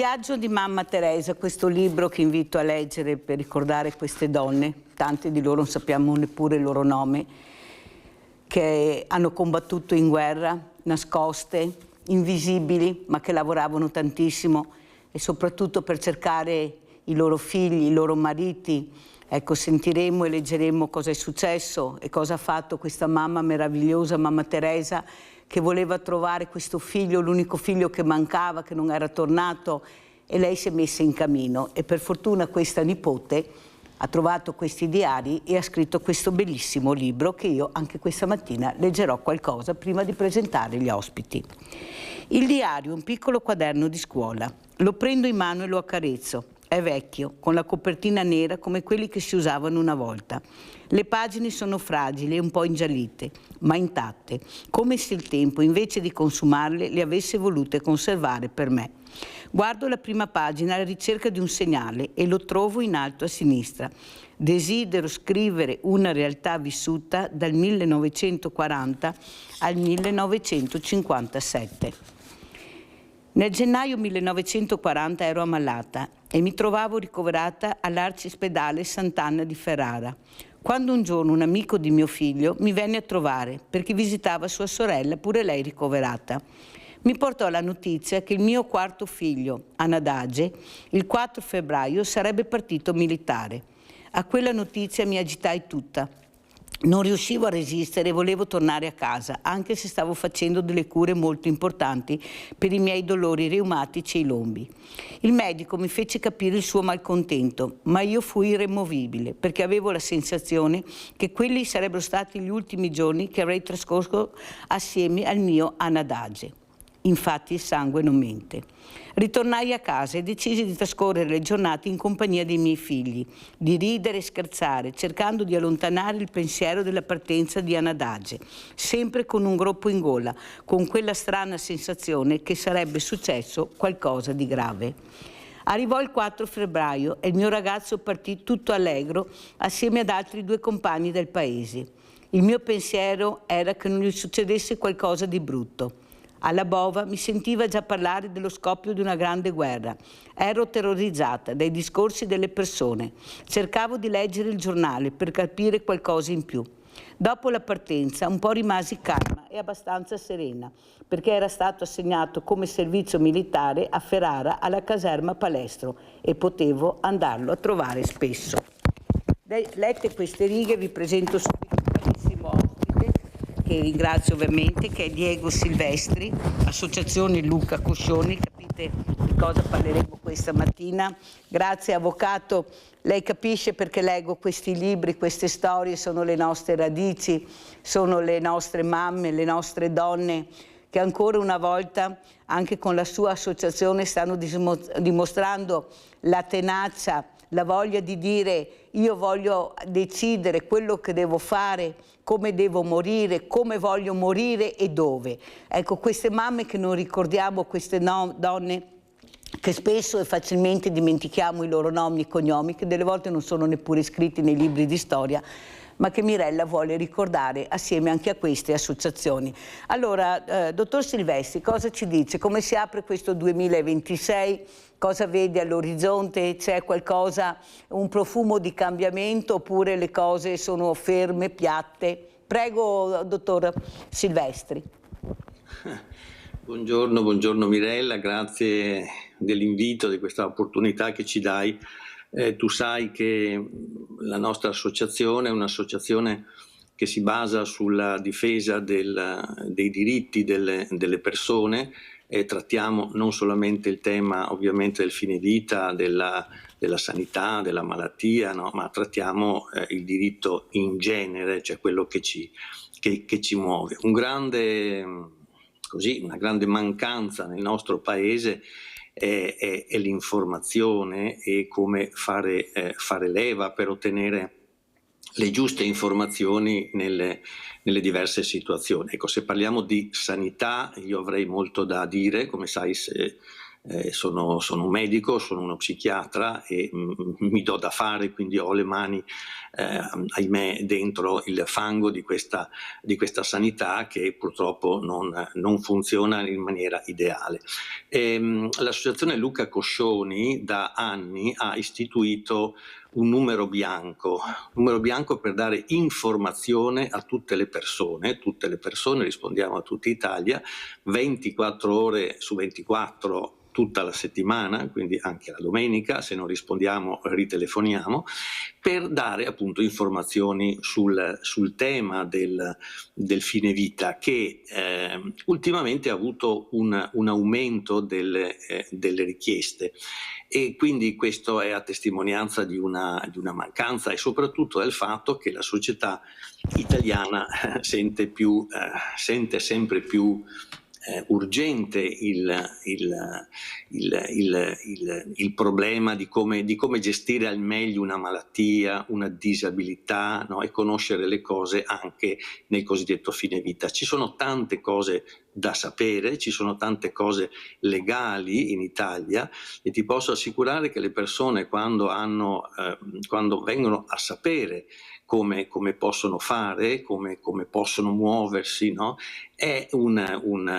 viaggio di mamma Teresa, questo libro che invito a leggere per ricordare queste donne, tante di loro non sappiamo neppure il loro nome, che hanno combattuto in guerra, nascoste, invisibili, ma che lavoravano tantissimo e soprattutto per cercare i loro figli, i loro mariti. Ecco, sentiremo e leggeremo cosa è successo e cosa ha fatto questa mamma meravigliosa, mamma Teresa, che voleva trovare questo figlio, l'unico figlio che mancava, che non era tornato, e lei si è messa in cammino. E per fortuna questa nipote ha trovato questi diari e ha scritto questo bellissimo libro che io anche questa mattina leggerò qualcosa prima di presentare gli ospiti. Il diario, un piccolo quaderno di scuola. Lo prendo in mano e lo accarezzo. È vecchio, con la copertina nera come quelli che si usavano una volta. Le pagine sono fragili e un po' ingiallite, ma intatte, come se il tempo, invece di consumarle, le avesse volute conservare per me. Guardo la prima pagina alla ricerca di un segnale e lo trovo in alto a sinistra. Desidero scrivere una realtà vissuta dal 1940 al 1957. Nel gennaio 1940 ero ammalata e mi trovavo ricoverata all'Arcispedale Sant'Anna di Ferrara, quando un giorno un amico di mio figlio mi venne a trovare perché visitava sua sorella, pure lei ricoverata. Mi portò la notizia che il mio quarto figlio, Anadage, il 4 febbraio sarebbe partito militare. A quella notizia mi agitai tutta. Non riuscivo a resistere e volevo tornare a casa, anche se stavo facendo delle cure molto importanti per i miei dolori reumatici e i lombi. Il medico mi fece capire il suo malcontento, ma io fui irremovibile, perché avevo la sensazione che quelli sarebbero stati gli ultimi giorni che avrei trascorso assieme al mio Anadage. Infatti il sangue non mente. Ritornai a casa e decisi di trascorrere le giornate in compagnia dei miei figli, di ridere e scherzare, cercando di allontanare il pensiero della partenza di Anadage, sempre con un groppo in gola, con quella strana sensazione che sarebbe successo qualcosa di grave. Arrivò il 4 febbraio e il mio ragazzo partì tutto allegro assieme ad altri 2 compagni del paese. Il mio pensiero era che non gli succedesse qualcosa di brutto. Alla bova mi sentiva già parlare dello scoppio di una grande guerra. Ero terrorizzata dai discorsi delle persone. Cercavo di leggere il giornale per capire qualcosa in più. Dopo la partenza un po' rimasi calma e abbastanza serena, perché era stato assegnato come servizio militare a Ferrara alla caserma Palestro e potevo andarlo a trovare spesso. Lette queste righe vi presento subito un carissimo ospite, che ringrazio ovviamente, che è Diego Silvestri, associazione Luca Coscioni, capite di cosa parleremo questa mattina. Grazie avvocato, lei capisce perché leggo questi libri, queste storie, sono le nostre radici, sono le nostre mamme, le nostre donne, che ancora una volta, anche con la sua associazione, stanno dimostrando la tenacia, la voglia di dire io voglio decidere quello che devo fare, come devo morire, come voglio morire e dove. Ecco, queste mamme che non ricordiamo, queste donne che spesso e facilmente dimentichiamo i loro nomi e cognomi, che delle volte non sono neppure scritti nei libri di storia, ma che Mirella vuole ricordare assieme anche a queste associazioni. Allora, dottor Silvestri, cosa ci dice? Come si apre questo 2026? Cosa vede all'orizzonte? C'è qualcosa, un profumo di cambiamento oppure le cose sono ferme, piatte? Prego, dottor Silvestri. Buongiorno Mirella, grazie dell'invito, di questa opportunità che ci dai. Tu sai che la nostra associazione è un'associazione che si basa sulla difesa dei diritti delle persone e trattiamo non solamente il tema ovviamente del fine vita, della sanità, della malattia, no? Ma trattiamo il diritto in genere, cioè quello che ci muove. Una grande mancanza nel nostro paese è l'informazione e come fare leva per ottenere le giuste informazioni nelle diverse situazioni. Ecco, se parliamo di sanità io avrei molto da dire, come sai sono un medico, sono uno psichiatra e mi do da fare, quindi ho le mani, ahimè, dentro il fango di questa sanità che purtroppo non funziona in maniera ideale. L'associazione Luca Coscioni da anni ha istituito un numero bianco per dare informazione a tutte le persone, rispondiamo a tutta Italia, 24 ore su 24 tutta la settimana, quindi anche la domenica, se non rispondiamo itelefoniamo, per dare appunto informazioni sul tema del fine vita che ultimamente ha avuto un aumento delle richieste, e quindi questo è a testimonianza di una mancanza e soprattutto del fatto che la società italiana sente sempre più urgente il problema di come gestire al meglio una malattia, una disabilità, no? E conoscere le cose anche nel cosiddetto fine vita. Ci sono tante cose da sapere, ci sono tante cose legali in Italia e ti posso assicurare che le persone quando vengono a sapere come possono fare, come possono muoversi, no? È un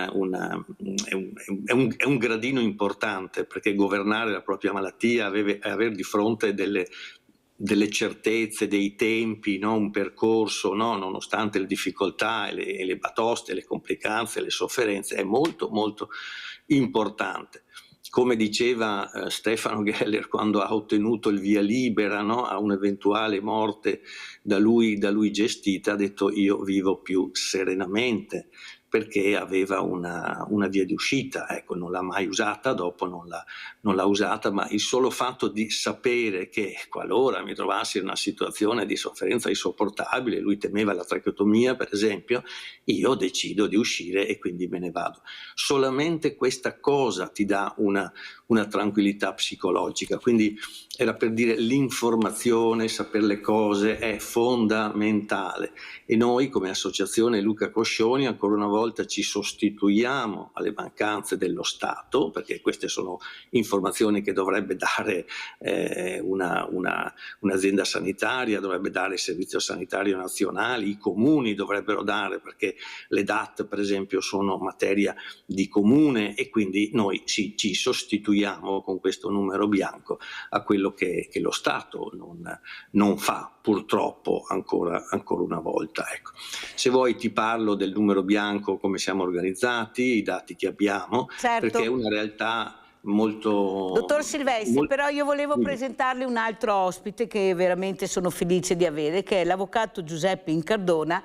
gradino importante, perché governare la propria malattia, avere di fronte delle certezze, dei tempi, no? Un percorso, no? Nonostante le difficoltà e le batoste, le complicanze, le sofferenze, è molto molto importante. Come diceva Stefano Geller quando ha ottenuto il via libera, no? A un'eventuale morte da lui gestita, ha detto: io vivo più serenamente, perché aveva una via di uscita. Ecco, non l'ha mai usata, dopo non l'ha usata, ma il solo fatto di sapere che qualora mi trovassi in una situazione di sofferenza insopportabile, lui temeva la tracheotomia per esempio, io decido di uscire e quindi me ne vado. Solamente questa cosa ti dà una tranquillità psicologica, quindi era per dire l'informazione, sapere le cose è fondamentale, e noi come associazione Luca Coscioni ancora una volta ci sostituiamo alle mancanze dello Stato, perché queste sono informazioni che dovrebbe dare un'azienda sanitaria, dovrebbe dare il Servizio Sanitario Nazionale, i comuni dovrebbero dare, perché le DAT per esempio sono materia di comune, e quindi noi ci sostituiamo con questo numero bianco a quello che lo Stato non fa, purtroppo, ancora una volta. Ecco. Se vuoi ti parlo del numero bianco, come siamo organizzati, i dati che abbiamo, certo, perché è una realtà molto... Dottor Silvestri, però io volevo presentarle un altro ospite che veramente sono felice di avere, che è l'avvocato Giuseppe Incardona,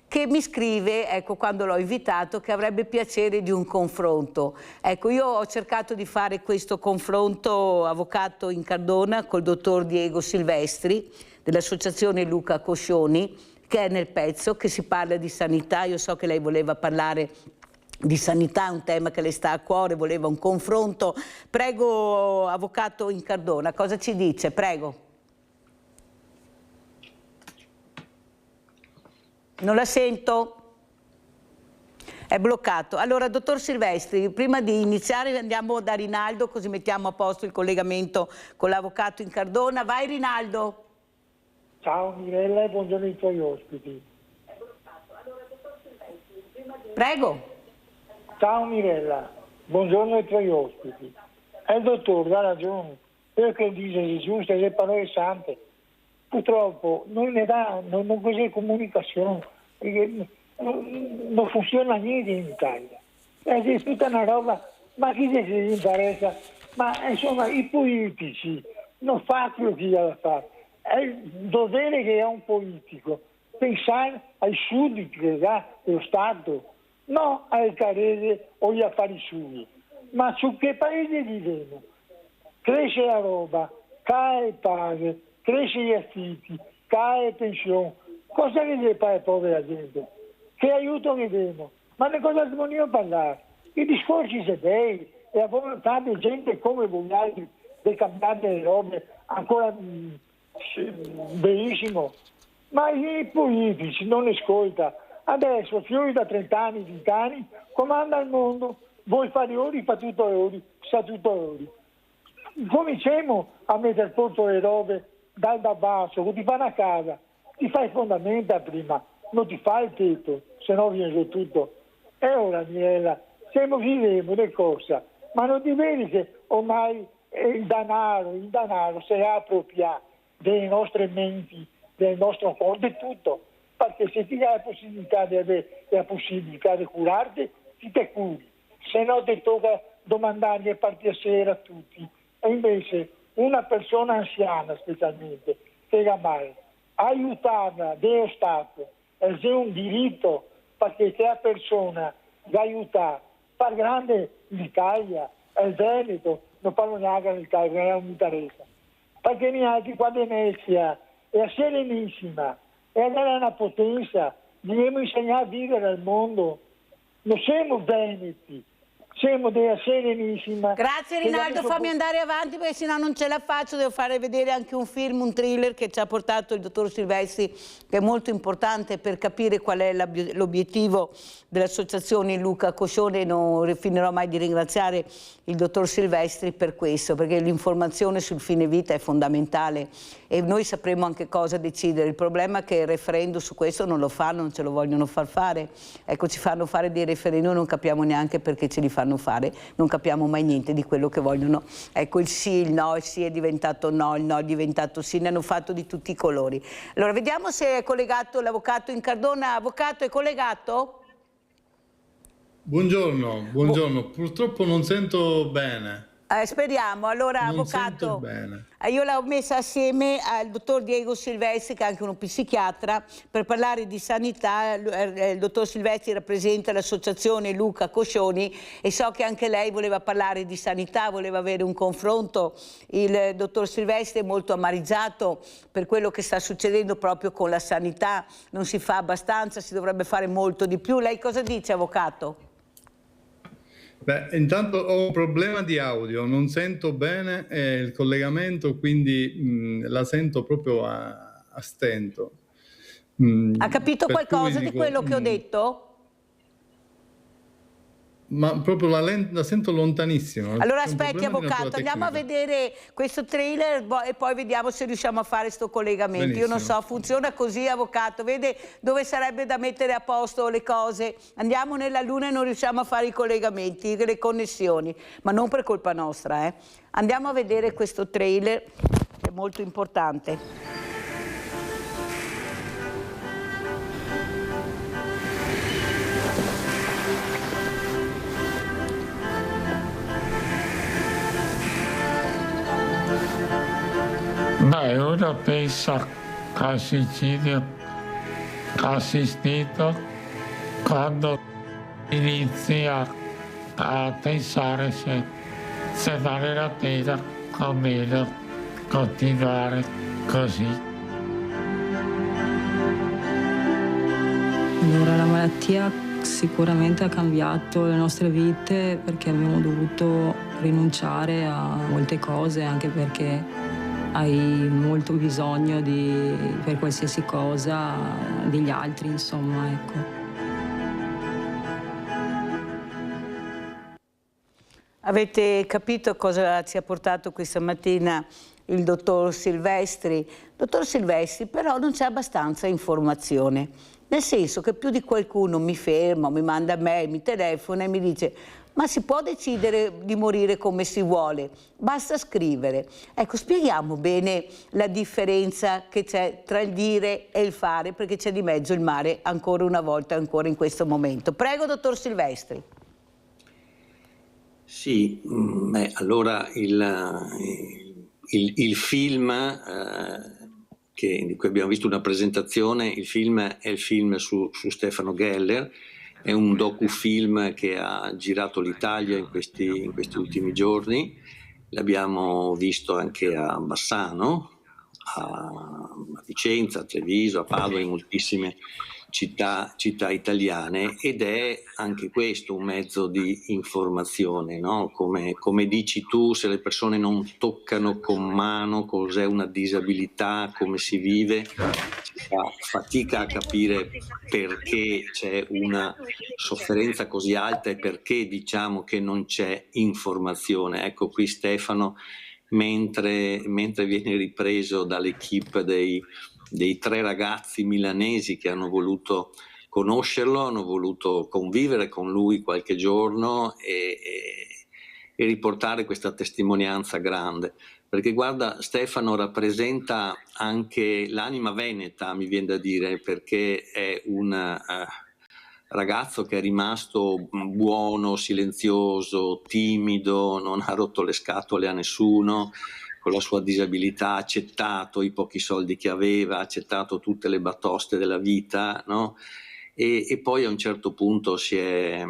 che mi scrive, ecco, quando l'ho invitato, che avrebbe piacere di un confronto. Ecco, io ho cercato di fare questo confronto, avvocato Incardona, col dottor Diego Silvestri, dell'associazione Luca Coscioni, che è nel pezzo, che si parla di sanità. Io so che lei voleva parlare di sanità, un tema che le sta a cuore, voleva un confronto. Prego, avvocato Incardona, cosa ci dice? Prego. Non la sento? È bloccato. Allora, dottor Silvestri, prima di iniziare andiamo da Rinaldo, così mettiamo a posto il collegamento con l'avvocato Incardona. Vai Rinaldo. Ciao Mirella e buongiorno ai tuoi ospiti. Prego. Ciao Mirella, buongiorno ai tuoi ospiti. Il dottore ha ragione, perché dice le giuste, le parole sante. Purtroppo non c'è comunicazione, non funziona niente in Italia. È tutta una roba, ma chi si interessa? Ma insomma i politici non fanno quello che ha fatto. È il dovere che ha un politico, pensare ai sudditi dello Stato, non al carese o agli affari suoi. Ma su che paese viviamo? Cresce la roba, cade il pane, cresce gli affitti, cade le pensioni. Cosa ne fa la povera gente? Che aiuto ne diamo? Ma di cosa dobbiamo parlare? I discorsi sono bei e a volontà di gente come voi altri di cambiare le robe ancora benissimo. Ma i politici non ascolta. Adesso fiori da 30 anni, 20 anni, comanda il mondo. vuoi fare ori, fa tutto ori, sa tutto ori. Cominciamo a mettere tutto le robe dal da basso, che ti fanno a casa, ti fai fondamenta prima, non ti fai il tetto, se no viene giù tutto. E ora Mirella, siamo vivremo le cose, ma non ti vedi che ormai il denaro si è appropriato delle nostre menti, del nostro corpo, di tutto, perché se ti dai la possibilità di avere la possibilità di curarti, ti te curi, se no ti tocca domandare e partire sera a tutti. E invece una persona anziana specialmente, che va male, aiutarla dello Stato è un diritto, perché se la persona da aiutare, fa grande l'Italia, il Veneto, non parlo neanche dell'Italia, non mi interessa, perché neanche qua Venezia è serenissima, e allora è una potenza, dobbiamo insegnare a vivere al mondo, non siamo veneti, siamo della serenissima. Grazie Rinaldo, fammi andare avanti perché sennò non ce la faccio, devo fare vedere anche un film, un thriller che ci ha portato il dottor Silvestri, che è molto importante per capire qual è l'obiettivo dell'associazione Luca Coscione. Non finirò mai di ringraziare il dottor Silvestri per questo, perché l'informazione sul fine vita è fondamentale e noi sapremo anche cosa decidere. Il problema è che il referendum su questo non lo fanno, non ce lo vogliono far fare. Ecco, ci fanno fare dei referendum, non capiamo neanche perché ce li fanno fare, non capiamo mai niente di quello che vogliono. Ecco, il sì è diventato no, il no è diventato sì, ne hanno fatto di tutti i colori. Allora, vediamo se è collegato l'avvocato Incardona. Avvocato, è collegato? Buongiorno, buongiorno. Purtroppo non sento bene. Speriamo. Allora, Non avvocato, sento bene. Io l'ho messa assieme al dottor Diego Silvestri, che è anche uno psichiatra, per parlare di sanità. Il dottor Silvestri rappresenta l'associazione Luca Coscioni e so che anche lei voleva parlare di sanità, voleva avere un confronto. Il dottor Silvestri è molto amareggiato per quello che sta succedendo proprio con la sanità, non si fa abbastanza, si dovrebbe fare molto di più. Lei cosa dice, avvocato? Beh, intanto ho un problema di audio, non sento bene il collegamento, quindi la sento proprio a stento. Ha capito qualcosa di quello che ho detto? Ma proprio la sento lontanissima. Allora aspetti, avvocato, andiamo a vedere questo trailer e poi vediamo se riusciamo a fare questo collegamento. Benissimo. Io non so, funziona così, avvocato, vede dove sarebbe da mettere a posto le cose. Andiamo nella luna e non riusciamo a fare i collegamenti, le connessioni, ma non per colpa nostra. Andiamo a vedere questo trailer, che è molto importante. Beh, uno pensa al suicidio assistito quando inizia a pensare se vale la pena o meno continuare così. Allora, la malattia sicuramente ha cambiato le nostre vite perché abbiamo dovuto rinunciare a molte cose, anche perché hai molto bisogno per qualsiasi cosa degli altri, insomma, ecco. Avete capito cosa ci ha portato questa mattina il dottor Silvestri? Dottor Silvestri, però non c'è abbastanza informazione, nel senso che più di qualcuno mi ferma, mi manda mail, mi telefona e mi dice: ma si può decidere di morire come si vuole, basta scrivere. Ecco, spieghiamo bene la differenza che c'è tra il dire e il fare, perché c'è di mezzo il mare ancora una volta, ancora in questo momento. Prego, dottor Silvestri. Sì, allora il film di cui abbiamo visto una presentazione, il film è il film su Stefano Geller. È un docufilm che ha girato l'Italia in questi ultimi giorni, l'abbiamo visto anche a Bassano, a Vicenza, a Treviso, a Padova, in moltissime città italiane, ed è anche questo un mezzo di informazione, no? Come dici tu, se le persone non toccano con mano cos'è una disabilità, come si vive, si fa fatica a capire perché c'è una sofferenza così alta e perché diciamo che non c'è informazione. Ecco qui Stefano, mentre viene ripreso dall'equipe dei 3 ragazzi milanesi che hanno voluto conoscerlo, hanno voluto convivere con lui qualche giorno e riportare questa testimonianza grande. Perché guarda, Stefano rappresenta anche l'anima veneta, mi viene da dire, perché è un ragazzo che è rimasto buono, silenzioso, timido, non ha rotto le scatole a nessuno, con la sua disabilità ha accettato i pochi soldi che aveva, ha accettato tutte le batoste della vita, no? E poi a un certo punto si è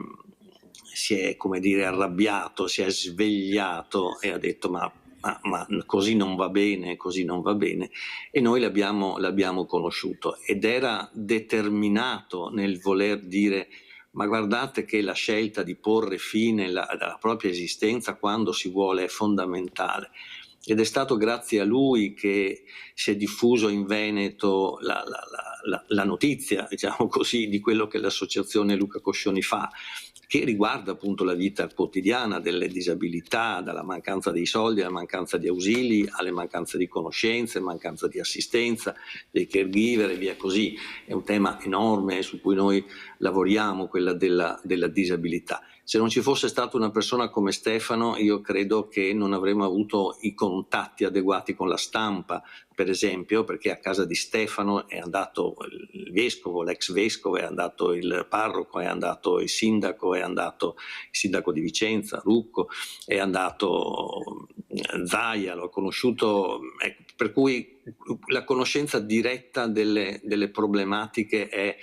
come dire arrabbiato, si è svegliato e ha detto ma così non va bene, così non va bene, e noi l'abbiamo conosciuto ed era determinato nel voler dire ma guardate che la scelta di porre fine alla propria esistenza quando si vuole è fondamentale. Ed è stato grazie a lui che si è diffuso in Veneto la notizia, diciamo così, di quello che l'associazione Luca Coscioni fa, che riguarda appunto la vita quotidiana delle disabilità, dalla mancanza dei soldi alla mancanza di ausili, alle mancanze di conoscenze, mancanza di assistenza, dei caregiver e via così. È un tema enorme su cui noi lavoriamo, quella della disabilità. Se non ci fosse stata una persona come Stefano, io credo che non avremmo avuto i contatti adeguati con la stampa, per esempio, perché a casa di Stefano è andato il vescovo, l'ex vescovo, è andato il parroco, è andato il sindaco, è andato il sindaco di Vicenza, Rucco, è andato Zaia, l'ho conosciuto, per cui la conoscenza diretta delle problematiche è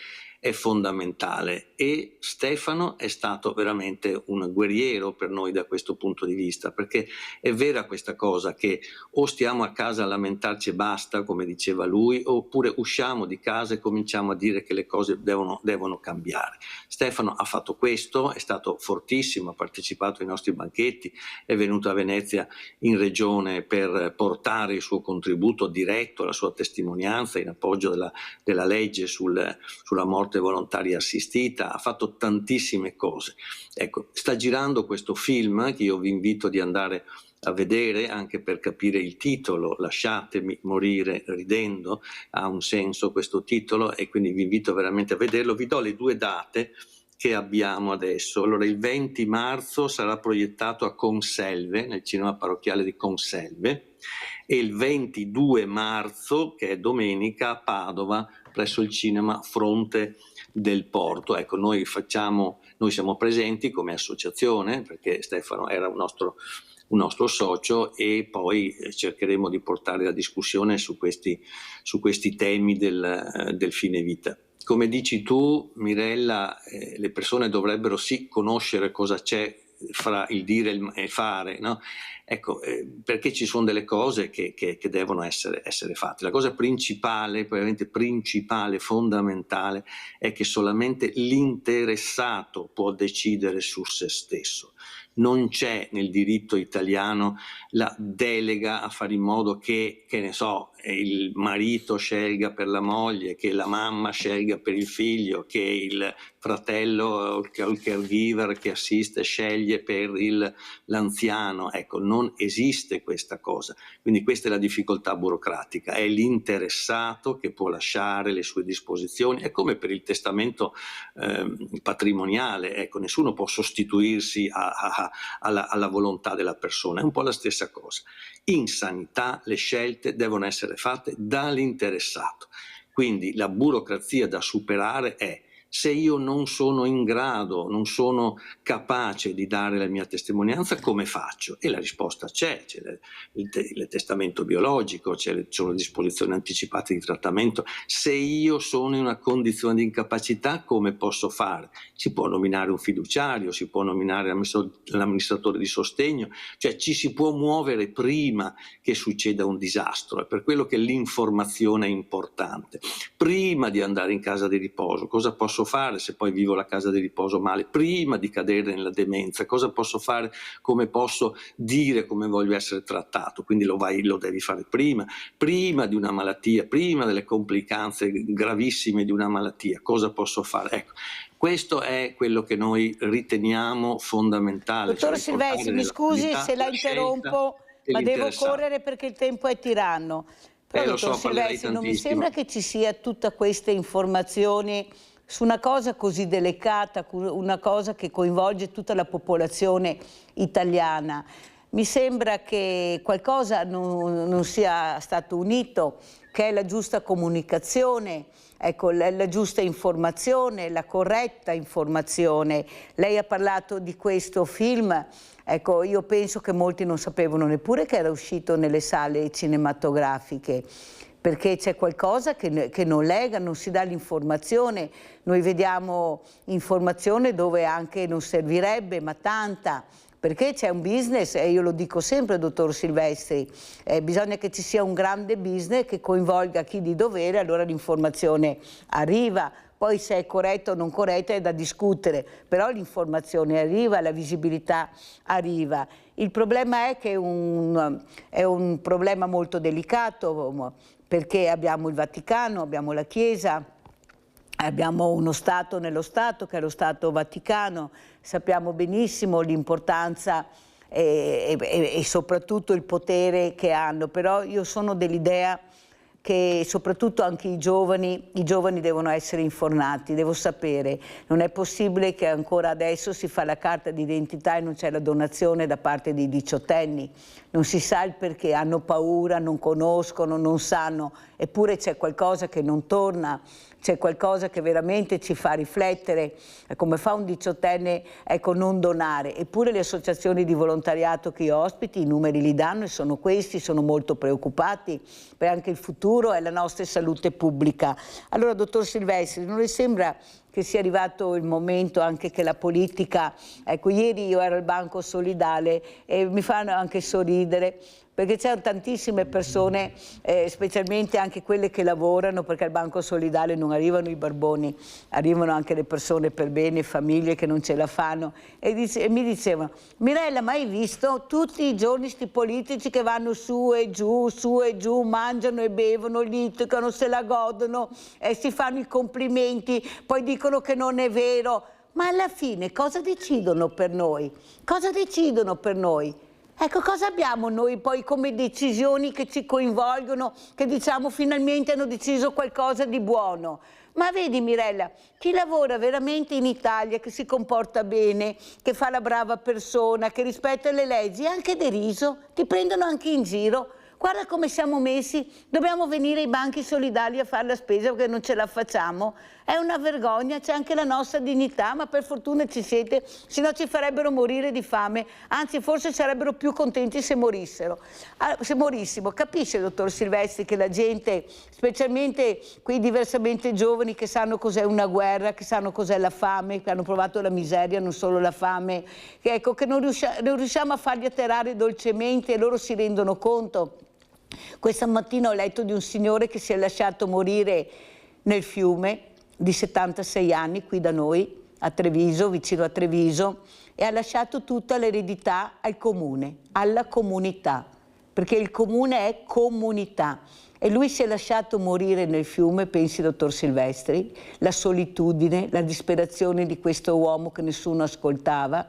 fondamentale, e Stefano è stato veramente un guerriero per noi da questo punto di vista, perché è vera questa cosa che o stiamo a casa a lamentarci e basta, come diceva lui, oppure usciamo di casa e cominciamo a dire che le cose devono cambiare. Stefano ha fatto questo, è stato fortissimo, ha partecipato ai nostri banchetti, è venuto a Venezia in regione per portare il suo contributo diretto, la sua testimonianza in appoggio della legge sulla morte volontaria assistita, ha fatto tantissime cose. Ecco, sta girando questo film che io vi invito di andare a vedere anche per capire il titolo, Lasciatemi morire ridendo, ha un senso questo titolo e quindi vi invito veramente a vederlo. Vi do le 2 date che abbiamo adesso. Allora, il 20 marzo sarà proiettato a Conselve, nel cinema parrocchiale di Conselve, e il 22 marzo, che è domenica, a Padova, presso il cinema Fronte del Porto. Ecco, noi siamo presenti come associazione, perché Stefano era un nostro socio, e poi cercheremo di portare la discussione su questi temi del fine vita. Come dici tu, Mirella, le persone dovrebbero sì conoscere cosa c'è fra il dire e il fare, no? Ecco, perché ci sono delle cose che devono essere fatte. La cosa principale, probabilmente principale, fondamentale, è che solamente l'interessato può decidere su se stesso. Non c'è nel diritto italiano la delega a fare in modo che ne so, il marito scelga per la moglie, che la mamma scelga per il figlio, che il fratello, il caregiver che assiste sceglie per l'anziano. Ecco, non esiste questa cosa. Quindi questa è la difficoltà burocratica, è l'interessato che può lasciare le sue disposizioni. È come per il testamento patrimoniale, ecco, nessuno può sostituirsi alla volontà della persona, è un po' la stessa cosa. In sanità le scelte devono essere fatte dall'interessato, quindi la burocrazia da superare è: Se io non sono in grado, non capace di dare la mia testimonianza, come faccio? E la risposta c'è il testamento biologico, sono le disposizioni anticipate di trattamento. Se io sono in una condizione di incapacità, come posso fare? Si può nominare un fiduciario, si può nominare l'amministratore di sostegno, cioè ci si può muovere prima che succeda un disastro. È per quello che l'informazione è importante. Prima di andare in casa di riposo, cosa posso fare se poi vivo la casa di riposo male? Prima di cadere nella demenza, cosa posso fare? Come posso dire come voglio essere trattato? Quindi lo devi fare prima di una malattia, prima delle complicanze gravissime di una malattia. Cosa posso fare? Ecco, questo è quello che noi riteniamo fondamentale. Dottor Silvestri, mi scusi se la interrompo, ma devo correre perché il tempo è tiranno. Però, dottor Silvestri, non mi sembra che ci sia tutta questa informazione su una cosa così delicata, una cosa che coinvolge tutta la popolazione italiana. Mi sembra che qualcosa non sia stato unito, che è la giusta comunicazione, ecco, la giusta informazione, la corretta informazione. Lei ha parlato di questo film, ecco, io penso che molti non sapevano neppure che era uscito nelle sale cinematografiche, perché c'è qualcosa che non lega, non si dà l'informazione. Noi vediamo informazione dove anche non servirebbe, ma tanta, perché c'è un business, e io lo dico sempre, dottor Silvestri, bisogna che ci sia un grande business che coinvolga chi di dovere, allora l'informazione arriva. Poi se è corretta o non corretta è da discutere, però l'informazione arriva, la visibilità arriva. Il problema è che è un problema molto delicato, perché abbiamo il Vaticano, abbiamo la Chiesa, abbiamo uno Stato nello Stato che è lo Stato Vaticano, sappiamo benissimo l'importanza e soprattutto il potere che hanno, però io sono dell'idea che soprattutto anche i giovani devono essere informati, devo sapere. Non è possibile che ancora adesso si fa la carta d'identità e non c'è la donazione da parte dei diciottenni. Non si sa il perché, hanno paura, non conoscono, non sanno, eppure c'è qualcosa che non torna, c'è qualcosa che veramente ci fa riflettere. Come fa un diciottenne, ecco, non donare? Eppure le associazioni di volontariato che io ospiti, i numeri li danno e sono questi, sono molto preoccupati, perché anche il futuro è la nostra salute pubblica. Allora, dottor Silvestri, non le sembra che sia arrivato il momento anche che la politica, ecco, ieri io ero al Banco Solidale e mi fanno anche sorridere, perché c'erano tantissime persone, specialmente anche quelle che lavorano, perché al Banco Solidale non arrivano i barboni, arrivano anche le persone per bene, famiglie che non ce la fanno, e mi dicevano: Mirella, ma hai visto tutti i giorni sti politici che vanno su e giù, mangiano e bevono, litigano, se la godono, si fanno i complimenti, poi dicono che non è vero, ma alla fine cosa decidono per noi? Cosa decidono per noi? Ecco, cosa abbiamo noi poi come decisioni che ci coinvolgono, che diciamo finalmente hanno deciso qualcosa di buono? Ma vedi, Mirella, chi lavora veramente in Italia, che si comporta bene, che fa la brava persona, che rispetta le leggi, è anche deriso, ti prendono anche in giro. Guarda come siamo messi, dobbiamo venire ai banchi solidali a fare la spesa perché non ce la facciamo. È una vergogna, c'è anche la nostra dignità, ma per fortuna ci siete, se no ci farebbero morire di fame, anzi forse sarebbero più contenti se morissero. Se morissimo. Capisce, dottor Silvestri, che la gente, specialmente quei diversamente giovani che sanno cos'è una guerra, che sanno cos'è la fame, che hanno provato la miseria, non solo la fame, che, ecco, che non riusciamo a farli atterrare dolcemente e loro si rendono conto. Questa mattina ho letto di un signore che si è lasciato morire nel fiume, di 76 anni, qui da noi, a Treviso, vicino a Treviso, e ha lasciato tutta l'eredità al comune, alla comunità, perché il comune è comunità. E lui si è lasciato morire nel fiume, pensi, dottor Silvestri, la solitudine, la disperazione di questo uomo che nessuno ascoltava,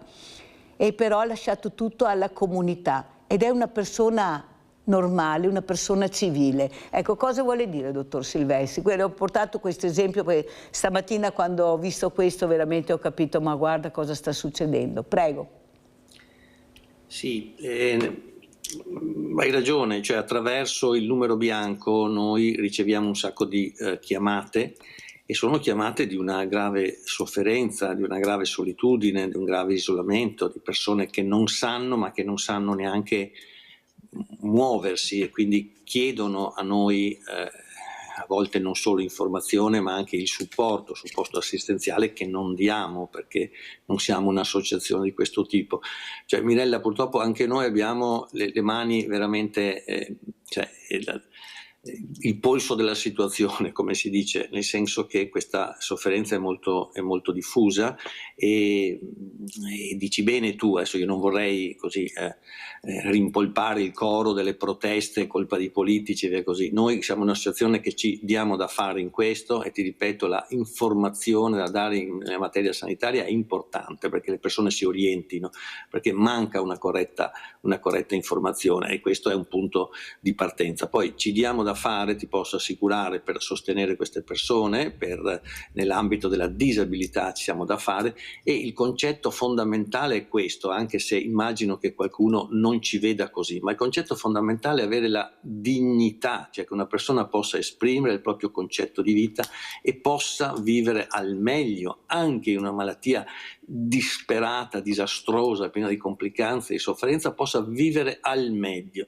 e però ha lasciato tutto alla comunità, ed è una persona normale, una persona civile. Ecco, cosa vuole dire, dottor Silvestri? Ho portato questo esempio perché stamattina, quando ho visto questo, veramente ho capito, ma guarda cosa sta succedendo. Prego. Sì, hai ragione, cioè attraverso il numero bianco noi riceviamo un sacco di chiamate e sono chiamate di una grave sofferenza, di una grave solitudine, di un grave isolamento, di persone che non sanno, ma che non sanno neanche muoversi, e quindi chiedono a noi a volte non solo informazione ma anche il supporto assistenziale, che non diamo perché non siamo un'associazione di questo tipo. Cioè, Mirella, purtroppo anche noi abbiamo le mani veramente, il polso della situazione, come si dice, nel senso che questa sofferenza è molto diffusa, e dici bene tu, adesso io non vorrei così rimpolpare il coro delle proteste, colpa di politici e via così. Noi siamo un'associazione che ci diamo da fare in questo, e ti ripeto, la informazione da dare nella materia sanitaria è importante perché le persone si orientino, perché manca una corretta informazione, e questo è un punto di partenza. Poi ci diamo da fare, ti posso assicurare, per sostenere queste persone, nell'ambito della disabilità ci siamo da fare, e il concetto fondamentale è questo, anche se immagino che qualcuno non ci veda così, ma il concetto fondamentale è avere la dignità, cioè che una persona possa esprimere il proprio concetto di vita e possa vivere al meglio anche in una malattia disperata, disastrosa, piena di complicanze, di sofferenza, possa vivere al meglio.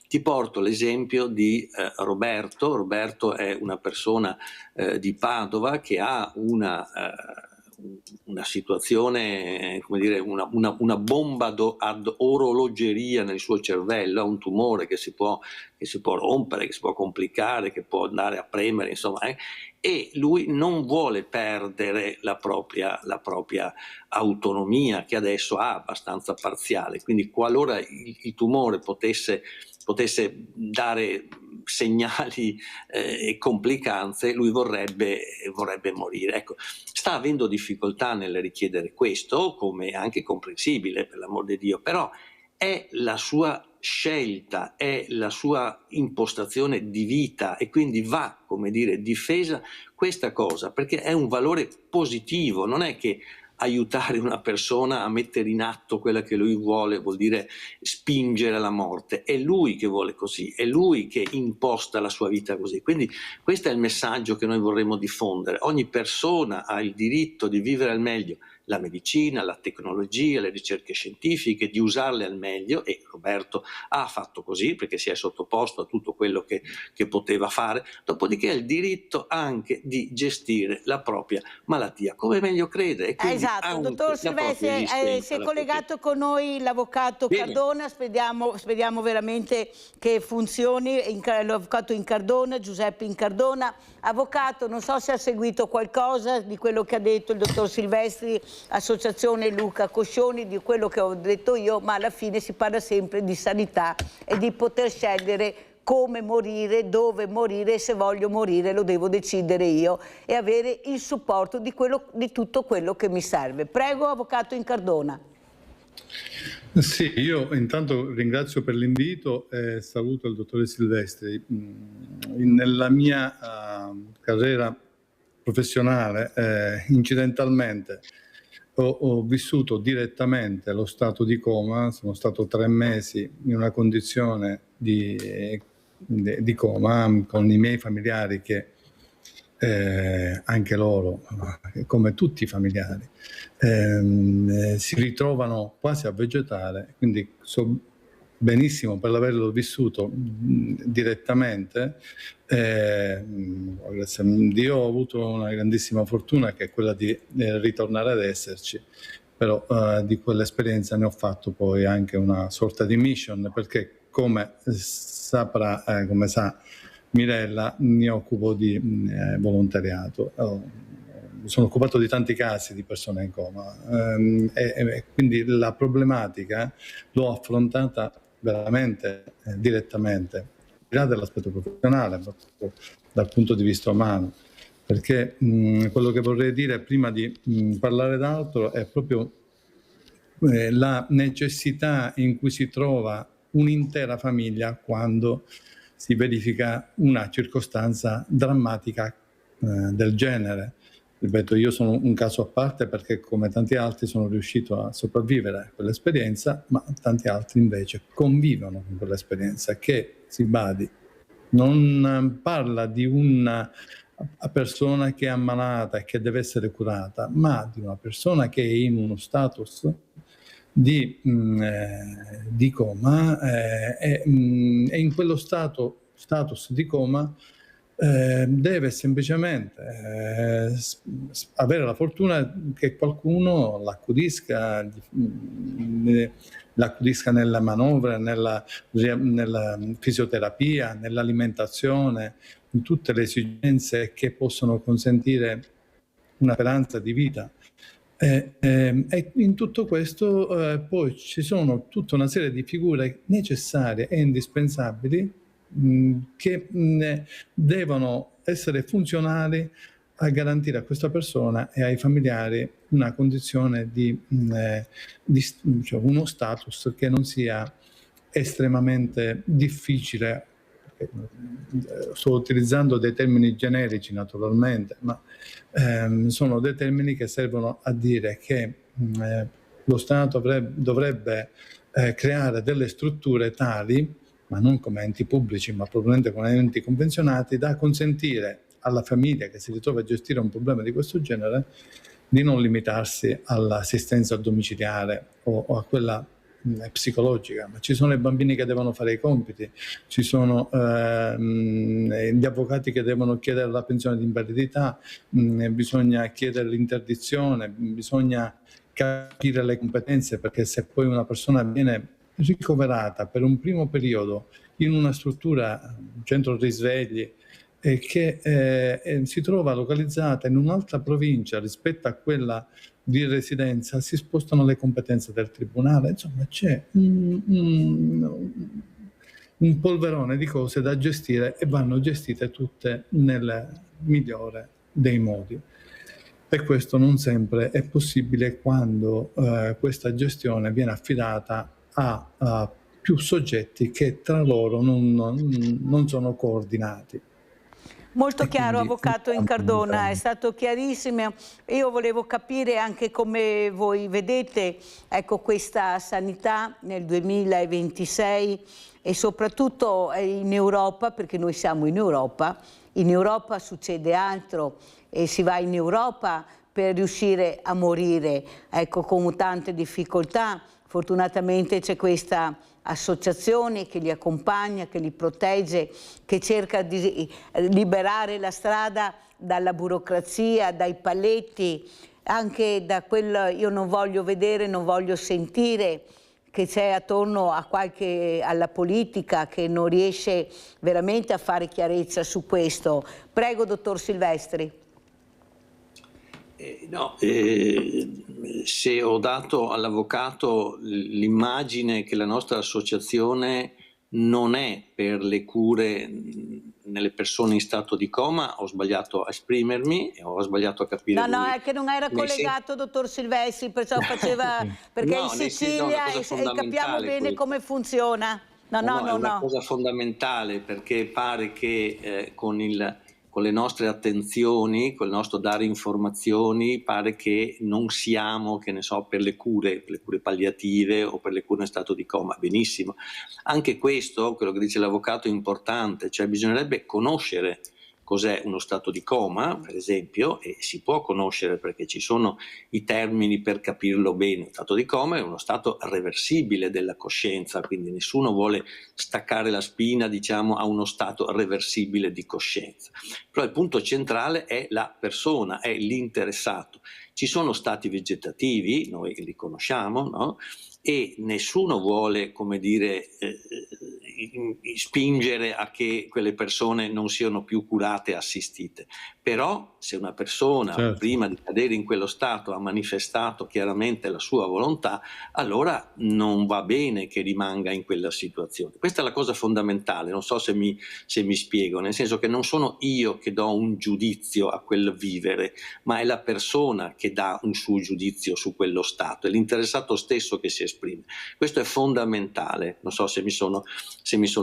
Ti porto l'esempio di Roberto. Roberto è una persona di Padova che ha una situazione, come dire, una bomba ad orologeria nel suo cervello, ha un tumore che si può rompere, che si può complicare, che può andare a premere, insomma, e lui non vuole perdere la propria autonomia, che adesso ha abbastanza parziale, quindi qualora il tumore potesse dare segnali e complicanze, lui vorrebbe morire. Ecco, sta avendo difficoltà nel richiedere questo, come è anche comprensibile, per l'amor di Dio, però è la sua scelta, è la sua impostazione di vita, e quindi va, come dire, difesa questa cosa, perché è un valore positivo. Non è che aiutare una persona a mettere in atto quella che lui vuole vuol dire spingere alla morte, è lui che vuole così, è lui che imposta la sua vita così. Quindi questo è il messaggio che noi vorremmo diffondere: ogni persona ha il diritto di vivere al meglio la medicina, la tecnologia, le ricerche scientifiche, di usarle al meglio, e Roberto ha fatto così perché si è sottoposto a tutto quello che poteva fare. Dopodiché ha il diritto anche di gestire la propria malattia come meglio crede, e quindi esatto, dottor Silvestri, si è collegato con noi l'avvocato Cardona. Speriamo veramente che funzioni, l'avvocato Incardona, Giuseppe Incardona. Avvocato, non so se ha seguito qualcosa di quello che ha detto il dottor Silvestri, associazione Luca Coscioni, di quello che ho detto io, ma alla fine si parla sempre di sanità e di poter scegliere come morire, dove morire, e se voglio morire lo devo decidere io, e avere il supporto di tutto quello che mi serve. Prego, avvocato Incardona. Sì, io intanto ringrazio per l'invito e saluto il dottore Silvestri. Nella mia carriera professionale, incidentalmente, ho vissuto direttamente lo stato di coma. Sono stato 3 mesi in una condizione di coma con i miei familiari, che anche loro, come tutti i familiari, si ritrovano quasi a vegetare, quindi so benissimo, per averlo vissuto direttamente. Grazie a Dio ho avuto una grandissima fortuna, che è quella di ritornare ad esserci, però di quell'esperienza ne ho fatto poi anche una sorta di mission, perché come sa Mirella, mi occupo di volontariato. Mi sono occupato di tanti casi di persone in coma, e quindi la problematica l'ho affrontata veramente direttamente, al di là dell'aspetto professionale, proprio dal punto di vista umano, perché quello che vorrei dire prima di parlare d'altro è proprio la necessità in cui si trova un'intera famiglia quando si verifica una circostanza drammatica del genere. Ripeto, io sono un caso a parte, perché come tanti altri sono riuscito a sopravvivere a quell'esperienza, ma tanti altri invece convivono con quell'esperienza, che, si badi, non parla di un a persona che è ammalata e che deve essere curata, ma di una persona che è in uno status di coma e in quello status di coma deve semplicemente avere la fortuna che qualcuno l'accudisca nella manovra, nella fisioterapia, nell'alimentazione, in tutte le esigenze che possono consentire una speranza di vita. E in tutto questo poi ci sono tutta una serie di figure necessarie e indispensabili che devono essere funzionali a garantire a questa persona e ai familiari una condizione cioè uno status che non sia estremamente difficile. Sto utilizzando dei termini generici naturalmente, ma sono dei termini che servono a dire che lo Stato dovrebbe creare delle strutture tali, ma non come enti pubblici, ma probabilmente come enti convenzionati, da consentire alla famiglia che si ritrova a gestire un problema di questo genere di non limitarsi all'assistenza domiciliare o a quella psicologica, ma ci sono i bambini che devono fare i compiti, ci sono gli avvocati che devono chiedere la pensione di invalidità, bisogna chiedere l'interdizione, bisogna capire le competenze, perché se poi una persona viene ricoverata per un primo periodo in una struttura, un centro risvegli, che si trova localizzata in un'altra provincia rispetto a quella di residenza, si spostano le competenze del tribunale, insomma c'è un polverone di cose da gestire e vanno gestite tutte nel migliore dei modi. E questo non sempre è possibile quando questa gestione viene affidata a più soggetti che tra loro non sono coordinati. Molto chiaro, Avvocato Incardona, è stato chiarissimo. Io volevo capire anche come voi vedete, ecco, questa sanità nel 2026 e soprattutto in Europa, perché noi siamo in Europa succede altro e si va in Europa per riuscire a morire, ecco, con tante difficoltà. Fortunatamente c'è questa associazione che li accompagna, che li protegge, che cerca di liberare la strada dalla burocrazia, dai paletti, anche da quel io non voglio vedere, non voglio sentire che c'è attorno alla politica che non riesce veramente a fare chiarezza su questo. Prego, dottor Silvestri. Se ho dato all'avvocato l'immagine che la nostra associazione non è per le cure nelle persone in stato di coma, ho sbagliato a esprimermi, ho sbagliato a capire. No, è che non era collegato, dottor Silvestri, perciò faceva, perché in Sicilia capiamo bene come funziona. È una cosa fondamentale, perché pare che con le nostre attenzioni, con il nostro dare informazioni, pare che non siamo, che ne so, per le cure palliative o per le cure in stato di coma. Benissimo. Anche questo, quello che dice l'avvocato, è importante, cioè bisognerebbe conoscere cos'è uno stato di coma, per esempio, e si può conoscere perché ci sono i termini per capirlo bene. Uno stato di coma è uno stato reversibile della coscienza, quindi nessuno vuole staccare la spina, diciamo, a uno stato reversibile di coscienza. Però il punto centrale è la persona, è l'interessato. Ci sono stati vegetativi, noi li conosciamo, no? E nessuno vuole, come dire, spingere a che quelle persone non siano più curate e assistite. Però se una persona prima di cadere in quello stato ha manifestato chiaramente la sua volontà, allora non va bene che rimanga in quella situazione. Questa è la cosa fondamentale, non so se mi spiego, nel senso che non sono io che do un giudizio a quel vivere, ma è la persona che dà un suo giudizio su quello stato, è l'interessato stesso che si esprime. Questo è fondamentale, non so se mi sono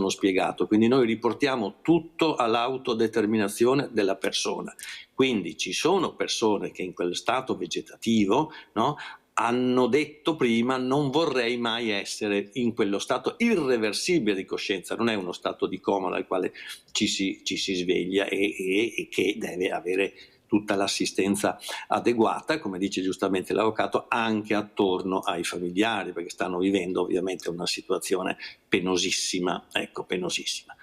spiegato. Quindi noi riportiamo tutto all'autodeterminazione della persona. Quindi ci sono persone che in quel stato vegetativo, no, hanno detto prima: non vorrei mai essere in quello stato irreversibile di coscienza. Non è uno stato di coma dal quale ci si sveglia e che deve avere tutta l'assistenza adeguata, come dice giustamente l'avvocato, anche attorno ai familiari, perché stanno vivendo ovviamente una situazione penosissima, ecco, penosissima.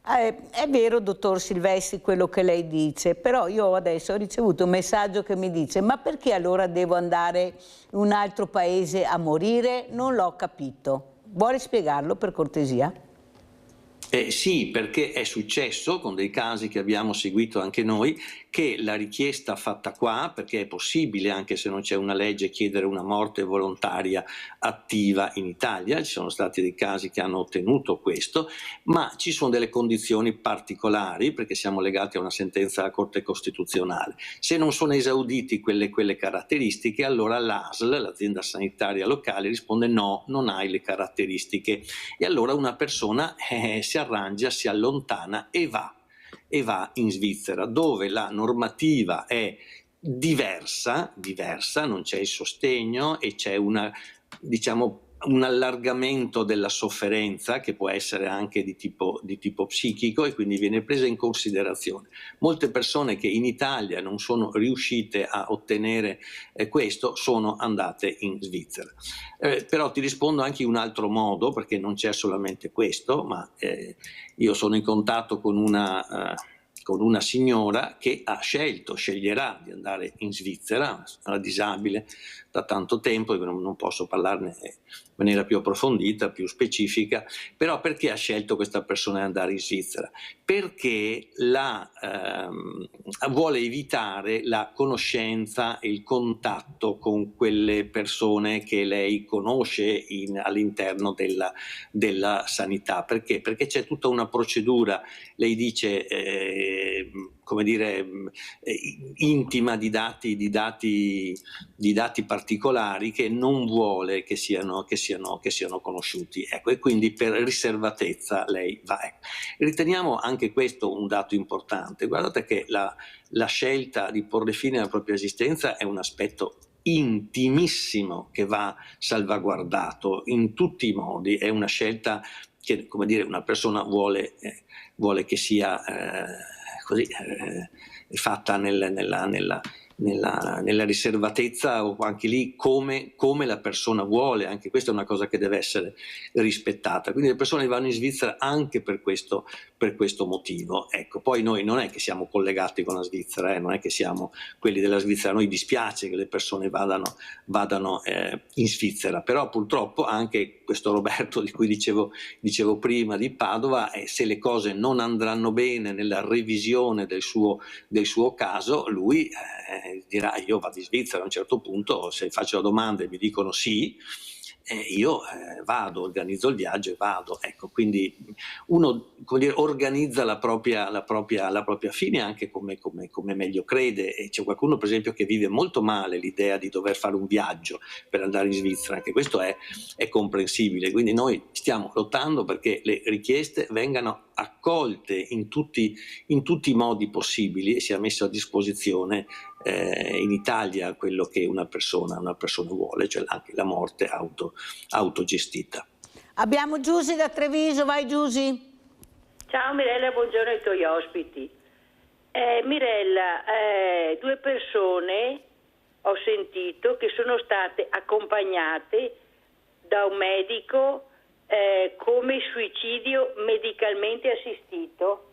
È vero, dottor Silvestri, quello che lei dice, però io adesso ho ricevuto un messaggio che mi dice: ma perché allora devo andare in un altro paese a morire? Non l'ho capito. Vuole spiegarlo per cortesia? Sì, perché è successo con dei casi che abbiamo seguito anche noi, che la richiesta fatta qua, perché è possibile anche se non c'è una legge chiedere una morte volontaria attiva in Italia, ci sono stati dei casi che hanno ottenuto questo, ma ci sono delle condizioni particolari perché siamo legati a una sentenza della Corte Costituzionale. Se non sono esauditi quelle caratteristiche, allora l'ASL, l'azienda sanitaria locale, risponde: no, non hai le caratteristiche, e allora una persona si arrangia, si allontana e va in Svizzera, dove la normativa è diversa, non c'è il sostegno e c'è un allargamento della sofferenza che può essere anche di tipo psichico, e quindi viene presa in considerazione. Molte persone che in Italia non sono riuscite a ottenere questo sono andate in Svizzera. Però ti rispondo anche in un altro modo, perché non c'è solamente questo, ma io sono in contatto con una signora che sceglierà di andare in Svizzera, una disabile da tanto tempo, non posso parlarne in maniera più approfondita, più specifica, però perché ha scelto questa persona di andare in Svizzera? Perché vuole evitare la conoscenza e il contatto con quelle persone che lei conosce all'interno della sanità. Perché? Perché c'è tutta una procedura, lei dice, intima di dati particolari, che non vuole che siano conosciuti, ecco, e quindi per riservatezza lei va. Ecco. Riteniamo anche questo un dato importante. Guardate che la scelta di porre fine alla propria esistenza è un aspetto intimissimo che va salvaguardato in tutti i modi. È una scelta che, una persona vuole che sia fatta nella riservatezza, o anche lì come la persona vuole. Anche questa è una cosa che deve essere rispettata. Quindi le persone vanno in Svizzera anche per questo motivo. Ecco, poi noi non è che siamo collegati con la Svizzera, non è che siamo quelli della Svizzera, a noi dispiace che le persone vadano in Svizzera, però purtroppo anche questo Roberto di cui dicevo prima di Padova, se le cose non andranno bene nella revisione del suo caso, lui dirà: io vado in Svizzera. A un certo punto, se faccio la domanda e mi dicono sì, io vado, organizzo il viaggio e vado. Ecco, quindi uno organizza la propria fine anche come meglio crede, e c'è qualcuno per esempio che vive molto male l'idea di dover fare un viaggio per andare in Svizzera. Anche questo è comprensibile, quindi noi stiamo lottando perché le richieste vengano accolte in tutti i modi possibili e sia messo a disposizione in Italia quello che una persona vuole, cioè anche la morte autogestita. Abbiamo Giusy da Treviso, vai Giusy. Ciao Mirella, buongiorno ai tuoi ospiti. Mirella, 2 persone ho sentito che sono state accompagnate da un medico come suicidio medicalmente assistito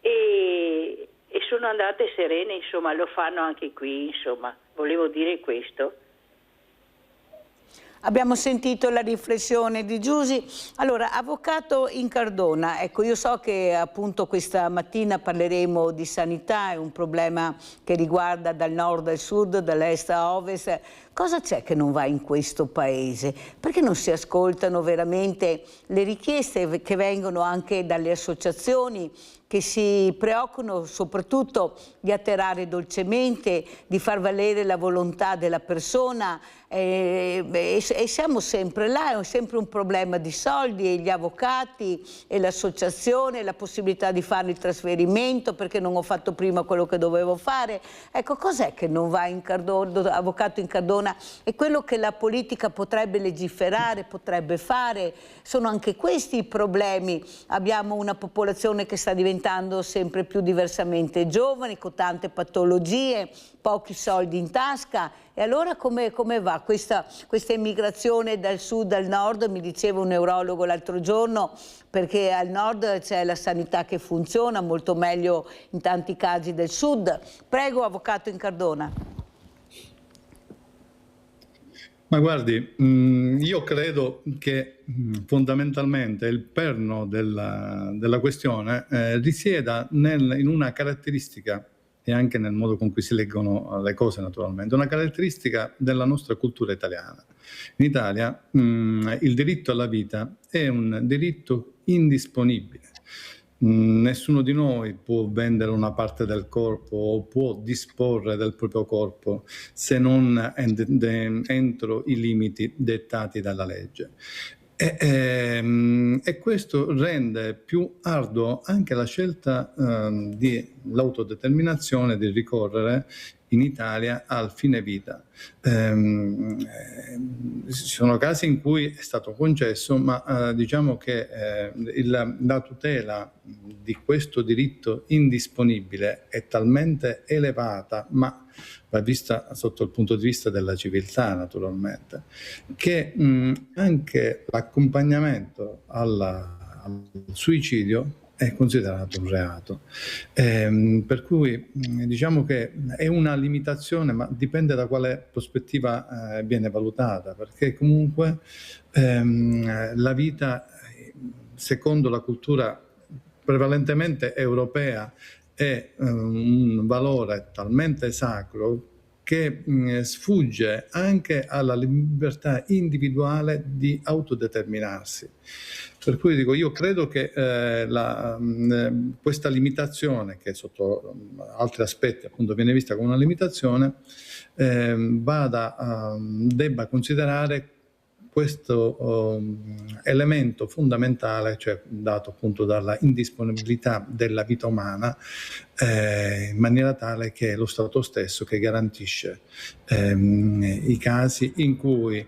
e sono andate serene, insomma, lo fanno anche qui, insomma, volevo dire questo. Abbiamo sentito la riflessione di Giusy. Allora, avvocato Incardona, ecco, io so che appunto questa mattina parleremo di sanità, è un problema che riguarda dal nord al sud, dall'est a ovest. Cosa c'è che non va in questo paese? Perché non si ascoltano veramente le richieste che vengono anche dalle associazioni che si preoccupano soprattutto di atterrare dolcemente, di far valere la volontà della persona, e siamo sempre là, è sempre un problema di soldi, e gli avvocati e l'associazione, la possibilità di fare il trasferimento perché non ho fatto prima quello che dovevo fare. Ecco, cos'è che non va in Cardona, avvocato Incardona? E quello che la politica potrebbe legiferare, potrebbe fare, sono anche questi i problemi. Abbiamo una popolazione che sta diventando sempre più diversamente giovani, con tante patologie, pochi soldi in tasca. E allora come va questa emigrazione dal sud al nord? Mi diceva un neurologo l'altro giorno, perché al nord c'è la sanità che funziona molto meglio in tanti casi del sud. Prego, avvocato Incardona. Ma guardi, io credo che fondamentalmente il perno della questione risieda in una caratteristica, e anche nel modo con cui si leggono le cose naturalmente, una caratteristica della nostra cultura italiana. In Italia il diritto alla vita è un diritto indisponibile. Nessuno di noi può vendere una parte del corpo o può disporre del proprio corpo se non entro i limiti dettati dalla legge. E questo rende più arduo anche la scelta dell'autodeterminazione di ricorrere in Italia al fine vita. Ci sono casi in cui è stato concesso, ma diciamo che la tutela di questo diritto indisponibile è talmente elevata, ma va vista sotto il punto di vista della civiltà naturalmente, che anche l'accompagnamento al suicidio è considerato un reato. Per cui diciamo che è una limitazione, ma dipende da quale prospettiva viene valutata, perché comunque la vita, secondo la cultura prevalentemente europea, è un valore talmente sacro che sfugge anche alla libertà individuale di autodeterminarsi. Per cui dico, io credo che questa limitazione, che sotto altri aspetti appunto viene vista come una limitazione, debba considerare questo elemento fondamentale, cioè dato appunto dalla indisponibilità della vita umana, in maniera tale che è lo Stato stesso che garantisce i casi in cui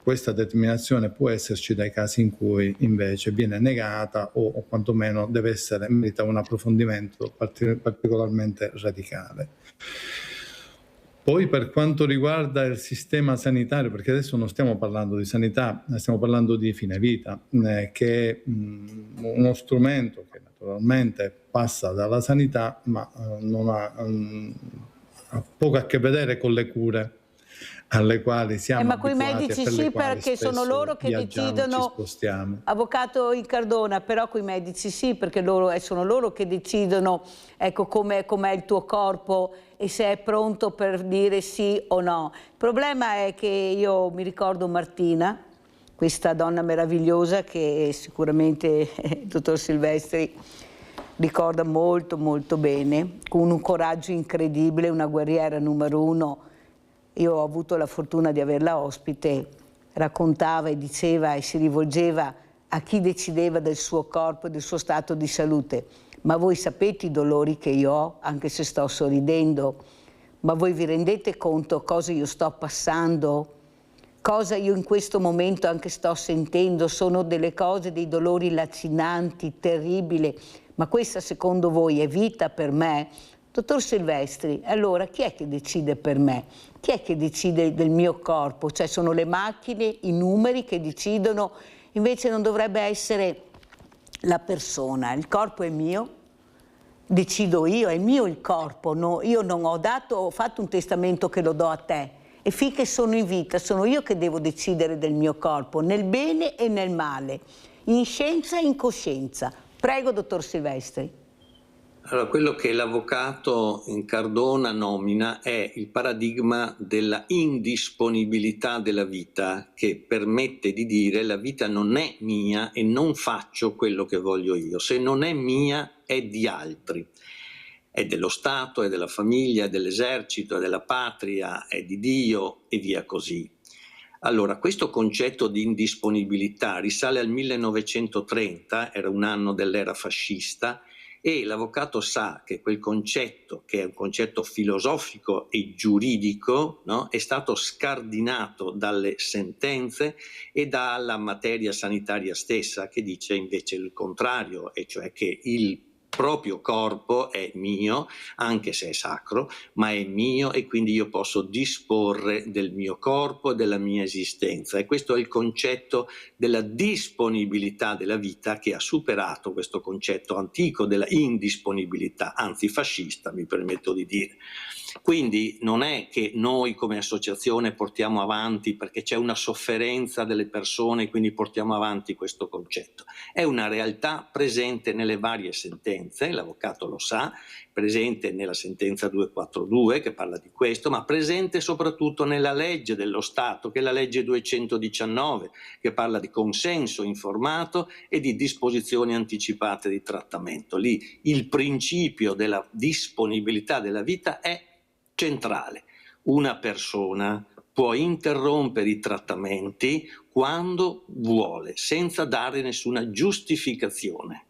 questa determinazione può esserci, dai casi in cui invece viene negata o quantomeno merita un approfondimento particolarmente radicale. Poi per quanto riguarda il sistema sanitario, perché adesso non stiamo parlando di sanità, stiamo parlando di fine vita, che è uno strumento che naturalmente passa dalla sanità, ma non ha poco a che vedere con le cure alle quali siamo ma quei abituati, medici e per sì, le quali perché sono loro che decidono, ci spostiamo. Avvocato Incardona, però quei medici sì, perché sono loro che decidono, ecco, com'è il tuo corpo e se è pronto per dire sì o no. Il problema è che io mi ricordo Martina, questa donna meravigliosa che sicuramente il dottor Silvestri ricorda molto molto bene, con un coraggio incredibile, una guerriera numero uno. Io ho avuto la fortuna di averla ospite, raccontava e diceva e si rivolgeva a chi decideva del suo corpo e del suo stato di salute. Ma voi sapete i dolori che io ho, anche se sto sorridendo? Ma voi vi rendete conto cosa io sto passando? Cosa io in questo momento anche sto sentendo? Sono delle cose, dei dolori lacinanti, terribili. Ma questa secondo voi è vita per me? Dottor Silvestri, allora chi è che decide per me? Chi è che decide del mio corpo? Cioè sono le macchine, i numeri che decidono, invece non dovrebbe essere la persona. Il corpo è mio, decido io, è mio il corpo, no? Io non ho fatto un testamento che lo do a te. E finché sono in vita, sono io che devo decidere del mio corpo, nel bene e nel male, in scienza e in coscienza. Prego, dottor Silvestri. Allora, quello che l'avvocato Incardona nomina è il paradigma della indisponibilità della vita, che permette di dire la vita non è mia e non faccio quello che voglio io. Se non è mia è di altri, è dello Stato, è della famiglia, è dell'esercito, è della patria, è di Dio e via così. Allora, questo concetto di indisponibilità risale al 1930, era un anno dell'era fascista, e l'avvocato sa che quel concetto, che è un concetto filosofico e giuridico, no, è stato scardinato dalle sentenze e dalla materia sanitaria stessa, che dice invece il contrario, e cioè che il proprio corpo è mio, anche se è sacro, ma è mio e quindi io posso disporre del mio corpo e della mia esistenza. E questo è il concetto della disponibilità della vita, che ha superato questo concetto antico della indisponibilità, anzi fascista, mi permetto di dire. Quindi non è che noi come associazione portiamo avanti perché c'è una sofferenza delle persone, quindi portiamo avanti questo concetto. È una realtà presente nelle varie sentenze, l'avvocato lo sa, presente nella sentenza 242 che parla di questo, ma presente soprattutto nella legge dello Stato, che è la legge 219, che parla di consenso informato e di disposizioni anticipate di trattamento. Lì il principio della disponibilità della vita è centrale. Una persona può interrompere i trattamenti quando vuole, senza dare nessuna giustificazione.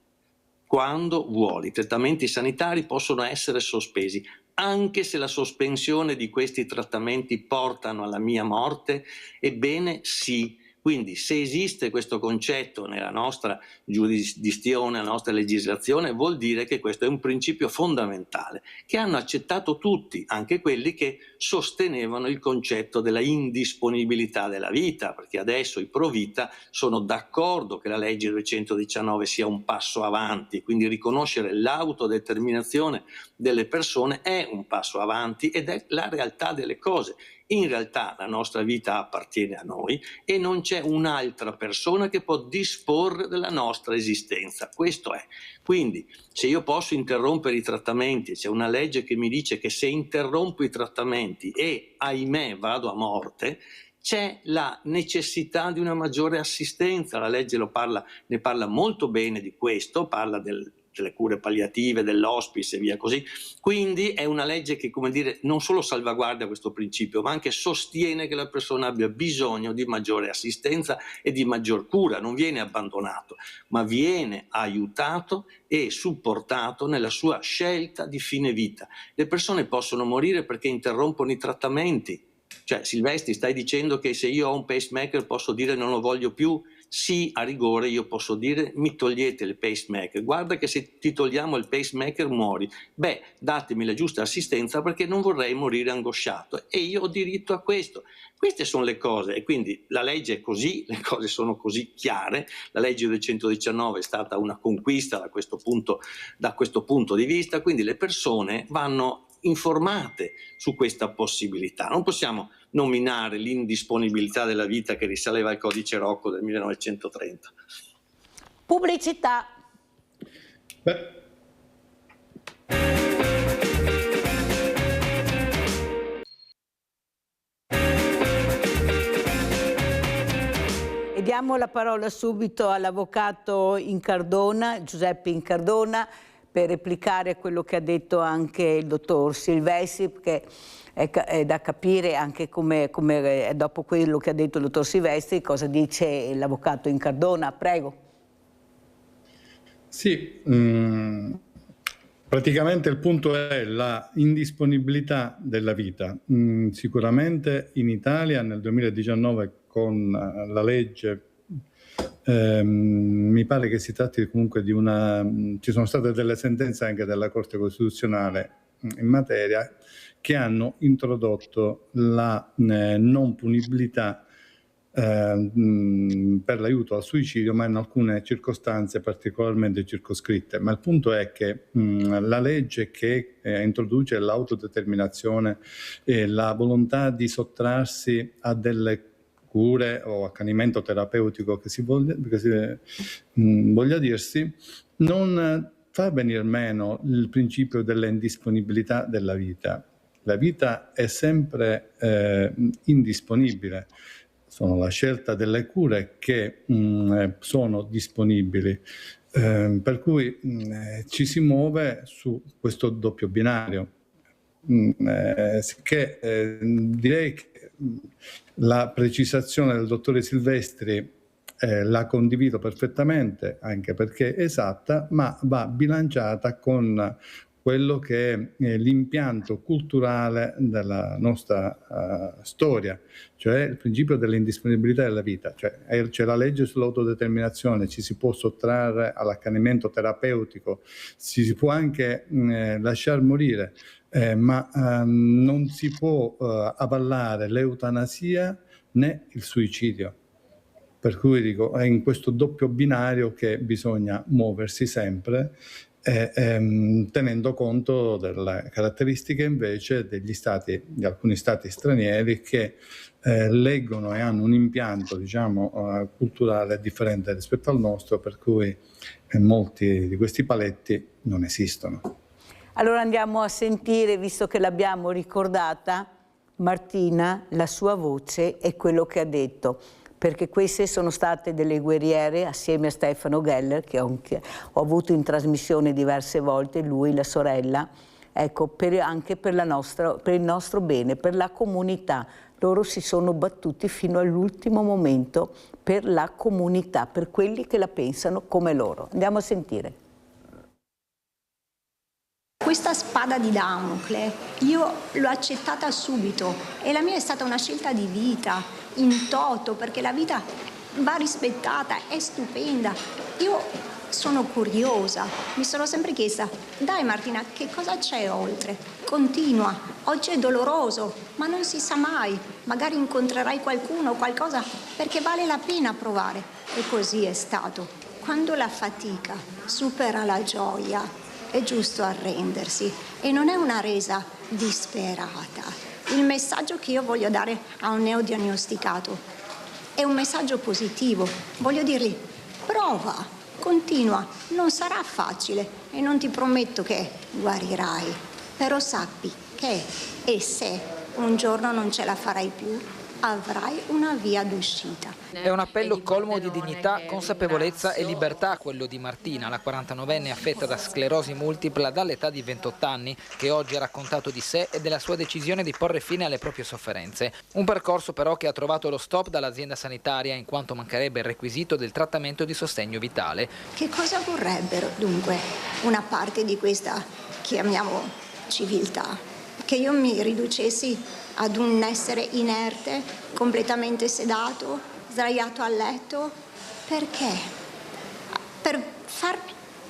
Quando vuole. I trattamenti sanitari possono essere sospesi, anche se la sospensione di questi trattamenti portano alla mia morte? Ebbene sì. Quindi se esiste questo concetto nella nostra giurisdizione, nella nostra legislazione, vuol dire che questo è un principio fondamentale, che hanno accettato tutti, anche quelli che sostenevano il concetto della indisponibilità della vita, perché adesso i pro vita sono d'accordo che la legge 219 sia un passo avanti, quindi riconoscere l'autodeterminazione delle persone è un passo avanti ed è la realtà delle cose. In realtà la nostra vita appartiene a noi e non c'è un'altra persona che può disporre della nostra esistenza. Questo è. Quindi se io posso interrompere i trattamenti, c'è una legge che mi dice che se interrompo i trattamenti e ahimè vado a morte, c'è la necessità di una maggiore assistenza. La legge ne parla molto bene di questo, parla delle cure palliative, dell'hospice e via così. Quindi è una legge che, come dire, non solo salvaguardia questo principio, ma anche sostiene che la persona abbia bisogno di maggiore assistenza e di maggior cura. Non viene abbandonato, ma viene aiutato e supportato nella sua scelta di fine vita. Le persone possono morire perché interrompono i trattamenti. Cioè, Silvestri, stai dicendo che se io ho un pacemaker posso dire non lo voglio più? Sì, a rigore io posso dire mi togliete il pacemaker, guarda che se ti togliamo il pacemaker muori. Beh, datemi la giusta assistenza perché non vorrei morire angosciato e io ho diritto a questo. Queste sono le cose e quindi la legge è così, le cose sono così chiare. La legge 219 è stata una conquista da questo punto di vista, quindi le persone vanno informate su questa possibilità. Non possiamo nominare l'indisponibilità della vita che risaleva al codice Rocco del 1930. Pubblicità. Beh. E diamo la parola subito all'avvocato Incardona, Giuseppe Incardona, per replicare a quello che ha detto anche il dottor Silvestri, perché è da capire anche come dopo quello che ha detto il dottor Silvestri cosa dice l'avvocato Incardona. Prego. Sì, praticamente il punto è la indisponibilità della vita. Sicuramente in Italia nel 2019 con la legge mi pare che si tratti comunque di ci sono state delle sentenze anche della Corte Costituzionale in materia che hanno introdotto la non punibilità per l'aiuto al suicidio, ma in alcune circostanze particolarmente circoscritte. Ma il punto è che la legge che introduce l'autodeterminazione e la volontà di sottrarsi a delle cure o accanimento terapeutico che si voglia dirsi, non far venire meno il principio della indisponibilità della vita. La vita è sempre indisponibile, sono la scelta delle cure che sono disponibili, per cui ci si muove su questo doppio binario. Direi che la precisazione del dottore Silvestri la condivido perfettamente, anche perché è esatta, ma va bilanciata con quello che è l'impianto culturale della nostra storia, cioè il principio dell'indisponibilità della vita. Cioè, c'è la legge sull'autodeterminazione, ci si può sottrarre all'accanimento terapeutico, si può anche lasciar morire, ma non si può avallare l'eutanasia né il suicidio. Per cui dico, è in questo doppio binario che bisogna muoversi sempre, tenendo conto delle caratteristiche invece degli stati, di alcuni stati stranieri che leggono e hanno un impianto, diciamo, culturale differente rispetto al nostro, per cui molti di questi paletti non esistono. Allora andiamo a sentire, visto che l'abbiamo ricordata, Martina, la sua voce e quello che ha detto, perché queste sono state delle guerriere assieme a Stefano Geller, che ho avuto in trasmissione diverse volte, lui, la sorella, ecco, anche per il nostro bene, per la comunità. Loro si sono battuti fino all'ultimo momento per la comunità, per quelli che la pensano come loro. Andiamo a sentire. Questa spada di Damocle io l'ho accettata subito e la mia è stata una scelta di vita in toto, perché la vita va rispettata, è stupenda. Io sono curiosa, mi sono sempre chiesta, dai Martina, che cosa c'è oltre? Continua, oggi è doloroso, ma non si sa mai, magari incontrerai qualcuno o qualcosa, perché vale la pena provare. E così è stato. Quando la fatica supera la gioia, è giusto arrendersi e non è una resa disperata. Il messaggio che io voglio dare a un neodiagnosticato è un messaggio positivo. Voglio dirgli, prova, continua, non sarà facile e non ti prometto che guarirai, però sappi che e se un giorno non ce la farai più, avrai una via d'uscita. È un appello colmo di dignità, consapevolezza e libertà quello di Martina, la 49enne affetta da sclerosi multipla dall'età di 28 anni, che oggi ha raccontato di sé e della sua decisione di porre fine alle proprie sofferenze. Un percorso però che ha trovato lo stop dall'azienda sanitaria in quanto mancherebbe il requisito del trattamento di sostegno vitale. Che cosa vorrebbero dunque una parte di questa, chiamiamo, civiltà? Che io mi riducessi ad un essere inerte, completamente sedato, sdraiato a letto? Perché? Per far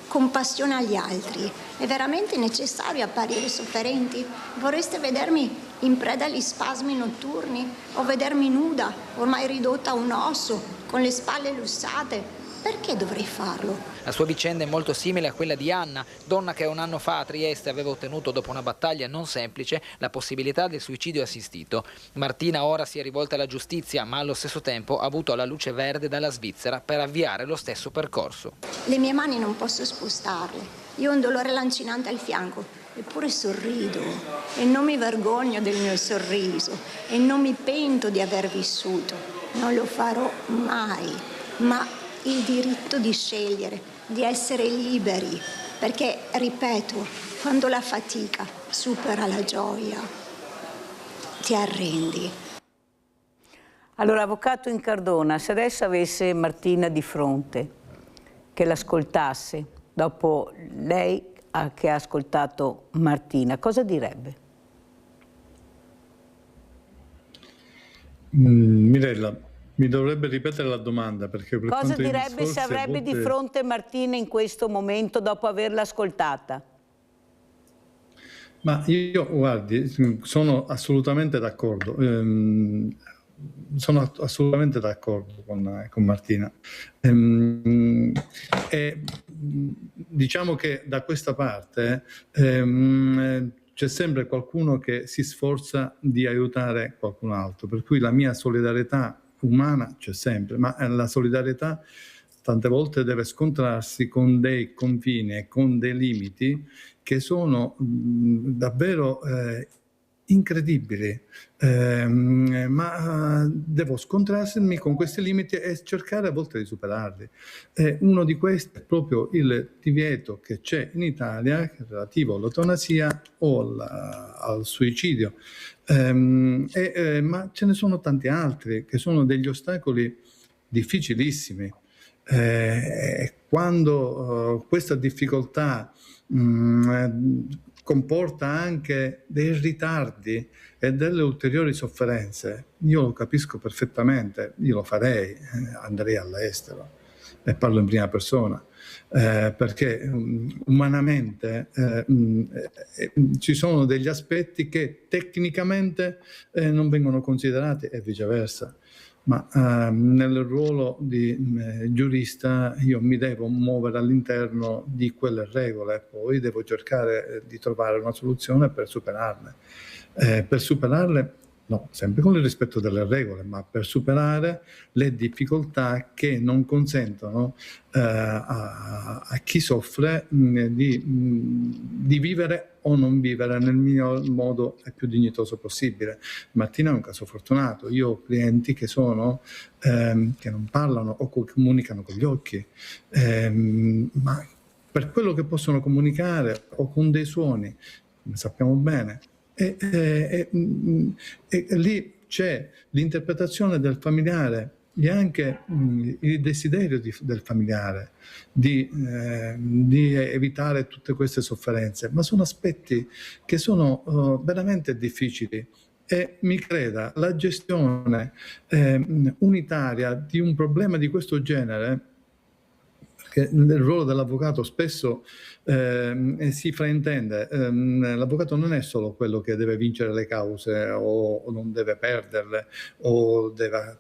compassione agli altri. È veramente necessario apparire sofferenti? Vorreste vedermi in preda agli spasmi notturni o vedermi nuda, ormai ridotta a un osso, con le spalle lussate? Perché dovrei farlo? La sua vicenda è molto simile a quella di Anna, donna che un anno fa a Trieste aveva ottenuto, dopo una battaglia non semplice, la possibilità del suicidio assistito. Martina ora si è rivolta alla giustizia, ma allo stesso tempo ha avuto la luce verde dalla Svizzera per avviare lo stesso percorso. Le mie mani non posso spostarle. Io ho un dolore lancinante al fianco, eppure sorrido e non mi vergogno del mio sorriso e non mi pento di aver vissuto. Non lo farò mai, ma il diritto di scegliere, di essere liberi, perché, ripeto, quando la fatica supera la gioia, ti arrendi. Allora, avvocato Incardona, se adesso avesse Martina di fronte, che l'ascoltasse, dopo lei che ha ascoltato Martina, cosa direbbe? Mirella, mi dovrebbe ripetere la domanda, perché per cosa quanto direbbe se avrebbe di fronte Martina in questo momento dopo averla ascoltata? Ma io, guardi, sono assolutamente d'accordo. Sono assolutamente d'accordo con Martina. Diciamo che da questa parte c'è sempre qualcuno che si sforza di aiutare qualcun altro, per cui la mia solidarietà umana c'è sempre, ma la solidarietà tante volte deve scontrarsi con dei confini e con dei limiti che sono davvero incredibili, ma devo scontrarmi con questi limiti e cercare a volte di superarli. Uno di questi è proprio il divieto che c'è in Italia relativo all'eutanasia o al suicidio, ma ce ne sono tanti altri che sono degli ostacoli difficilissimi. Quando questa difficoltà comporta anche dei ritardi e delle ulteriori sofferenze, io lo capisco perfettamente, io lo farei, andrei all'estero e parlo in prima persona, perché umanamente ci sono degli aspetti che tecnicamente non vengono considerati e viceversa. Ma nel ruolo di giurista io mi devo muovere all'interno di quelle regole, poi devo cercare di trovare una soluzione per superarle. Per superarle, no, sempre con il rispetto delle regole, ma per superare le difficoltà che non consentono a chi soffre di vivere o non vivere nel miglior modo e più dignitoso possibile. Martina è un caso fortunato, io ho clienti che che non parlano o comunicano con gli occhi, ma per quello che possono comunicare o con dei suoni, come sappiamo bene, e lì c'è l'interpretazione del familiare e anche il desiderio del familiare di evitare tutte queste sofferenze, ma sono aspetti che sono veramente difficili e mi creda, la gestione unitaria di un problema di questo genere, che nel ruolo dell'avvocato spesso si fraintende, l'avvocato non è solo quello che deve vincere le cause o non deve perderle o deve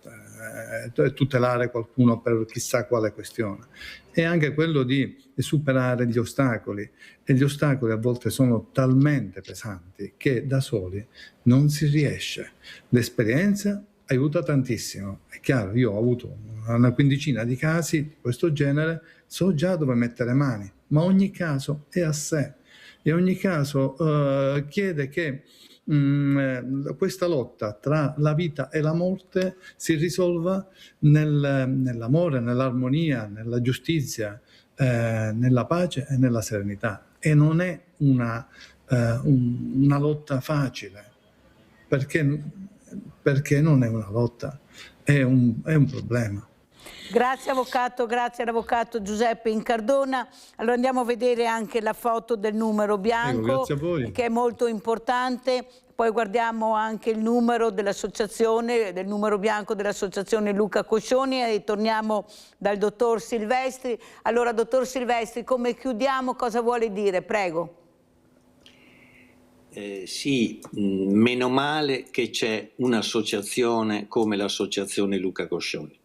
tutelare qualcuno per chissà quale questione, è anche quello di superare gli ostacoli, e gli ostacoli a volte sono talmente pesanti che da soli non si riesce. L'esperienza aiuta tantissimo, è chiaro, io ho avuto una quindicina di casi di questo genere, so già dove mettere mani, ma ogni caso è a sé e ogni caso chiede che questa lotta tra la vita e la morte si risolva nell'amore, nell'armonia, nella giustizia, nella pace e nella serenità, e non è una lotta facile, perché non è una lotta, è un problema. Grazie avvocato, grazie all'avvocato Giuseppe Incardona. Allora andiamo a vedere anche la foto del numero bianco, che è molto importante. Poi guardiamo anche il numero dell'associazione, del numero bianco dell'associazione Luca Coscioni, e torniamo dal dottor Silvestri. Allora, dottor Silvestri, come chiudiamo? Cosa vuole dire? Prego. Sì, meno male che c'è un'associazione come l'associazione Luca Coscioni,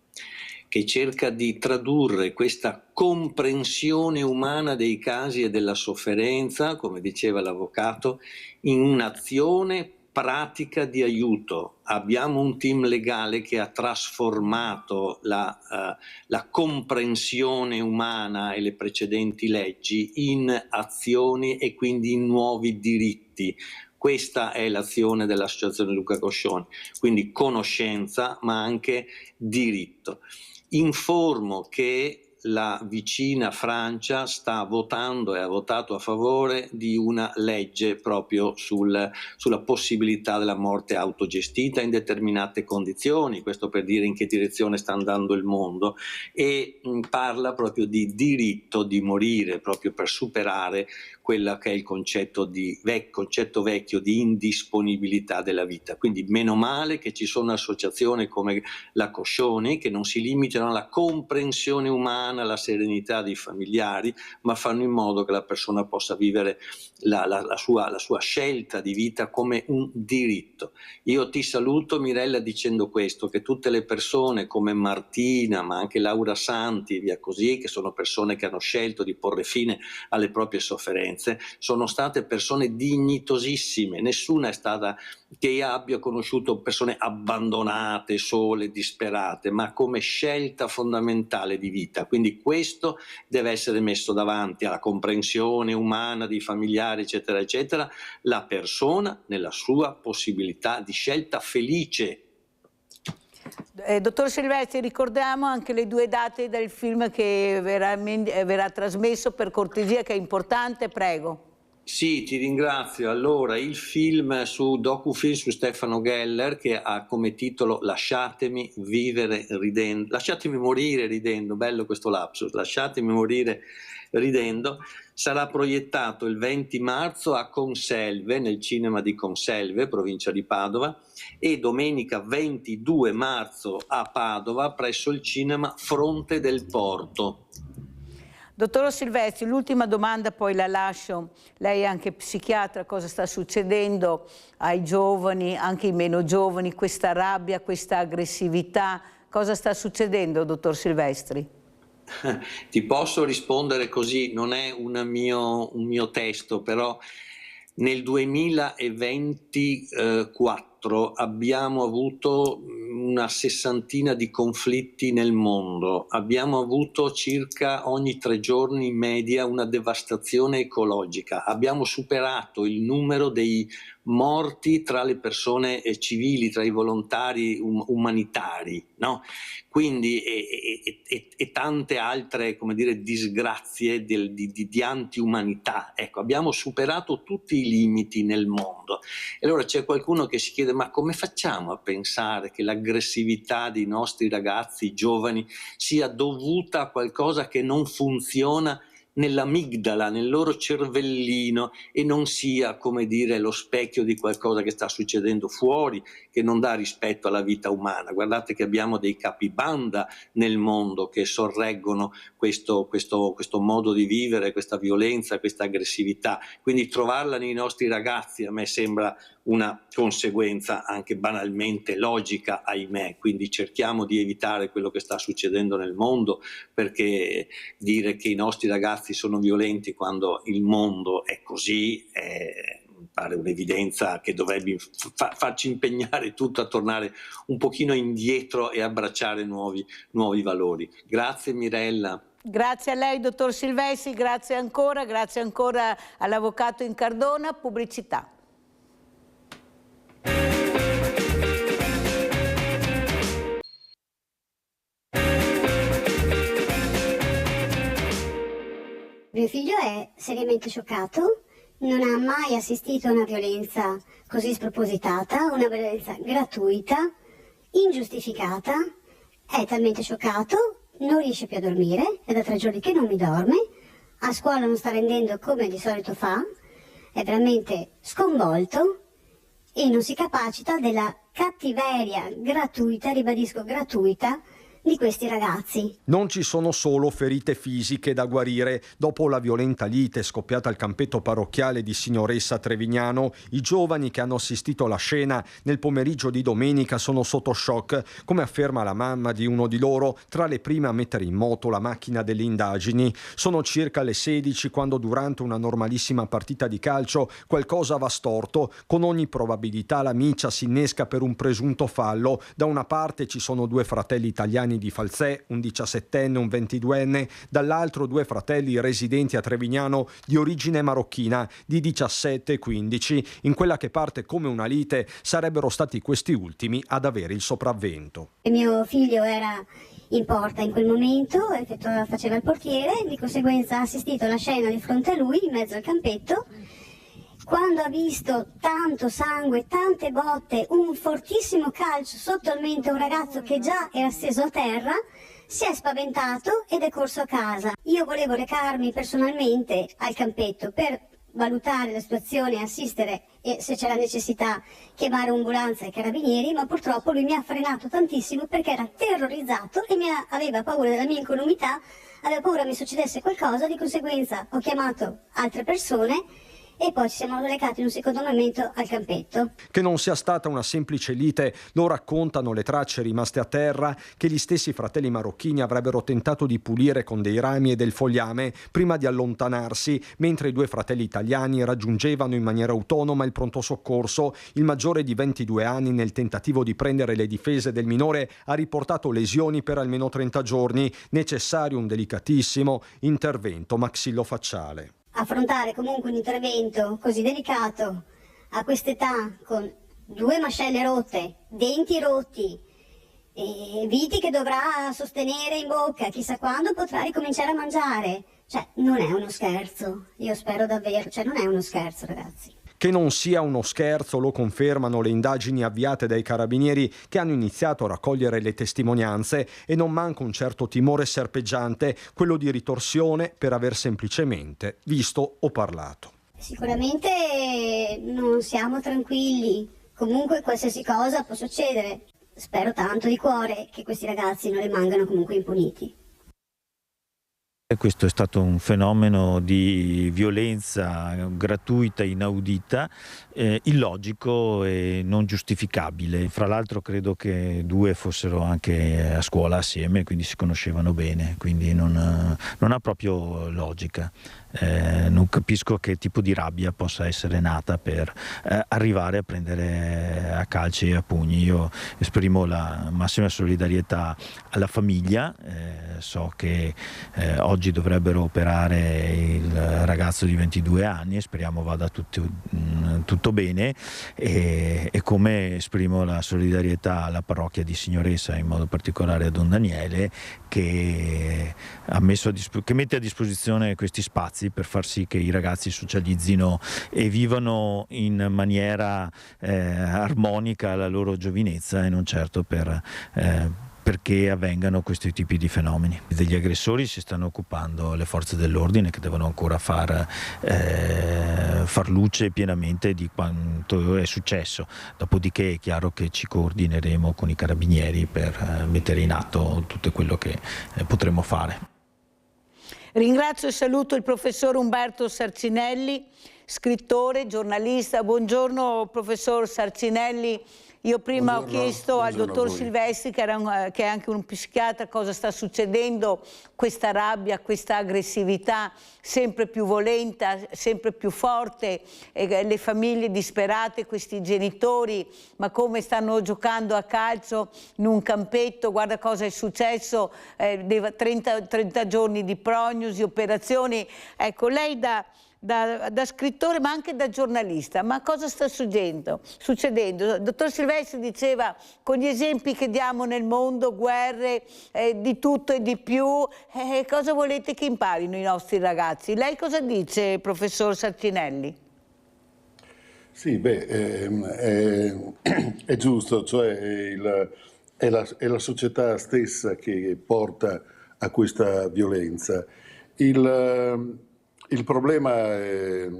che cerca di tradurre questa comprensione umana dei casi e della sofferenza, come diceva l'avvocato, in un'azione pratica di aiuto. Abbiamo un team legale che ha trasformato la comprensione umana e le precedenti leggi in azioni e quindi in nuovi diritti. Questa è l'azione dell'associazione Luca Coscioni, quindi conoscenza ma anche diritto. Informo che la vicina Francia sta votando e ha votato a favore di una legge proprio sulla possibilità della morte autogestita in determinate condizioni, questo per dire in che direzione sta andando il mondo, e parla proprio di diritto di morire, proprio per superare quella che è il concetto vecchio di indisponibilità della vita. Quindi meno male che ci sono associazioni come la Coscioni che non si limitano alla comprensione umana, alla serenità dei familiari, ma fanno in modo che la persona possa vivere la sua scelta di vita come un diritto. Io ti saluto, Mirella, dicendo questo, che tutte le persone come Martina, ma anche Laura Santi e via così, che sono persone che hanno scelto di porre fine alle proprie sofferenze, violenze sono state persone dignitosissime, nessuna è stata che abbia conosciuto persone abbandonate, sole, disperate, ma come scelta fondamentale di vita. Quindi questo deve essere messo davanti alla comprensione umana dei familiari, eccetera, eccetera, la persona nella sua possibilità di scelta felice. Dottor Silvestri, ricordiamo anche le 2 date del film che verrà trasmesso, per cortesia, che è importante, prego. Sì, ti ringrazio. Allora, il film docufilm su Stefano Geller, che ha come titolo Lasciatemi vivere ridendo, lasciatemi morire ridendo, bello questo lapsus, lasciatemi morire ridendo, sarà proiettato il 20 marzo a Conselve, nel cinema di Conselve, provincia di Padova, e domenica 22 marzo a Padova presso il cinema Fronte del Porto. Dottor Silvestri, l'ultima domanda, poi la lascio. Lei è anche psichiatra, cosa sta succedendo ai giovani, anche ai meno giovani, questa rabbia, questa aggressività, cosa sta succedendo, dottor Silvestri? Ti posso rispondere così, non è un mio testo, però nel 2024 abbiamo avuto una 60ina di conflitti nel mondo, abbiamo avuto circa ogni 3 giorni in media una devastazione ecologica, abbiamo superato il numero dei morti tra le persone civili, tra i volontari umanitari, no? Quindi e tante altre, come dire, disgrazie di anti-umanità. Ecco, abbiamo superato tutti i limiti nel mondo. E allora c'è qualcuno che si chiede: ma come facciamo a pensare che l'aggressività dei nostri ragazzi giovani sia dovuta a qualcosa che non funziona nell'amigdala, nel loro cervellino, e non sia, come dire, lo specchio di qualcosa che sta succedendo fuori, che non dà rispetto alla vita umana? Guardate che abbiamo dei capibanda nel mondo che sorreggono questo modo di vivere, questa violenza, questa aggressività. Quindi trovarla nei nostri ragazzi a me sembra una conseguenza anche banalmente logica, ahimè. Quindi cerchiamo di evitare quello che sta succedendo nel mondo, perché dire che i nostri ragazzi sono violenti quando il mondo è così pare un'evidenza che dovrebbe farci impegnare tutto a tornare un pochino indietro e abbracciare nuovi valori. Grazie Mirella. Grazie a lei, dottor Silvestri, grazie ancora all'avvocato Incardona. Pubblicità. Mio figlio è seriamente scioccato, non ha mai assistito a una violenza così spropositata, una violenza gratuita, ingiustificata, è talmente scioccato, non riesce più a dormire, è da 3 giorni che non mi dorme, a scuola non sta rendendo come di solito fa, è veramente sconvolto e non si capacita della cattiveria gratuita, ribadisco gratuita, di questi ragazzi. Non ci sono solo ferite fisiche da guarire. Dopo la violenta lite scoppiata al campetto parrocchiale di Signoressa Trevignano, i giovani che hanno assistito alla scena nel pomeriggio di domenica sono sotto shock, come afferma la mamma di uno di loro, tra le prime a mettere in moto la macchina delle indagini. Sono circa le 16 quando durante una normalissima partita di calcio qualcosa va storto. Con ogni probabilità la miccia si innesca per un presunto fallo. Da una parte ci sono 2 fratelli italiani di Falzè, un 17enne e un 22enne, dall'altro 2 fratelli residenti a Trevignano di origine marocchina di 17 e 15. In quella che parte come una lite sarebbero stati questi ultimi ad avere il sopravvento. Mio figlio era in porta in quel momento, faceva il portiere, di conseguenza ha assistito alla scena di fronte a lui in mezzo al campetto. Quando ha visto tanto sangue, tante botte, un fortissimo calcio sotto al mento a un ragazzo che già era steso a terra, si è spaventato ed è corso a casa. Io volevo recarmi personalmente al campetto per valutare la situazione, assistere e, se c'era necessità, chiamare ambulanza e carabinieri, ma purtroppo lui mi ha frenato tantissimo perché era terrorizzato e aveva paura della mia incolumità, aveva paura mi succedesse qualcosa. Di conseguenza ho chiamato altre persone e poi ci siamo recati in un secondo momento al campetto. Che non sia stata una semplice lite lo raccontano le tracce rimaste a terra che gli stessi fratelli marocchini avrebbero tentato di pulire con dei rami e del fogliame prima di allontanarsi, mentre i due fratelli italiani raggiungevano in maniera autonoma il pronto soccorso. Il maggiore di 22 anni, nel tentativo di prendere le difese del minore, ha riportato lesioni per almeno 30 giorni, necessario un delicatissimo intervento maxillofacciale. Affrontare comunque un intervento così delicato a quest'età, con 2 mascelle rotte, denti rotti, viti che dovrà sostenere in bocca, chissà quando potrà ricominciare a mangiare, cioè non è uno scherzo, io spero davvero, cioè non è uno scherzo, ragazzi. Che non sia uno scherzo lo confermano le indagini avviate dai carabinieri, che hanno iniziato a raccogliere le testimonianze, e non manca un certo timore serpeggiante, quello di ritorsione per aver semplicemente visto o parlato. Sicuramente non siamo tranquilli, comunque qualsiasi cosa può succedere. Spero tanto di cuore che questi ragazzi non rimangano comunque impuniti. Questo è stato un fenomeno di violenza gratuita, inaudita, illogico e non giustificabile. Fra l'altro credo che 2 fossero anche a scuola assieme, quindi si conoscevano bene, quindi non ha proprio logica. Non capisco che tipo di rabbia possa essere nata per arrivare a prendere a calci e a pugni. Io esprimo la massima solidarietà alla famiglia, so che oggi dovrebbero operare il ragazzo di 22 anni e speriamo vada tutto bene, e come esprimo la solidarietà alla parrocchia di Signoressa, in modo particolare a Don Daniele, che mette a disposizione questi spazi per far sì che i ragazzi socializzino e vivano in maniera armonica la loro giovinezza, e non certo perché avvengano questi tipi di fenomeni. Degli aggressori si stanno occupando le forze dell'ordine, che devono ancora far luce pienamente di quanto è successo. Dopodiché è chiaro che ci coordineremo con i carabinieri per mettere in atto tutto quello che potremo fare. Ringrazio e saluto il professor Umberto Sarcinelli, scrittore, giornalista. Buongiorno professor Sarcinelli. Io prima ho chiesto al dottor Silvestri, che è anche un psichiatra, cosa sta succedendo, questa rabbia, questa aggressività sempre più violenta, sempre più forte, le famiglie disperate, questi genitori, ma come stanno giocando a calcio in un campetto, guarda cosa è successo, 30 giorni di prognosi, operazioni. Ecco, lei da scrittore ma anche da giornalista, ma cosa sta succedendo? Il dottor Silvestri diceva, con gli esempi che diamo nel mondo, guerre, di tutto e di più, cosa volete che imparino i nostri ragazzi? Lei cosa dice, professor Sarcinelli? Sì, è giusto, cioè è la società stessa che porta a questa violenza. Il problema è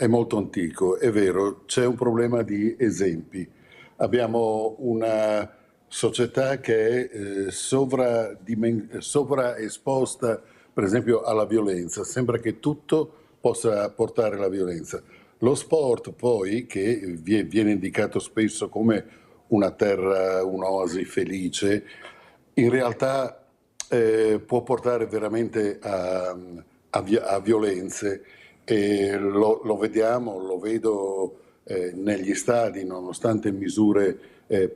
molto antico, è vero, c'è un problema di esempi. Abbiamo una società che è sovraesposta, per esempio, alla violenza. Sembra che tutto possa portare alla violenza. Lo sport, poi, che viene indicato spesso come una terra, un'oasi felice, in realtà può portare veramente a violenze, e lo vediamo, lo vedo negli stadi, nonostante misure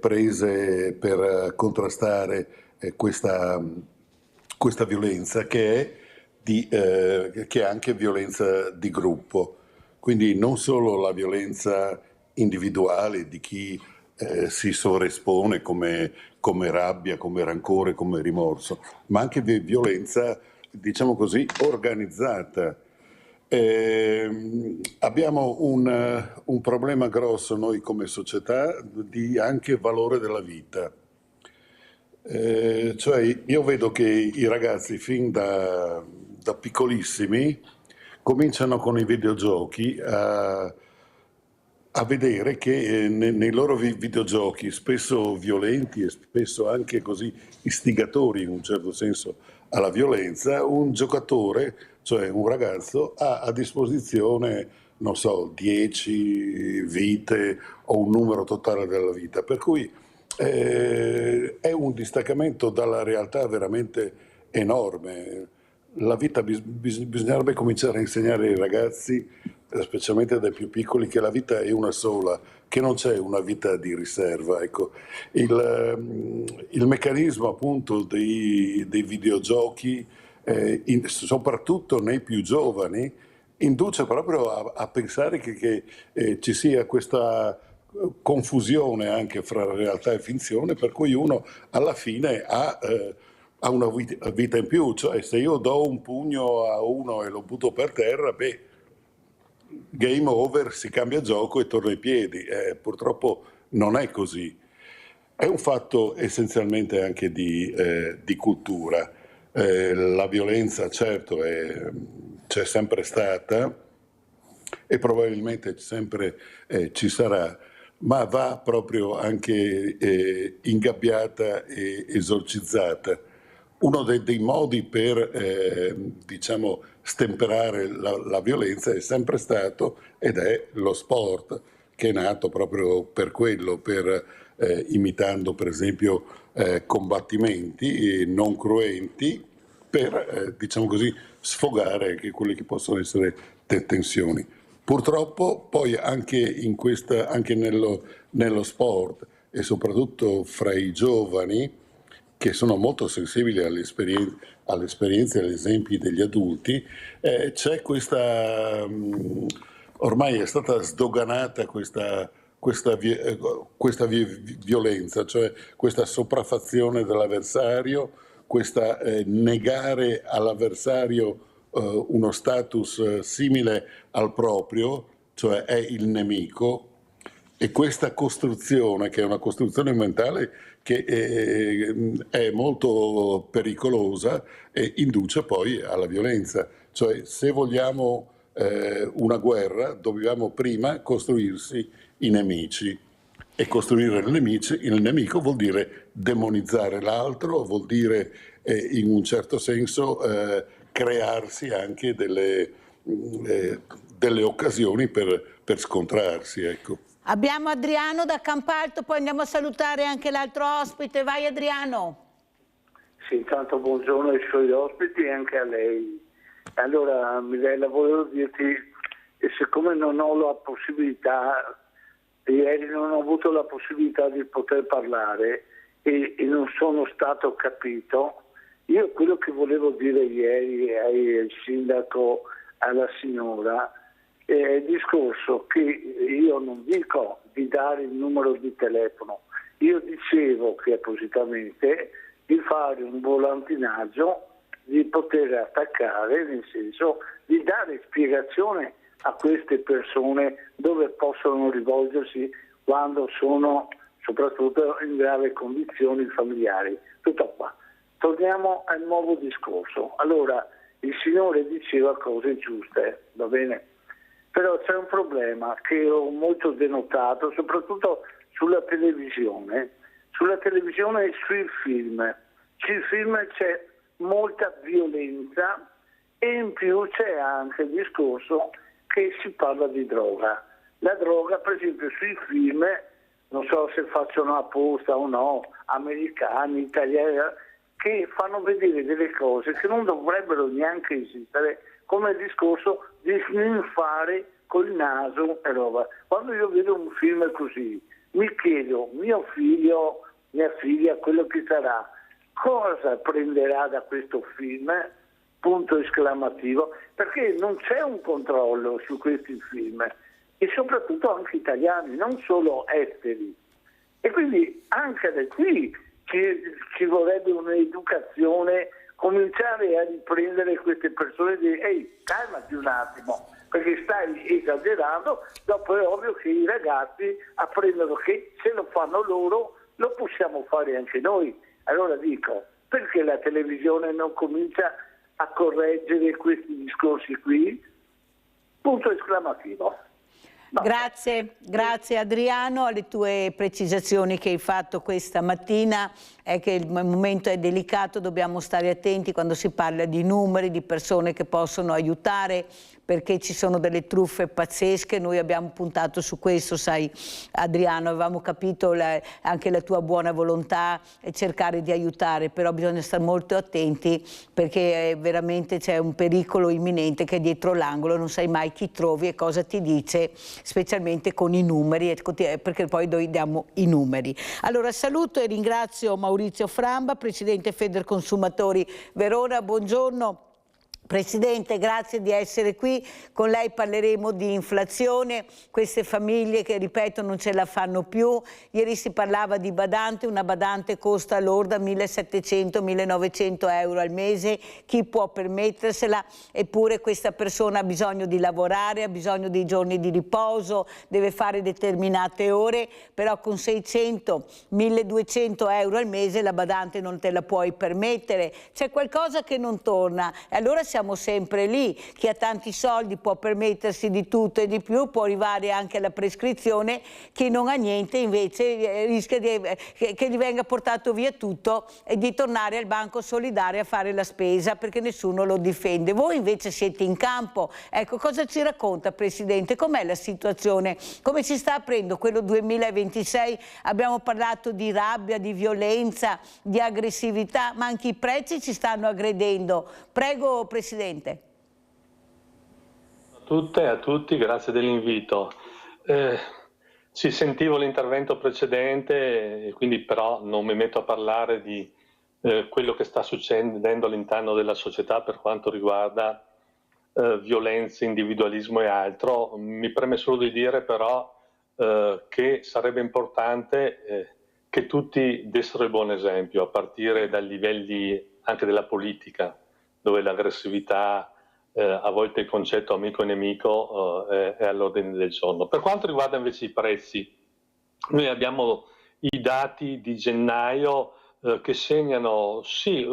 prese per contrastare questa violenza, che è anche violenza di gruppo. Quindi non solo la violenza individuale di chi si sovraespone come rabbia, come rancore, come rimorso, ma anche di violenza, diciamo così, organizzata. Abbiamo un problema grosso noi come società di anche valore della vita. Cioè io vedo che i ragazzi fin da piccolissimi cominciano con i videogiochi a vedere che nei loro videogiochi, spesso violenti e spesso anche così istigatori in un certo senso alla violenza, un giocatore, cioè un ragazzo, ha a disposizione non so, 10 vite o un numero totale della vita, per cui è un distaccamento dalla realtà veramente enorme. La vita bisognerebbe cominciare a insegnare ai ragazzi, specialmente dai più piccoli, che la vita è una sola, che non c'è una vita di riserva. Ecco. Il meccanismo appunto dei videogiochi, soprattutto nei più giovani, induce proprio a pensare che ci sia questa confusione anche fra realtà e finzione, per cui uno alla fine ha una vita in più, cioè se io do un pugno a uno e lo butto per terra, beh, game over, si cambia gioco e torna ai piedi. Purtroppo non è così. È un fatto essenzialmente anche di cultura. La violenza certo c'è sempre stata e probabilmente sempre ci sarà, ma va proprio anche ingabbiata e esorcizzata. Uno dei modi per diciamo, stemperare la violenza è sempre stato ed è lo sport, che è nato proprio per quello, imitando per esempio combattimenti non cruenti, per diciamo così, sfogare anche quelle che possono essere tensioni. Purtroppo poi anche nello sport e soprattutto fra i giovani, che sono molto sensibili alle esperienze e agli esempi degli adulti, c'è questa, ormai è stata sdoganata questa violenza, cioè questa sopraffazione dell'avversario, questa negare all'avversario uno status simile al proprio, cioè è il nemico, e questa costruzione, che è una costruzione mentale che è molto pericolosa e induce poi alla violenza. Cioè se vogliamo una guerra dobbiamo prima costruirsi i nemici, e costruire il nemico vuol dire demonizzare l'altro, vuol dire in un certo senso crearsi anche delle occasioni per scontrarsi. Ecco. Abbiamo Adriano da Campalto, poi andiamo a salutare anche l'altro ospite. Vai Adriano. Sì, intanto buongiorno ai suoi ospiti e anche a lei. Allora Mirella, volevo dirti, siccome non ho la possibilità, ieri non ho avuto la possibilità di poter parlare e non sono stato capito, io quello che volevo dire ieri al sindaco, alla signora, il discorso che io non dico di dare il numero di telefono, io dicevo che appositamente di fare un volantinaggio, di poter attaccare, nel senso di dare spiegazione a queste persone dove possono rivolgersi quando sono soprattutto in grave condizioni familiari. Tutto qua. Torniamo al nuovo discorso. Allora, il Signore diceva cose giuste, va bene? Però c'è un problema che ho molto denotato, soprattutto sulla televisione. Sulla televisione e sui film. Sui film c'è molta violenza e in più c'è anche il discorso che si parla di droga. La droga, per esempio, sui film, non so se facciano apposta o no, americani, italiani, che fanno vedere delle cose che non dovrebbero neanche esistere, come il discorso di sninfare col naso e roba. Quando io vedo un film così, mi chiedo, mio figlio, mia figlia, quello che sarà, cosa prenderà da questo film? Punto esclamativo, perché non c'è un controllo su questi film e soprattutto anche italiani, non solo esteri. E quindi anche da qui ci vorrebbe un'educazione, cominciare a riprendere queste persone e dire ehi, calmati un attimo, perché stai esagerando. Dopo è ovvio che i ragazzi apprendono che se lo fanno loro lo possiamo fare anche noi. Allora dico, perché la televisione non comincia a correggere questi discorsi qui? Punto esclamativo. Grazie Adriano, alle tue precisazioni che hai fatto questa mattina. È che il momento è delicato, dobbiamo stare attenti quando si parla di numeri, di persone che possono aiutare perché ci sono delle truffe pazzesche. Noi abbiamo puntato su questo, sai Adriano, avevamo capito anche la tua buona volontà e cercare di aiutare, però bisogna stare molto attenti perché veramente c'è un pericolo imminente che è dietro l'angolo, non sai mai chi trovi e cosa ti dice, specialmente con i numeri, perché poi noi diamo i numeri. Allora saluto e ringrazio Maurizio Framba, Presidente Federconsumatori Verona, buongiorno. Presidente, grazie di essere qui. Con lei parleremo di inflazione, queste famiglie che, ripeto, non ce la fanno più. Ieri si parlava di badante, una badante costa lorda 1.700-1.900 euro al mese. Chi può permettersela? Eppure questa persona ha bisogno di lavorare, ha bisogno di giorni di riposo, deve fare determinate ore, però con 600-1.200 euro al mese la badante non te la puoi permettere. C'è qualcosa che non torna. E allora siamo sempre lì, chi ha tanti soldi può permettersi di tutto e di più, può arrivare anche alla prescrizione, chi non ha niente invece rischia che gli venga portato via tutto e di tornare al banco solidale a fare la spesa perché nessuno lo difende. Voi invece siete in campo, ecco, cosa ci racconta Presidente? Com'è la situazione? Come si sta aprendo quello 2026? Abbiamo parlato di rabbia, di violenza, di aggressività, ma anche i prezzi ci stanno aggredendo. Prego Presidente. A tutte e a tutti, grazie dell'invito. Ci sentivo l'intervento precedente, quindi però non mi metto a parlare di quello che sta succedendo all'interno della società per quanto riguarda violenza, individualismo e altro. Mi preme solo di dire però che sarebbe importante che tutti dessero il buon esempio, a partire dai livelli anche della politica, dove l'aggressività, a volte il concetto amico e nemico è all'ordine del giorno. Per quanto riguarda invece i prezzi, noi abbiamo i dati di gennaio che segnano sì,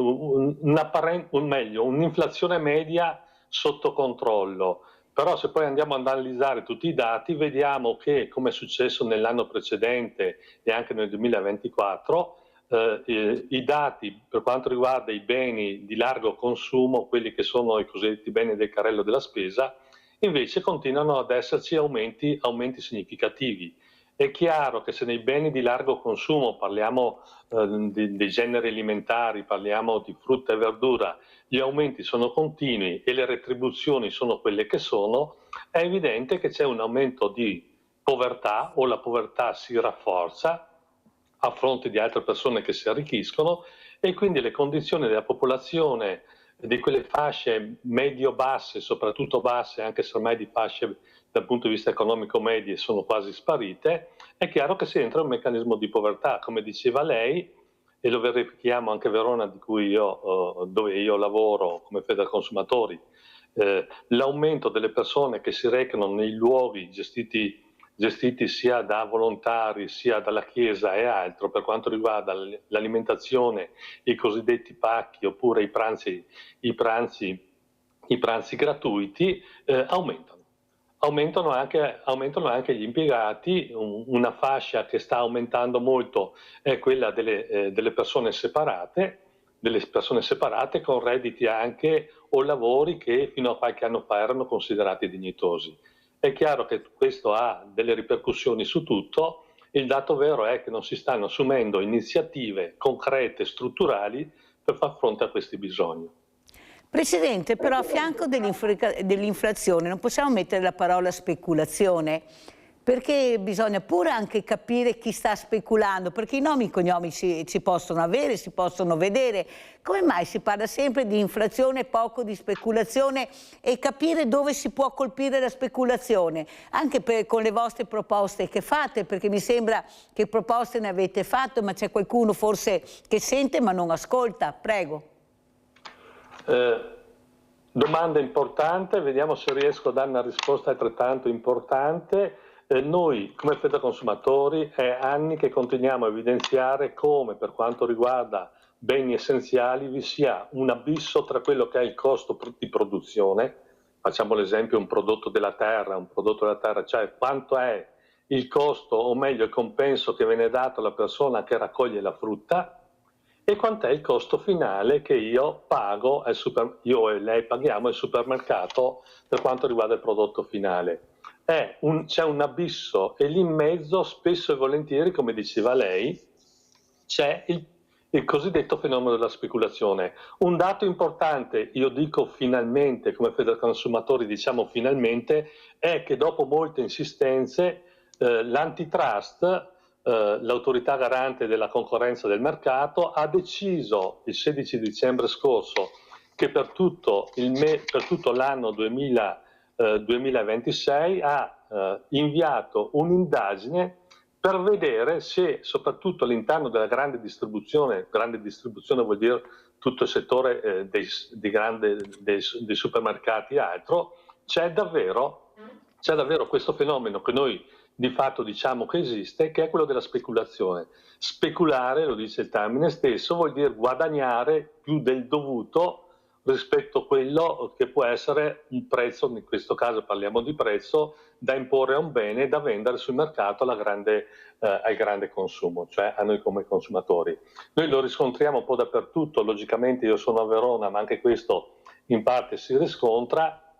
un'inflazione media sotto controllo, però se poi andiamo ad analizzare tutti i dati vediamo che, come è successo nell'anno precedente e anche nel 2024, i dati per quanto riguarda i beni di largo consumo, quelli che sono i cosiddetti beni del carrello della spesa, invece continuano ad esserci aumenti significativi. È chiaro che se nei beni di largo consumo parliamo dei generi alimentari, parliamo di frutta e verdura, gli aumenti sono continui e le retribuzioni sono quelle che sono, è evidente che c'è un aumento di povertà o la povertà si rafforza a fronte di altre persone che si arricchiscono e quindi le condizioni della popolazione di quelle fasce medio-basse, soprattutto basse, anche se ormai di fasce dal punto di vista economico medie sono quasi sparite, è chiaro che si entra in un meccanismo di povertà. Come diceva lei, e lo verifichiamo anche a Verona, dove io lavoro come Federconsumatori, l'aumento delle persone che si recano nei luoghi gestiti sia da volontari sia dalla Chiesa e altro per quanto riguarda l'alimentazione, i cosiddetti pacchi oppure i pranzi gratuiti, aumentano anche gli impiegati. Una fascia che sta aumentando molto è quella delle persone separate con redditi anche o lavori che fino a qualche anno fa erano considerati dignitosi. È chiaro che questo ha delle ripercussioni su tutto. Il dato vero è che non si stanno assumendo iniziative concrete, strutturali, per far fronte a questi bisogni. Presidente, però a fianco dell'inflazione non possiamo mettere la parola speculazione, perché bisogna pure anche capire chi sta speculando, perché i nomi e i cognomi si possono avere, si possono vedere. Come mai si parla sempre di inflazione e poco di speculazione, e capire dove si può colpire la speculazione? Anche con le vostre proposte che fate, perché mi sembra che proposte ne avete fatte, ma c'è qualcuno forse che sente ma non ascolta. Prego. Domanda importante, vediamo se riesco a dare una risposta altrettanto importante. Noi come Federconsumatori è anni che continuiamo a evidenziare come per quanto riguarda beni essenziali vi sia un abisso tra quello che è il costo di produzione, facciamo l'esempio un prodotto della terra, cioè quanto è il costo o meglio il compenso che viene dato alla persona che raccoglie la frutta, e quant'è il costo finale che io pago, io e lei paghiamo al supermercato per quanto riguarda il prodotto finale. C'è un abisso e lì in mezzo, spesso e volentieri, come diceva lei, c'è il cosiddetto fenomeno della speculazione. Un dato importante, io dico finalmente, come Federconsumatori diciamo finalmente, è che dopo molte insistenze l'antitrust, l'autorità garante della concorrenza del mercato, ha deciso il 16 dicembre scorso che per tutto l'anno 2026 ha inviato un'indagine per vedere se soprattutto all'interno della grande distribuzione vuol dire tutto il settore dei supermercati e altro, c'è davvero questo fenomeno che noi di fatto diciamo che esiste, che è quello della speculazione. Speculare, lo dice il termine stesso, vuol dire guadagnare più del dovuto rispetto a quello che può essere un prezzo, in questo caso parliamo di prezzo, da imporre a un bene da vendere sul mercato al grande consumo, cioè a noi come consumatori. Noi lo riscontriamo un po' dappertutto, logicamente io sono a Verona, ma anche questo in parte si riscontra,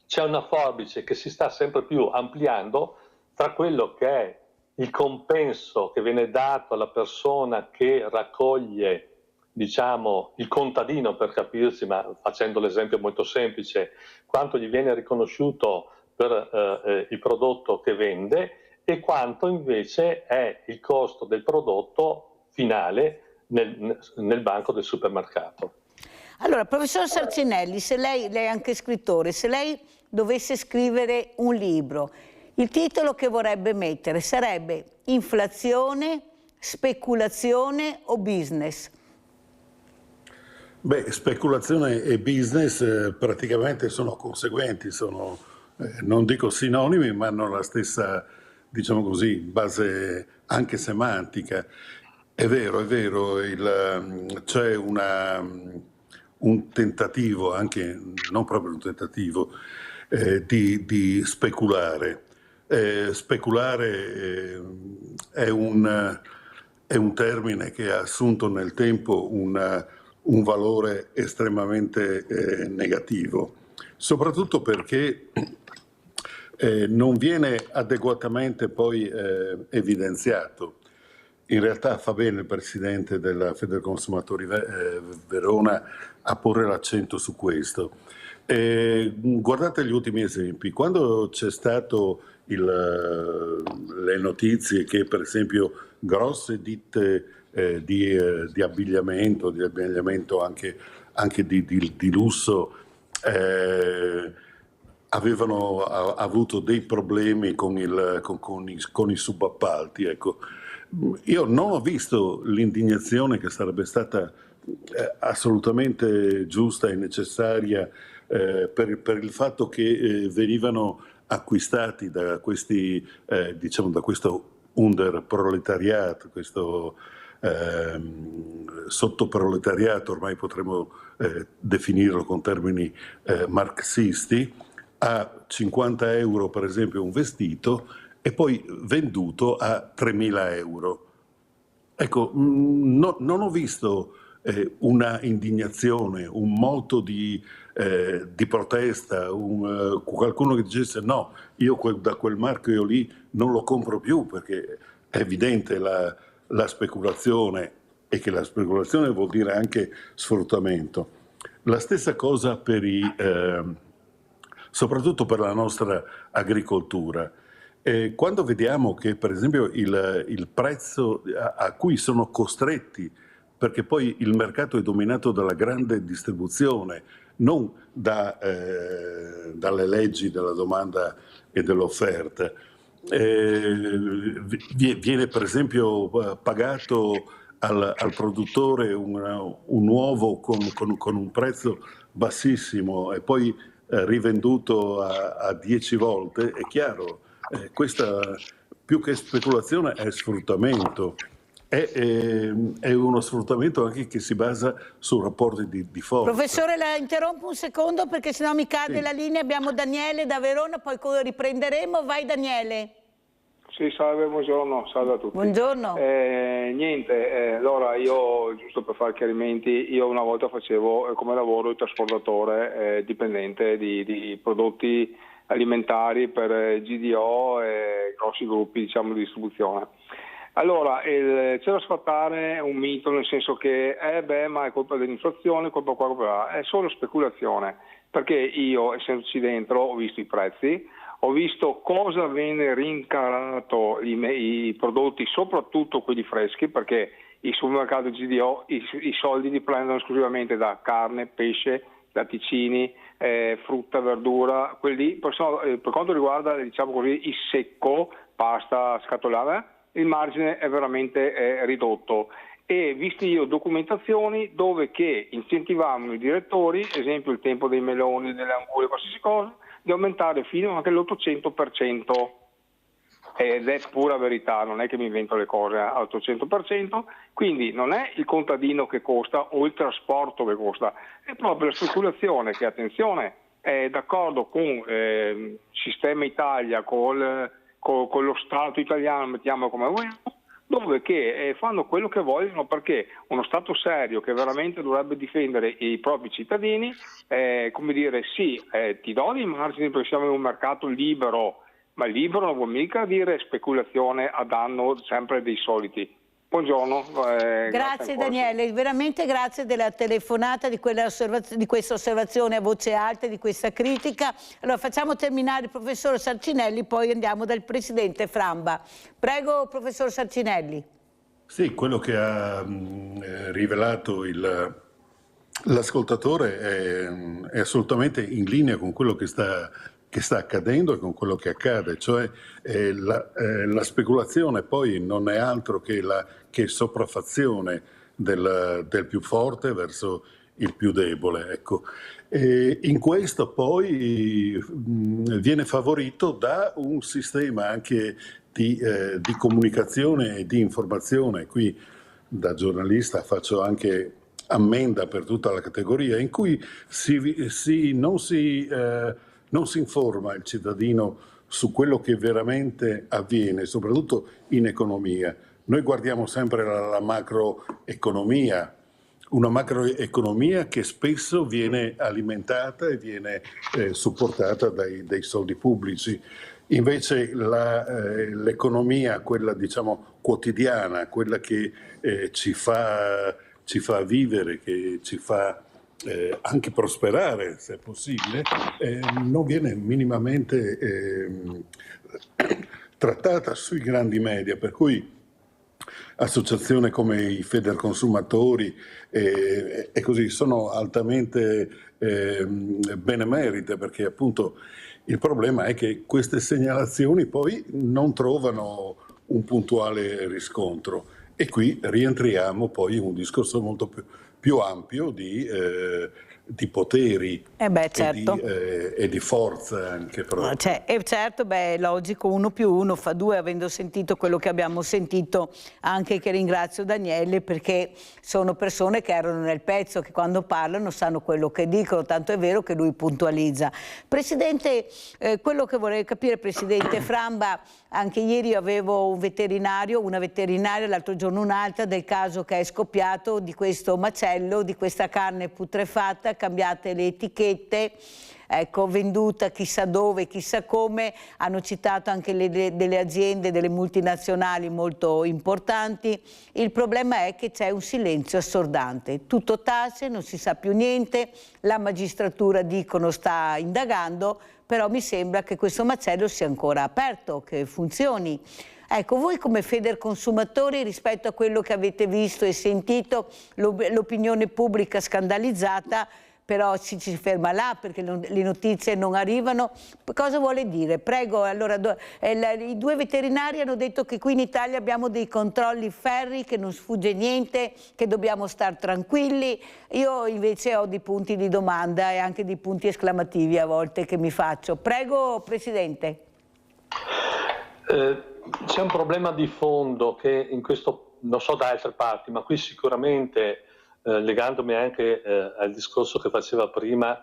c'è una forbice che si sta sempre più ampliando tra quello che è il compenso che viene dato alla persona che raccoglie, diciamo, il contadino per capirsi, ma facendo l'esempio molto semplice, quanto gli viene riconosciuto per il prodotto che vende e quanto invece è il costo del prodotto finale nel banco del supermercato. Allora, professor Sarcinelli, se lei è anche scrittore, se lei dovesse scrivere un libro, il titolo che vorrebbe mettere sarebbe inflazione, speculazione o business? Beh, speculazione e business praticamente sono conseguenti, sono, non dico sinonimi, ma hanno la stessa, diciamo così, base anche semantica. È vero, c'è un tentativo, anche non proprio un tentativo, di speculare. Speculare è un termine che ha assunto nel tempo un valore estremamente negativo, soprattutto perché non viene adeguatamente poi evidenziato. In realtà fa bene il presidente della Federconsumatori Verona a porre l'accento su questo. Guardate gli ultimi esempi. Quando c'è stato le notizie che per esempio grosse ditte di abbigliamento anche di lusso avevano avuto dei problemi con i subappalti, ecco. Io non ho visto l'indignazione che sarebbe stata assolutamente giusta e necessaria per il fatto che venivano acquistati da questi, diciamo, da questo underproletariato, questo sottoproletariato, ormai potremmo definirlo con termini marxisti, a 50 euro per esempio un vestito e poi venduto a 3.000 euro. Ecco, non ho visto una indignazione, un moto di protesta, qualcuno che dicesse no, io da quel marchio lì non lo compro più perché è evidente la speculazione e che la speculazione vuol dire anche sfruttamento. La stessa cosa soprattutto per la nostra agricoltura. Quando vediamo che per esempio il prezzo a cui sono costretti, perché poi il mercato è dominato dalla grande distribuzione, non dalle leggi della domanda e dell'offerta, viene per esempio pagato al produttore un uovo con un prezzo bassissimo e poi rivenduto a 10 volte, è chiaro, questa più che speculazione è sfruttamento. È uno sfruttamento anche che si basa su rapporti di forza. Professore, la interrompo un secondo perché sennò mi cade la linea. Abbiamo Daniele da Verona, poi riprenderemo. Vai Daniele. Sì, salve, buongiorno, salve a tutti. Buongiorno. Niente, allora io, giusto per fare chiarimenti, io una volta facevo come lavoro il trasportatore dipendente di prodotti alimentari per GDO e grossi gruppi, diciamo, di distribuzione. Allora, c'è da sfatare un mito, nel senso che ma è colpa dell'inflazione, colpa qua, colpa là. È solo speculazione, perché io, essendoci dentro, ho visto i prezzi, ho visto cosa viene rincarato i prodotti, soprattutto quelli freschi, perché il supermercato GDO i soldi li prendono esclusivamente da carne, pesce, latticini, frutta, verdura, quelli per quanto riguarda, diciamo così, il secco, pasta scatolata, il margine è veramente ridotto. E visti io documentazioni dove che incentivavano i direttori, esempio il tempo dei meloni, delle angurie, qualsiasi cosa, di aumentare fino anche all'800%, ed è pura verità, non è che mi invento le cose, all'800%, quindi non è il contadino che costa o il trasporto che costa, è proprio la speculazione che, attenzione, è d'accordo con il sistema Italia, con lo Stato italiano, mettiamo come vogliamo, dove che fanno quello che vogliono, perché uno Stato serio che veramente dovrebbe difendere i propri cittadini, come dire, sì, ti do dei margini perché siamo in un mercato libero, ma libero non vuol mica dire speculazione a danno sempre dei soliti. Buongiorno. Grazie Daniele, veramente grazie della telefonata, di questa osservazione a voce alta, di questa critica. Allora facciamo terminare il professor Sarcinelli, poi andiamo dal presidente Framba. Prego, professor Sarcinelli. Sì, quello che ha rivelato l'ascoltatore è assolutamente in linea con quello che sta accadendo e con quello che accade, cioè la speculazione poi non è altro che sopraffazione del più forte verso il più debole. Ecco. E in questo poi viene favorito da un sistema anche di comunicazione e di informazione. Qui da giornalista faccio anche ammenda per tutta la categoria, in cui non si informa il cittadino su quello che veramente avviene, soprattutto in economia. Noi guardiamo sempre la macroeconomia, una macroeconomia che spesso viene alimentata e viene supportata dai soldi pubblici. Invece l'economia, quella diciamo quotidiana, quella che ci fa vivere, che ci fa anche prosperare, se è possibile, non viene minimamente trattata sui grandi media, per cui associazioni come i Federconsumatori e così sono altamente benemerite, perché appunto il problema è che queste segnalazioni poi non trovano un puntuale riscontro, e qui rientriamo poi in un discorso molto più ampio di poteri certo. e di forza anche proprio. Certo, è logico, 1 più 1 fa 2, avendo sentito quello che abbiamo sentito, anche che ringrazio Daniele, perché sono persone che erano nel pezzo, che quando parlano sanno quello che dicono, tanto è vero che lui puntualizza. Presidente, quello che vorrei capire, Presidente Framba, anche ieri avevo una veterinaria, l'altro giorno un'altra, del caso che è scoppiato di questo macello, di questa carne putrefatta, cambiate le etichette, ecco, venduta chissà dove, chissà come. Hanno citato anche delle aziende, delle multinazionali molto importanti. Il problema è che c'è un silenzio assordante, tutto tace, non si sa più niente, la magistratura dicono sta indagando, però mi sembra che questo macello sia ancora aperto, che funzioni. Ecco, voi come Federconsumatori, rispetto a quello che avete visto e sentito, l'opinione pubblica scandalizzata, però si ferma là perché le notizie non arrivano. Cosa vuole dire? Prego, allora, i 2 veterinari hanno detto che qui in Italia abbiamo dei controlli ferri, che non sfugge niente, che dobbiamo stare tranquilli. Io invece ho dei punti di domanda e anche dei punti esclamativi a volte che mi faccio. Prego, Presidente. C'è un problema di fondo che in questo, non so da altre parti, ma qui sicuramente, legandomi anche al discorso che faceva prima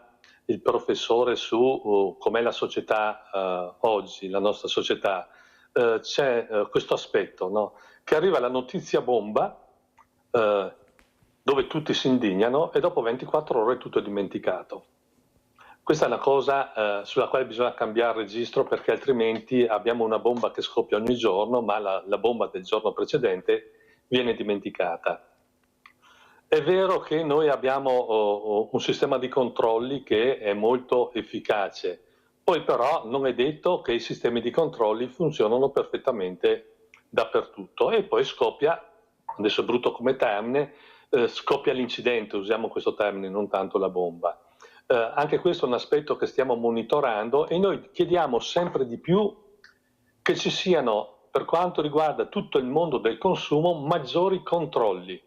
il professore su com'è la società oggi, la nostra società, c'è questo aspetto, no? Che arriva la notizia bomba dove tutti si indignano e dopo 24 ore tutto è dimenticato. Questa è una cosa sulla quale bisogna cambiare registro, perché altrimenti abbiamo una bomba che scoppia ogni giorno, ma la bomba del giorno precedente viene dimenticata. È vero che noi abbiamo un sistema di controlli che è molto efficace, poi però non è detto che i sistemi di controlli funzionano perfettamente dappertutto e poi scoppia, adesso è brutto come termine, scoppia l'incidente, usiamo questo termine, non tanto la bomba. Anche questo è un aspetto che stiamo monitorando e noi chiediamo sempre di più che ci siano, per quanto riguarda tutto il mondo del consumo, maggiori controlli.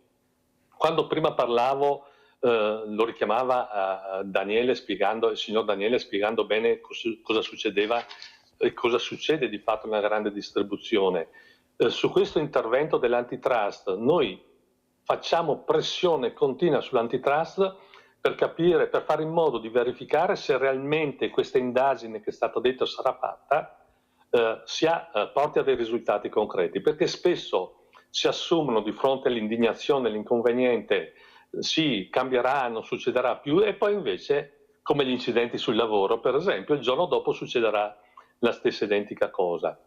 Quando prima parlavo, lo richiamava Daniele spiegando, il signor Daniele spiegando bene cosa succedeva e cosa succede di fatto nella grande distribuzione. Su questo intervento dell'antitrust noi facciamo pressione continua sull'antitrust per capire, per fare in modo di verificare se realmente questa indagine che è stata detta sarà fatta, porti a dei risultati concreti, perché spesso si assumono di fronte all'indignazione, all'inconveniente, sì, cambierà, non succederà più, e poi invece, come gli incidenti sul lavoro, per esempio, il giorno dopo succederà la stessa identica cosa.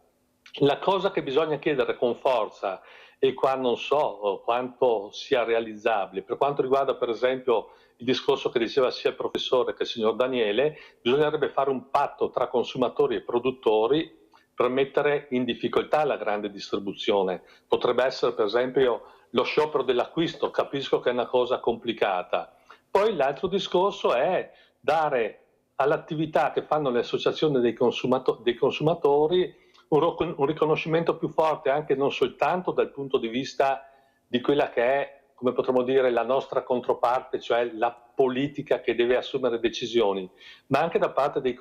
La cosa che bisogna chiedere con forza, e qua non so quanto sia realizzabile, per quanto riguarda per esempio il discorso che diceva sia il professore che il signor Daniele, bisognerebbe fare un patto tra consumatori e produttori per mettere in difficoltà la grande distribuzione. Potrebbe essere per esempio lo sciopero dell'acquisto, capisco che è una cosa complicata. Poi l'altro discorso è dare all'attività che fanno le associazioni dei consumatori un riconoscimento più forte, anche non soltanto dal punto di vista di quella che è, come potremmo dire, la nostra controparte, cioè la politica che deve assumere decisioni, ma anche da parte dei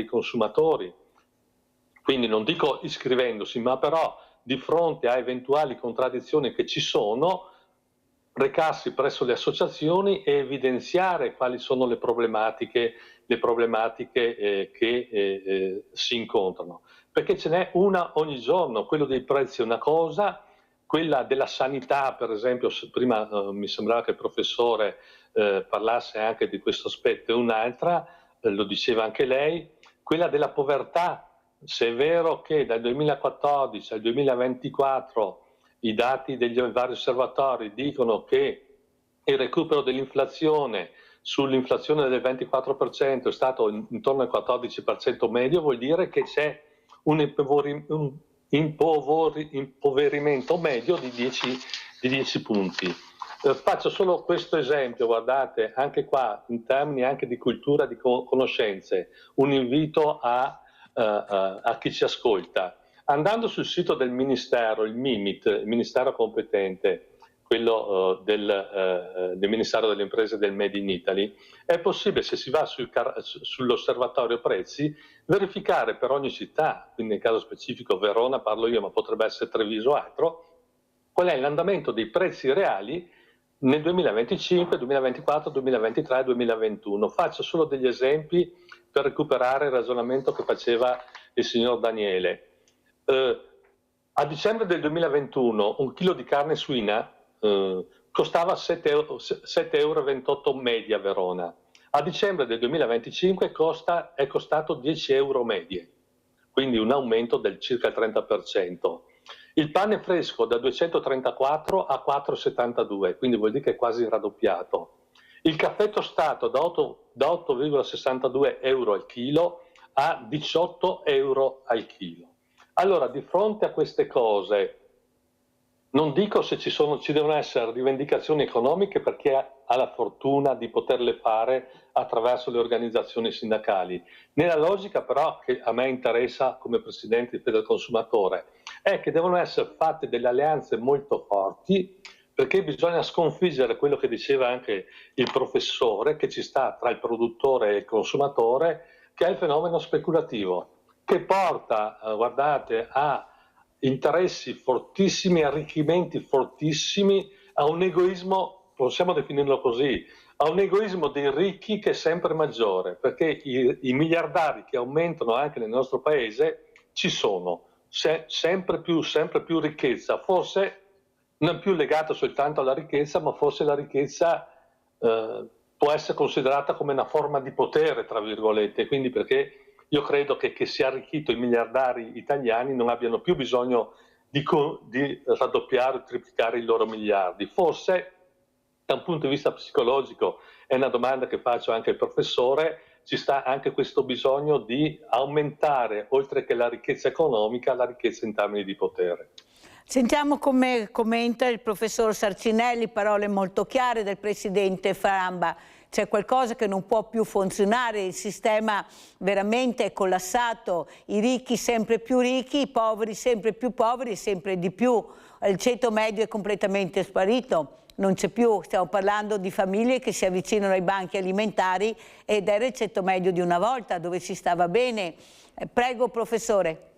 consumatori. Quindi non dico iscrivendosi, ma però di fronte a eventuali contraddizioni che ci sono, recarsi presso le associazioni e evidenziare quali sono le problematiche che si incontrano. Perché ce n'è una ogni giorno, quello dei prezzi è una cosa, quella della sanità, per esempio, prima mi sembrava che il professore parlasse anche di questo aspetto, è un'altra, lo diceva anche lei, quella della povertà. Se è vero che dal 2014 al 2024 i dati degli vari osservatori dicono che il recupero dell'inflazione sull'inflazione del 24% è stato intorno al 14% medio, vuol dire che c'è un impoverimento medio di 10 punti. Faccio solo questo esempio, guardate, anche qua in termini anche di cultura, di conoscenze, un invito a chi ci ascolta. Andando sul sito del Ministero, il MIMIT, il Ministero competente, quello del Ministero delle Imprese del Made in Italy, è possibile, se si va sull'osservatorio prezzi, verificare per ogni città, quindi nel caso specifico Verona parlo io, ma potrebbe essere Treviso o altro, qual è l'andamento dei prezzi reali nel 2025, 2024, 2023 e 2021. Faccio solo degli esempi per recuperare il ragionamento che faceva il signor Daniele. A dicembre del 2021 un chilo di carne suina costava 7,28 euro media a Verona. A dicembre del 2025 è costato 10 euro medie, quindi un aumento del circa 30%. Il pane fresco da 234 a 4,72, quindi vuol dire che è quasi raddoppiato. Il caffè tostato da 8,62 euro al chilo a 18 euro al chilo. Allora, di fronte a queste cose, non dico se ci devono essere rivendicazioni economiche per chi ha la fortuna di poterle fare attraverso le organizzazioni sindacali. Nella logica però che a me interessa come Presidente di Federconsumatore è che devono essere fatte delle alleanze molto forti, perché bisogna sconfiggere quello che diceva anche il professore, che ci sta tra il produttore e il consumatore, che è il fenomeno speculativo, che porta, guardate, a interessi fortissimi, arricchimenti fortissimi, a un egoismo, possiamo definirlo così, a un egoismo dei ricchi che è sempre maggiore, perché i miliardari che aumentano anche nel nostro paese ci sono, sempre più ricchezza, forse non più legata soltanto alla ricchezza, ma forse la ricchezza può essere considerata come una forma di potere, tra virgolette, quindi perché io credo che sia arricchito i miliardari italiani non abbiano più bisogno di raddoppiare o triplicare i loro miliardi. Forse da un punto di vista psicologico, è una domanda che faccio anche al professore, ci sta anche questo bisogno di aumentare, oltre che la ricchezza economica, la ricchezza in termini di potere. Sentiamo come commenta il professor Sarcinelli, parole molto chiare del presidente Faramba. C'è qualcosa che non può più funzionare, il sistema veramente è collassato, i ricchi sempre più ricchi, i poveri sempre più poveri, sempre di più. Il ceto medio è completamente sparito, non c'è più, stiamo parlando di famiglie che si avvicinano ai banchi alimentari ed era il ceto medio di una volta, dove si stava bene. Prego, professore.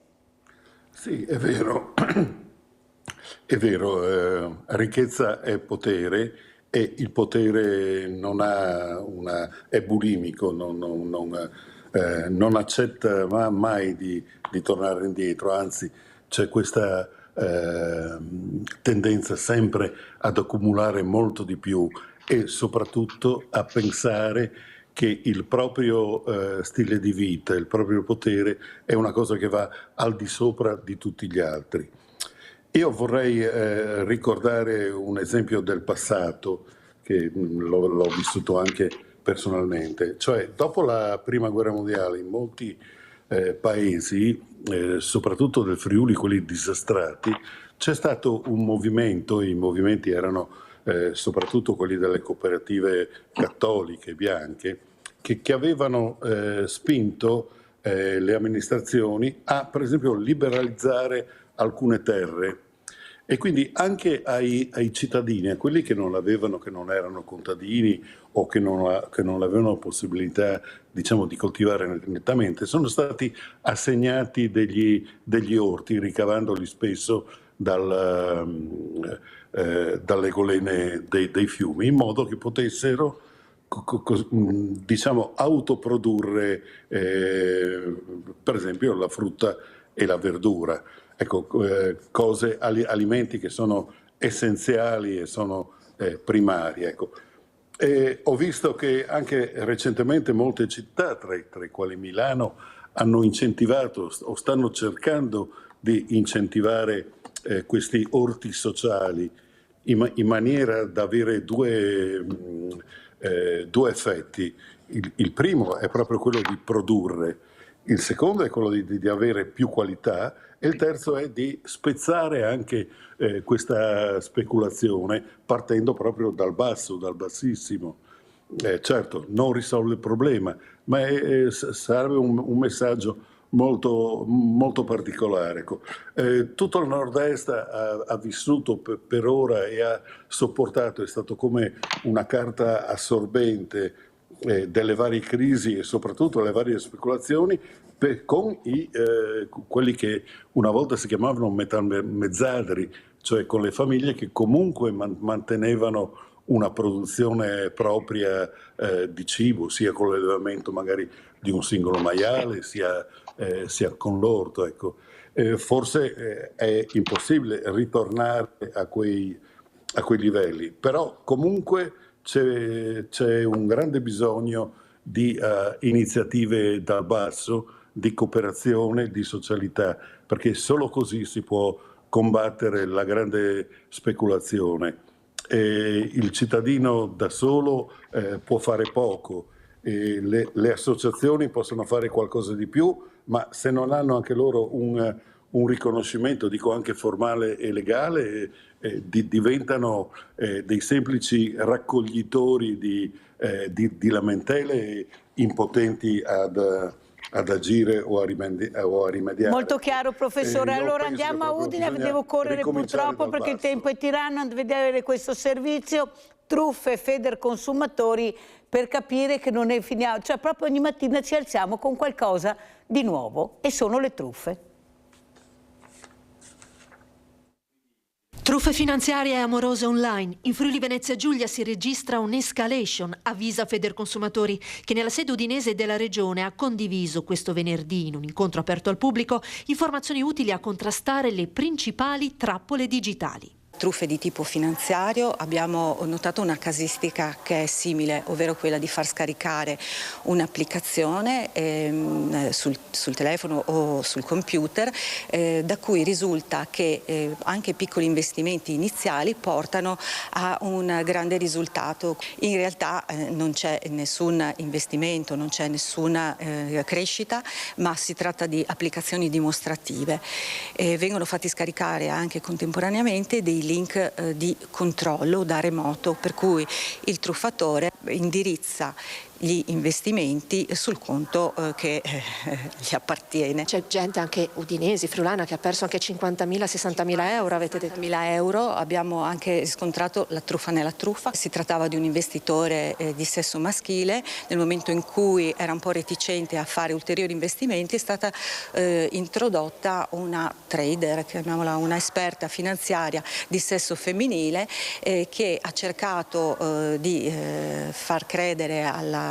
Sì, è vero. È vero, ricchezza è potere e il potere è bulimico, non accetta mai di tornare indietro, anzi c'è questa tendenza sempre ad accumulare molto di più e soprattutto a pensare che il proprio stile di vita, il proprio potere è una cosa che va al di sopra di tutti gli altri. Io vorrei ricordare un esempio del passato, che l'ho vissuto anche personalmente, cioè dopo la Prima Guerra Mondiale in molti paesi, soprattutto del Friuli, quelli disastrati, c'è stato un movimento, i movimenti erano soprattutto quelli delle cooperative cattoliche bianche, che avevano spinto le amministrazioni a, per esempio, liberalizzare alcune terre e quindi anche ai cittadini, a quelli che non avevano, che non erano contadini o che non avevano la possibilità, diciamo, di coltivare nettamente, sono stati assegnati degli orti, ricavandoli spesso dalle golene dei fiumi, in modo che potessero, diciamo, autoprodurre per esempio la frutta e la verdura. Ecco, alimenti che sono essenziali e sono primari. Ecco. Ho visto che anche recentemente molte città, tra i quali Milano, hanno incentivato o stanno cercando di incentivare questi orti sociali in maniera da avere due effetti. Il primo è proprio quello di produrre, il secondo è quello di avere più qualità e il terzo è di spezzare anche questa speculazione partendo proprio dal basso, dal bassissimo. Certo, non risolve il problema, ma sarebbe un messaggio molto, molto particolare. Ecco. Tutto il nord-est ha vissuto per ora e ha sopportato, è stato come una carta assorbente delle varie crisi e soprattutto le varie speculazioni con quelli che una volta si chiamavano mezzadri, cioè con le famiglie che comunque mantenevano una produzione propria di cibo, sia con l'allevamento magari di un singolo maiale, sia con l'orto. Ecco. Forse è impossibile ritornare a quei livelli, però comunque c'è un grande bisogno di iniziative dal basso, di cooperazione, di socialità, perché solo così si può combattere la grande speculazione. Il cittadino da solo può fare poco, le associazioni possono fare qualcosa di più, ma se non hanno anche loro un riconoscimento, dico anche formale e legale, diventano dei semplici raccoglitori di lamentele impotenti ad agire o a rimediare. Molto chiaro, professore. Allora andiamo a Udine, devo correre purtroppo perché il tempo è tiranno, a vedere questo servizio, truffe, Federconsumatori, per capire che non è finiamo, cioè proprio ogni mattina ci alziamo con qualcosa di nuovo e sono le truffe. Truffe finanziarie e amorose online. In Friuli Venezia Giulia si registra un'escalation, avvisa Federconsumatori, che nella sede udinese della regione ha condiviso questo venerdì, in un incontro aperto al pubblico, informazioni utili a contrastare le principali trappole digitali. Truffe di tipo finanziario, abbiamo notato una casistica che è simile, ovvero quella di far scaricare un'applicazione sul telefono o sul computer, da cui risulta che anche piccoli investimenti iniziali portano a un grande risultato. In realtà non c'è nessun investimento, non c'è nessuna crescita, ma si tratta di applicazioni dimostrative. Vengono fatti scaricare anche contemporaneamente dei link di controllo da remoto, per cui il truffatore indirizza gli investimenti sul conto che gli appartiene. C'è gente anche udinesi, friulana, che ha perso anche 50.000, 60.000 euro, avete detto? 60.000 euro, abbiamo anche riscontrato la truffa nella truffa. Si trattava di un investitore di sesso maschile. Nel momento in cui era un po' reticente a fare ulteriori investimenti è stata introdotta una trader, chiamiamola una esperta finanziaria di sesso femminile, che ha cercato di far credere alla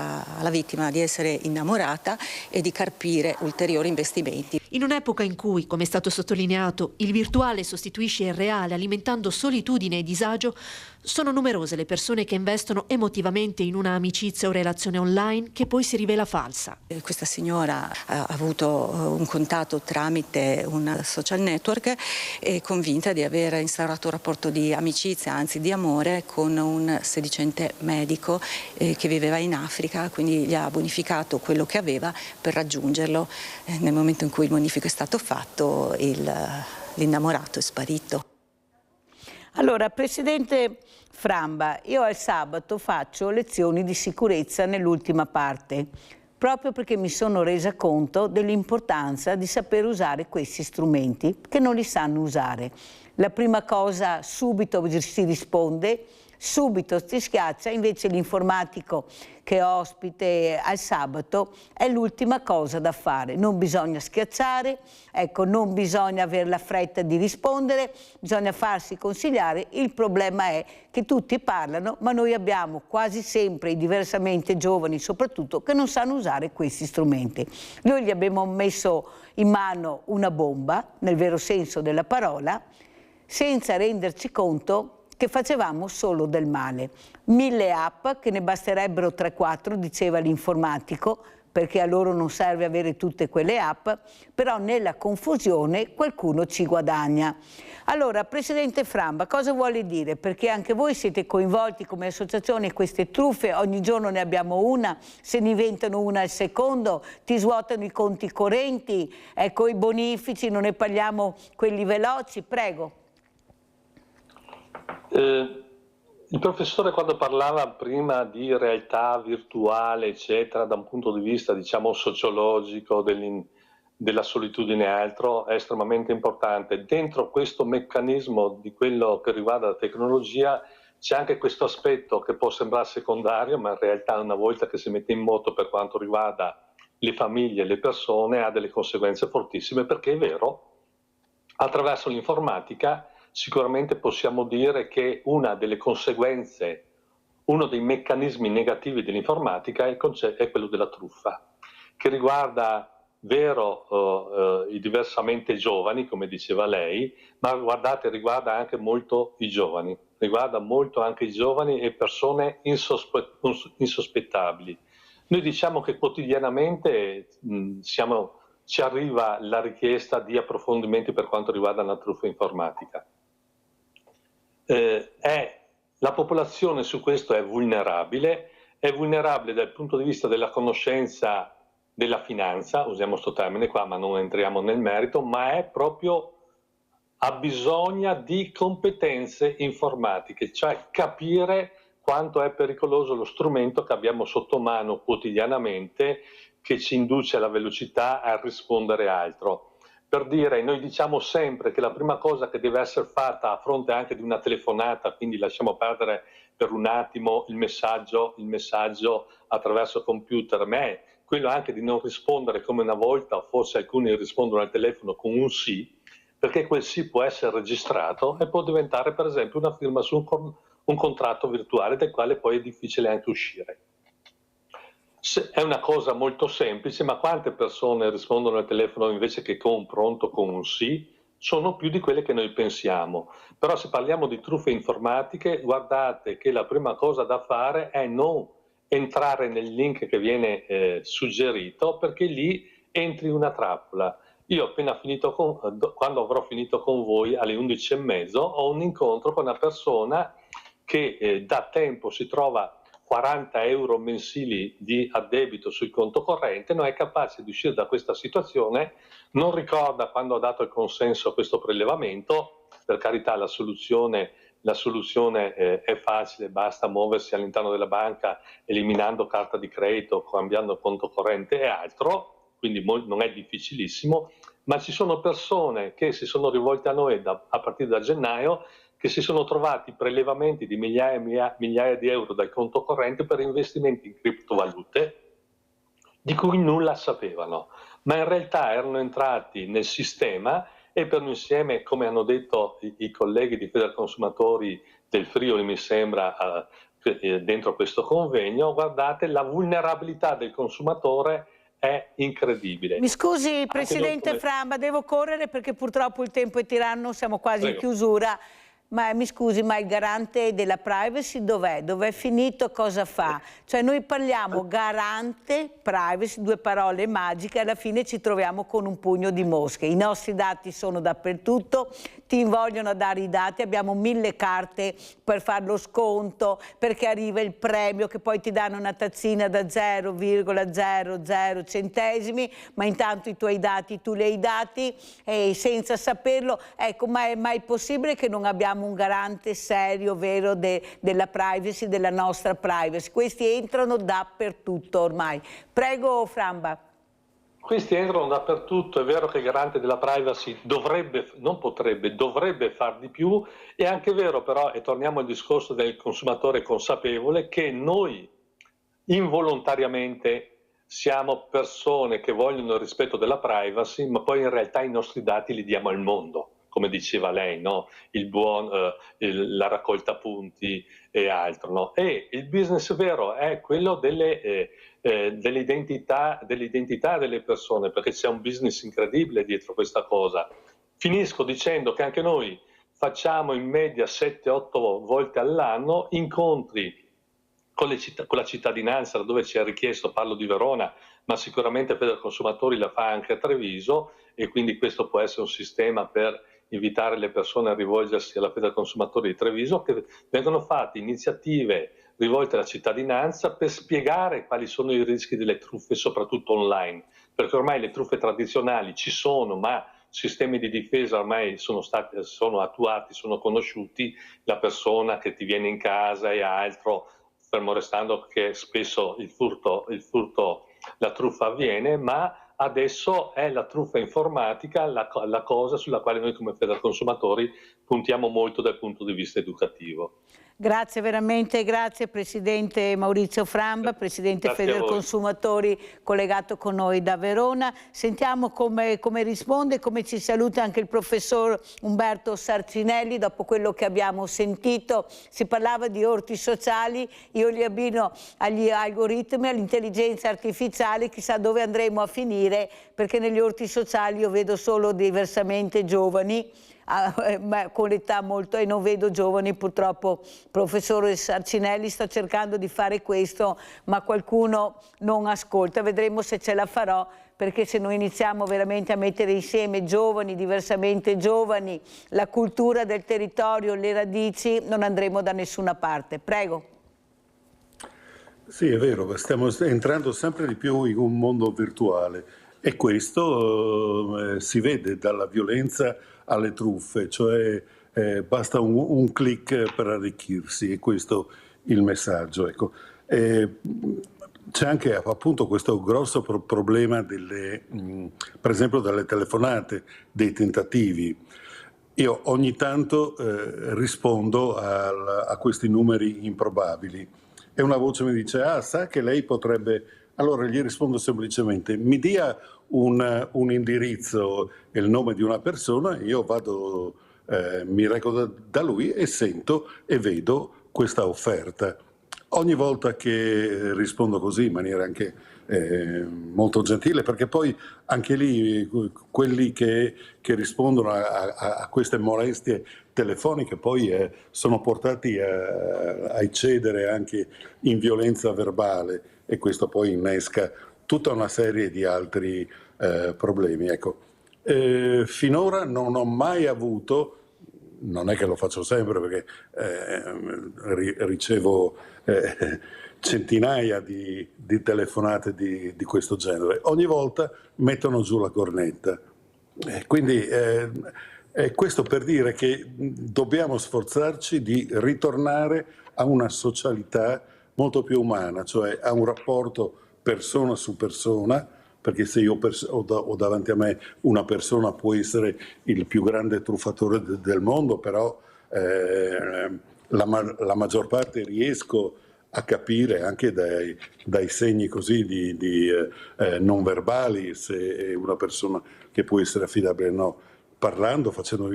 vittima di essere innamorata e di carpire ulteriori investimenti. In un'epoca in cui, come è stato sottolineato, il virtuale sostituisce il reale alimentando solitudine e disagio, sono numerose le persone che investono emotivamente in una amicizia o relazione online che poi si rivela falsa. Questa signora ha avuto un contatto tramite un social network e convinta di aver instaurato un rapporto di amicizia, anzi di amore, con un sedicente medico che viveva in Africa, quindi gli ha bonificato quello che aveva per raggiungerlo. Nel momento in cui il bonifico è stato fatto, l'innamorato è sparito. Allora, Presidente Framba, io al sabato faccio lezioni di sicurezza nell'ultima parte, proprio perché mi sono resa conto dell'importanza di saper usare questi strumenti che non li sanno usare. La prima cosa, subito si risponde, subito si schiaccia, invece l'informatico che ospite al sabato è l'ultima cosa da fare. Non bisogna schiacciare, ecco, non bisogna avere la fretta di rispondere, bisogna farsi consigliare. Il problema è che tutti parlano, ma noi abbiamo quasi sempre i diversamente giovani soprattutto che non sanno usare questi strumenti. Noi gli abbiamo messo in mano una bomba, nel vero senso della parola, senza renderci conto che facevamo solo del male. 1000 app, che ne basterebbero 3-4, diceva l'informatico, perché a loro non serve avere tutte quelle app, però nella confusione qualcuno ci guadagna. Allora, Presidente Framba, cosa vuole dire? Perché anche voi siete coinvolti come associazione in queste truffe, ogni giorno ne abbiamo una, se ne inventano una al secondo, ti svuotano i conti correnti, ecco i bonifici, non ne parliamo quelli veloci, prego. Il professore, quando parlava prima di realtà virtuale, eccetera, da un punto di vista, diciamo, sociologico, della solitudine e altro, è estremamente importante. Dentro questo meccanismo di quello che riguarda la tecnologia c'è anche questo aspetto che può sembrare secondario, ma in realtà una volta che si mette in moto per quanto riguarda le famiglie e le persone ha delle conseguenze fortissime, perché è vero, attraverso l'informatica sicuramente possiamo dire che una delle conseguenze, uno dei meccanismi negativi dell'informatica è quello della truffa, che riguarda, vero, i diversamente giovani, come diceva lei, ma guardate, riguarda anche molto i giovani, riguarda molto anche i giovani e persone insospettabili. Noi diciamo che quotidianamente ci arriva la richiesta di approfondimenti per quanto riguarda la truffa informatica. La popolazione su questo è vulnerabile dal punto di vista della conoscenza della finanza, usiamo questo termine qua ma non entriamo nel merito, ma è proprio ha bisogno di competenze informatiche, cioè capire quanto è pericoloso lo strumento che abbiamo sotto mano quotidianamente, che ci induce alla velocità a rispondere altro. Per dire, noi diciamo sempre che la prima cosa che deve essere fatta a fronte anche di una telefonata, quindi lasciamo perdere per un attimo il messaggio attraverso computer, ma è quello anche di non rispondere come una volta, o forse alcuni rispondono al telefono con un sì, perché quel sì può essere registrato e può diventare per esempio una firma su un contratto virtuale del quale poi è difficile anche uscire. È una cosa molto semplice, ma quante persone rispondono al telefono invece che con un pronto, con un sì? Sono più di quelle che noi pensiamo. Però se parliamo di truffe informatiche, guardate che la prima cosa da fare è non entrare nel link che viene suggerito, perché lì entri in una trappola. Io appena finito quando avrò finito con voi alle 11:30 ho un incontro con una persona che da tempo si trova 40 euro mensili di addebito sul conto corrente, non è capace di uscire da questa situazione, non ricorda quando ha dato il consenso a questo prelevamento. Per carità, la soluzione è facile, basta muoversi all'interno della banca eliminando carta di credito, cambiando conto corrente e altro, quindi non è difficilissimo, ma ci sono persone che si sono rivolte a noi a partire da gennaio, che si sono trovati prelevamenti di migliaia di euro dal conto corrente per investimenti in criptovalute di cui nulla sapevano, ma in realtà erano entrati nel sistema e per un insieme, come hanno detto i colleghi di Federconsumatori del Friuli, mi sembra, dentro questo convegno, guardate, la vulnerabilità del consumatore è incredibile. Mi scusi Presidente Framba, devo correre perché purtroppo il tempo è tiranno, siamo quasi in chiusura. Ma mi scusi, ma il garante della privacy dov'è? Dov'è finito? Cosa fa? Cioè noi parliamo garante, privacy, due parole magiche, alla fine ci troviamo con un pugno di mosche. I nostri dati sono dappertutto, ti vogliono dare i dati, abbiamo 1000 carte per fare lo sconto, perché arriva il premio che poi ti danno una tazzina da 0,00 centesimi, ma intanto i tuoi dati tu li hai dati e senza saperlo. Ecco, ma è mai possibile che non abbiamo un garante serio, vero, della privacy, della nostra privacy? Questi entrano dappertutto ormai. Prego Framba. Questi entrano dappertutto, è vero che il garante della privacy dovrebbe far di più, è anche vero però, e torniamo al discorso del consumatore consapevole, che noi involontariamente siamo persone che vogliono il rispetto della privacy, ma poi in realtà i nostri dati li diamo al mondo, come diceva lei, no? La raccolta punti e altro. No? E il business vero è quello dell'identità delle persone, perché c'è un business incredibile dietro questa cosa. Finisco dicendo che anche noi facciamo in media 7-8 volte all'anno incontri con la cittadinanza, dove ci è richiesto, parlo di Verona, ma sicuramente Federconsumatori la fa anche a Treviso, e quindi questo può essere un sistema per invitare le persone a rivolgersi alla Federconsumatori di Treviso, che vengono fatte iniziative rivolte alla cittadinanza per spiegare quali sono i rischi delle truffe, soprattutto online, perché ormai le truffe tradizionali ci sono, ma sistemi di difesa ormai sono attuati, sono conosciuti, la persona che ti viene in casa e altro, fermo restando che spesso la truffa avviene, ma adesso è la truffa informatica la cosa sulla quale noi come Federconsumatori puntiamo molto dal punto di vista educativo. Grazie veramente, grazie Presidente Maurizio Framba, Presidente Federconsumatori collegato con noi da Verona. Sentiamo come risponde, come ci saluta anche il professor Umberto Sarcinelli dopo quello che abbiamo sentito. Si parlava di orti sociali, io li abbino agli algoritmi, all'intelligenza artificiale, chissà dove andremo a finire, perché negli orti sociali io vedo solo diversamente giovani, con l'età molto, e non vedo giovani purtroppo. Professore Sarcinelli sta cercando di fare questo, ma qualcuno non ascolta. Vedremo se ce la farò, perché se noi iniziamo veramente a mettere insieme giovani, diversamente giovani, la cultura del territorio, le radici, non andremo da nessuna parte. Prego. Sì, è vero, stiamo entrando sempre di più in un mondo virtuale e questo si vede dalla violenza alle truffe, cioè basta un click per arricchirsi, e questo il messaggio. Ecco. C'è anche appunto questo grosso problema per esempio delle telefonate, dei tentativi. Io ogni tanto rispondo a questi numeri improbabili e una voce mi dice: ah, sa che lei potrebbe allora gli rispondo semplicemente: mi dia un indirizzo e il nome di una persona, io vado, mi reco da lui e sento e vedo questa offerta. Ogni volta che rispondo così in maniera anche molto gentile, perché poi anche lì quelli che rispondono a queste molestie telefoniche poi sono portati a eccedere anche in violenza verbale, e questo poi innesca tutta una serie di altri problemi. Ecco, finora non ho mai avuto, non è che lo faccio sempre perché ricevo centinaia di telefonate di questo genere, ogni volta mettono giù la cornetta. Quindi questo per dire che dobbiamo sforzarci di ritornare a una socialità molto più umana, cioè a un rapporto persona su persona, perché se io ho davanti a me una persona, può essere il più grande truffatore del mondo, però la maggior parte riesco a capire anche dai segni così di non verbali se è una persona che può essere affidabile o no, parlando, facendo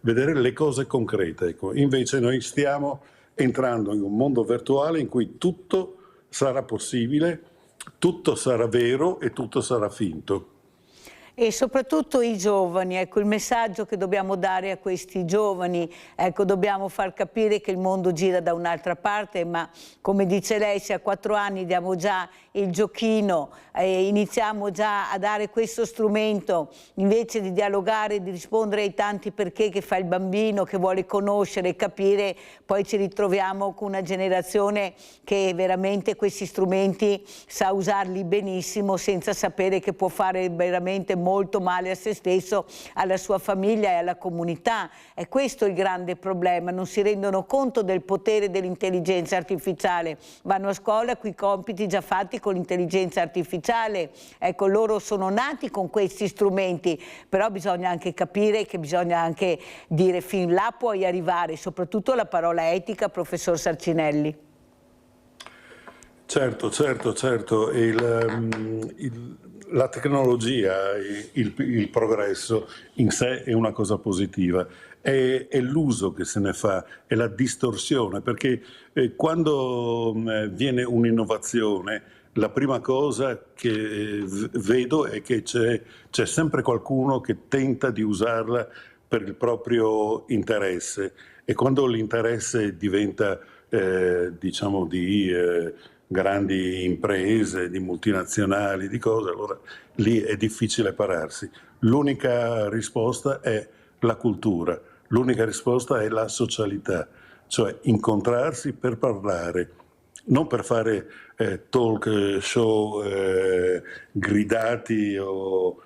vedere le cose concrete. Ecco. Invece noi stiamo entrando in un mondo virtuale in cui tutto sarà possibile, tutto sarà vero e tutto sarà finto. E soprattutto i giovani, ecco, il messaggio che dobbiamo dare a questi giovani, ecco, dobbiamo far capire che il mondo gira da un'altra parte, ma come dice lei, se a 4 anni diamo già il giochino, iniziamo già a dare questo strumento, invece di dialogare, di rispondere ai tanti perché che fa il bambino, che vuole conoscere e capire, poi ci ritroviamo con una generazione che veramente questi strumenti sa usarli benissimo, senza sapere che può fare veramente molto male a se stesso, alla sua famiglia e alla comunità. È questo il grande problema, non si rendono conto del potere dell'intelligenza artificiale, vanno a scuola con i compiti già fatti con l'intelligenza artificiale, ecco, loro sono nati con questi strumenti, però bisogna anche capire che bisogna anche dire fin là puoi arrivare, soprattutto la parola etica, professor Sarcinelli. Certo. La tecnologia, il progresso in sé è una cosa positiva, è l'uso che se ne fa, è la distorsione, perché quando viene un'innovazione, la prima cosa che vedo è che c'è sempre qualcuno che tenta di usarla per il proprio interesse, e quando l'interesse diventa diciamo di grandi imprese, di multinazionali, di cose, allora lì è difficile pararsi. L'unica risposta è la cultura, l'unica risposta è la socialità, cioè incontrarsi per parlare, non per fare talk show gridati o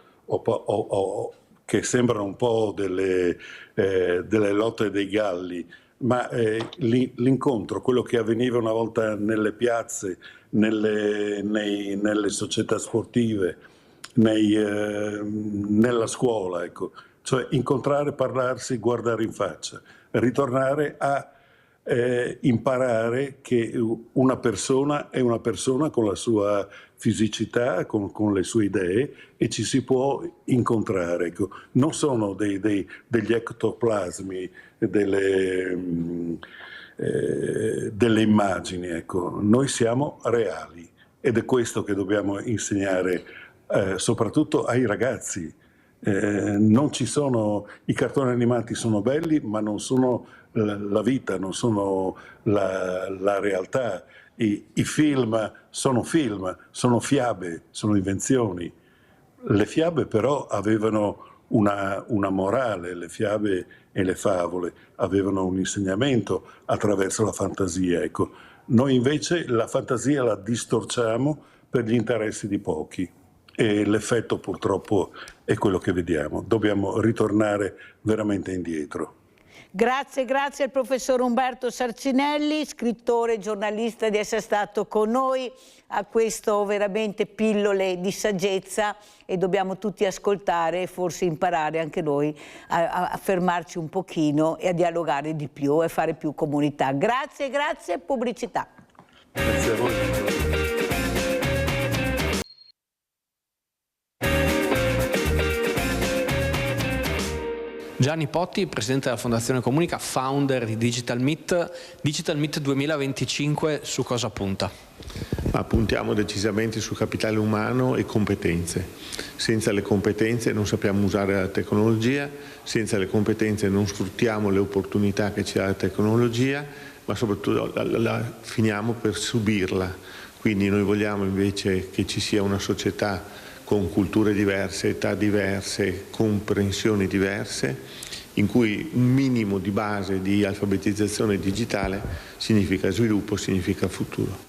che sembrano un po' delle lotte dei galli, ma l'incontro, quello che avveniva una volta nelle piazze, nelle società sportive, nella scuola, ecco. Cioè incontrare, parlarsi, guardare in faccia, ritornare a imparare che una persona è una persona con la sua fisicità, con le sue idee, e ci si può incontrare. Ecco. Non sono degli ectoplasmi, delle immagini. Ecco. Noi siamo reali, ed è questo che dobbiamo insegnare soprattutto ai ragazzi. Non ci sono, i cartoni animati sono belli, ma non sono la vita, non sono la realtà. I film, sono fiabe, sono invenzioni. Le fiabe però avevano una morale, le fiabe e le favole avevano un insegnamento attraverso la fantasia. Ecco. Noi invece la fantasia la distorciamo per gli interessi di pochi. E l'effetto purtroppo è quello che vediamo. Dobbiamo ritornare veramente indietro. Grazie al professor Umberto Sarcinelli, scrittore e giornalista, di essere stato con noi a questo veramente pillole di saggezza, e dobbiamo tutti ascoltare e forse imparare anche noi a fermarci un pochino e a dialogare di più e fare più comunità. Grazie, pubblicità. Grazie a voi. Gianni Potti, presidente della Fondazione Comunica, founder di Digital Meet. Digital Meet 2025 su cosa punta? Puntiamo decisamente su capitale umano e competenze. Senza le competenze non sappiamo usare la tecnologia, senza le competenze non sfruttiamo le opportunità che ci dà la tecnologia, ma soprattutto finiamo per subirla. Quindi noi vogliamo invece che ci sia una società con culture diverse, età diverse, comprensioni diverse, in cui un minimo di base di alfabetizzazione digitale significa sviluppo, significa futuro.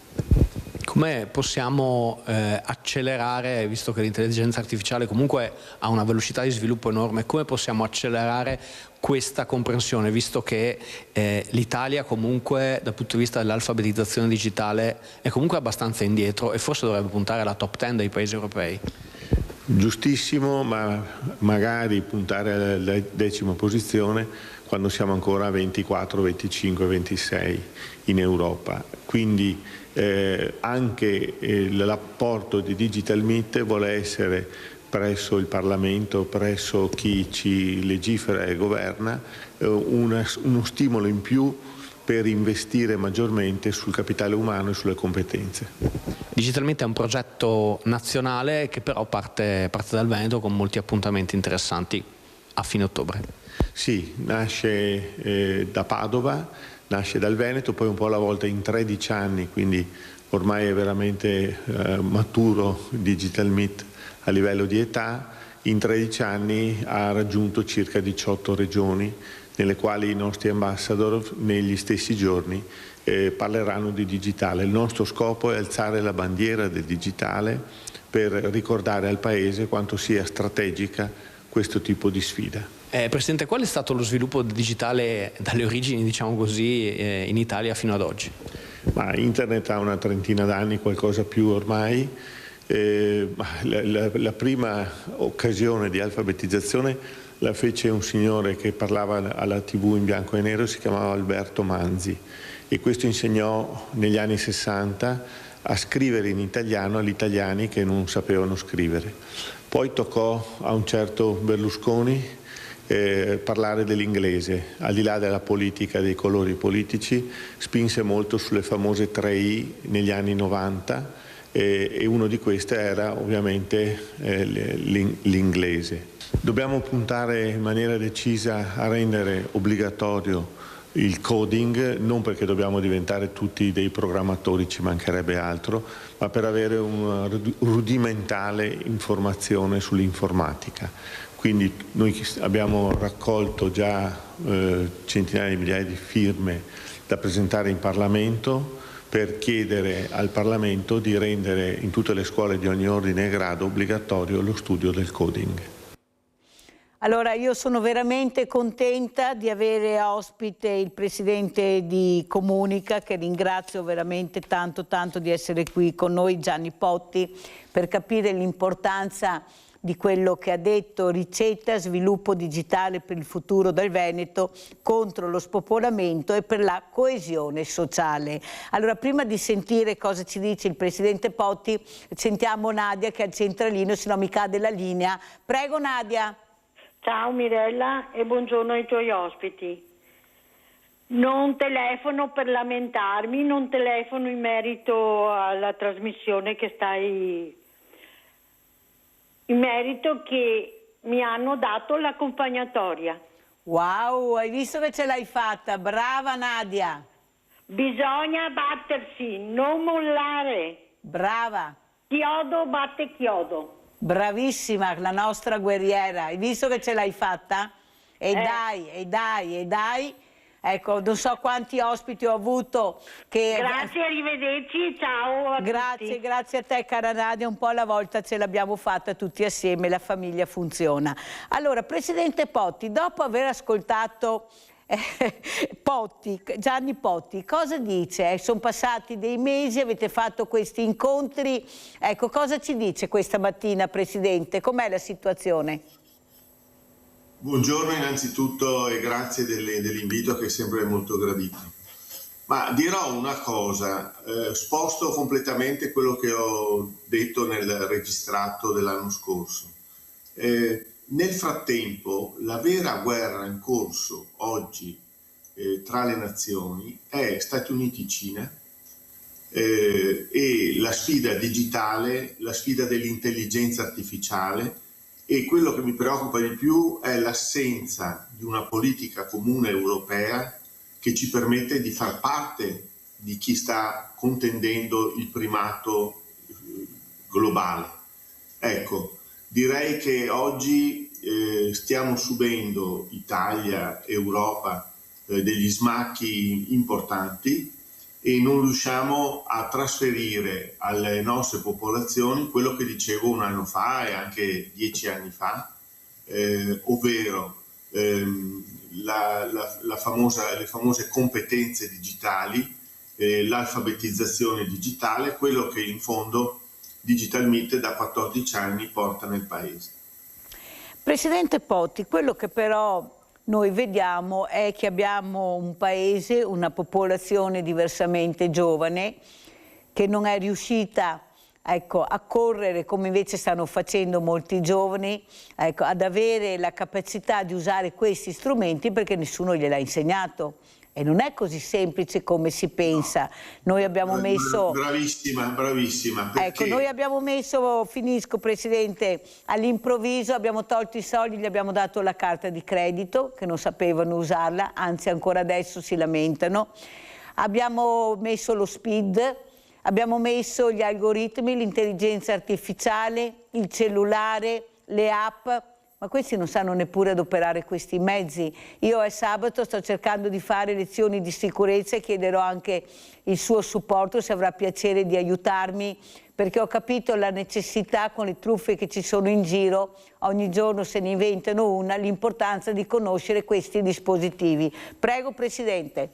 Come possiamo accelerare, visto che l'intelligenza artificiale comunque ha una velocità di sviluppo enorme, come possiamo accelerare questa comprensione, visto che l'Italia comunque dal punto di vista dell'alfabetizzazione digitale è comunque abbastanza indietro e forse dovrebbe puntare alla top 10 dei paesi europei? Giustissimo, ma magari puntare alla 10ª posizione quando siamo ancora a 24, 25, 26 in Europa. Quindi anche l'apporto di Digital Meet vuole essere presso il Parlamento, presso chi ci legifera e governa, uno stimolo in più per investire maggiormente sul capitale umano e sulle competenze. Digitalmente è un progetto nazionale che però parte dal Veneto con molti appuntamenti interessanti a fine ottobre. Sì, nasce da Padova, nasce dal Veneto, poi un po' alla volta in 13 anni, quindi ormai è veramente maturo Digital Meet a livello di età. In 13 anni ha raggiunto circa 18 regioni, nelle quali i nostri ambassador negli stessi giorni parleranno di digitale. Il nostro scopo è alzare la bandiera del digitale per ricordare al Paese quanto sia strategica questo tipo di sfida. Presidente, qual è stato lo sviluppo digitale dalle origini, diciamo così, in Italia fino ad oggi? Internet ha una trentina d'anni, qualcosa più ormai. La prima occasione di alfabetizzazione la fece un signore che parlava alla TV in bianco e nero, si chiamava Alberto Manzi, e questo insegnò negli anni 60 a scrivere in italiano agli italiani che non sapevano scrivere. Poi toccò a un certo Berlusconi parlare dell'inglese, al di là della politica, dei colori politici, spinse molto sulle famose 3I negli anni 90 e uno di queste era ovviamente l'inglese. Dobbiamo puntare in maniera decisa a rendere obbligatorio il coding, non perché dobbiamo diventare tutti dei programmatori, ci mancherebbe altro, ma per avere una rudimentale informazione sull'informatica. Quindi noi abbiamo raccolto già centinaia di migliaia di firme da presentare in Parlamento per chiedere al Parlamento di rendere in tutte le scuole di ogni ordine e grado obbligatorio lo studio del coding. Allora, io sono veramente contenta di avere ospite il presidente di Comunica, che ringrazio veramente tanto di essere qui con noi, Gianni Potti, per capire l'importanza di quello che ha detto: ricetta, sviluppo digitale per il futuro del Veneto, contro lo spopolamento e per la coesione sociale. Allora, prima di sentire cosa ci dice il presidente Potti, sentiamo Nadia che è al centralino, se no mi cade la linea. Prego Nadia. Ciao Mirella e buongiorno ai tuoi ospiti. Non telefono per lamentarmi, non telefono in merito alla trasmissione che stai... in merito che mi hanno dato l'accompagnatoria. Wow, hai visto che ce l'hai fatta, brava Nadia. Bisogna battersi, non mollare. Brava. Chiodo batte chiodo. Bravissima, la nostra guerriera. Hai visto che ce l'hai fatta? E dai. Ecco, non so quanti ospiti ho avuto che... Grazie, arrivederci, ciao a tutti. Grazie a te cara Nadia, un po' alla volta ce l'abbiamo fatta tutti assieme, la famiglia funziona. Allora, Presidente Potti, dopo aver ascoltato Gianni Potti, cosa dice? Sono passati dei mesi, avete fatto questi incontri, ecco, cosa ci dice questa mattina, Presidente? Com'è la situazione? Buongiorno innanzitutto e grazie dell'invito che è sempre molto gradito. Ma dirò una cosa, sposto completamente quello che ho detto nel registrato dell'anno scorso. nel frattempo la vera guerra in corso oggi tra le nazioni è Stati Uniti-Cina, e la sfida digitale, la sfida dell'intelligenza artificiale, e quello che mi preoccupa di più è l'assenza di una politica comune europea che ci permette di far parte di chi sta contendendo il primato globale. Ecco, direi che oggi stiamo subendo, Italia, Europa, degli smacchi importanti, e non riusciamo a trasferire alle nostre popolazioni quello che dicevo un anno fa e anche 10 anni fa, ovvero le famose competenze digitali, l'alfabetizzazione digitale, quello che in fondo Digital Meet da 14 anni porta nel Paese. Presidente Poti, quello che però noi vediamo è che abbiamo un paese, una popolazione diversamente giovane, che non è riuscita, ecco, a correre come invece stanno facendo molti giovani, ecco, ad avere la capacità di usare questi strumenti perché nessuno gliel'ha insegnato. E non è così semplice come si pensa. Noi abbiamo messo... Bravissima. Perché... Ecco, noi abbiamo messo, finisco Presidente, all'improvviso abbiamo tolto i soldi, gli abbiamo dato la carta di credito, che non sapevano usarla, anzi ancora adesso si lamentano. Abbiamo messo lo SPID, abbiamo messo gli algoritmi, l'intelligenza artificiale, il cellulare, le app, ma questi non sanno neppure adoperare questi mezzi. Io a sabato sto cercando di fare lezioni di sicurezza e chiederò anche il suo supporto, se avrà piacere di aiutarmi, perché ho capito la necessità, con le truffe che ci sono in giro, ogni giorno se ne inventano una, l'importanza di conoscere questi dispositivi. Prego Presidente.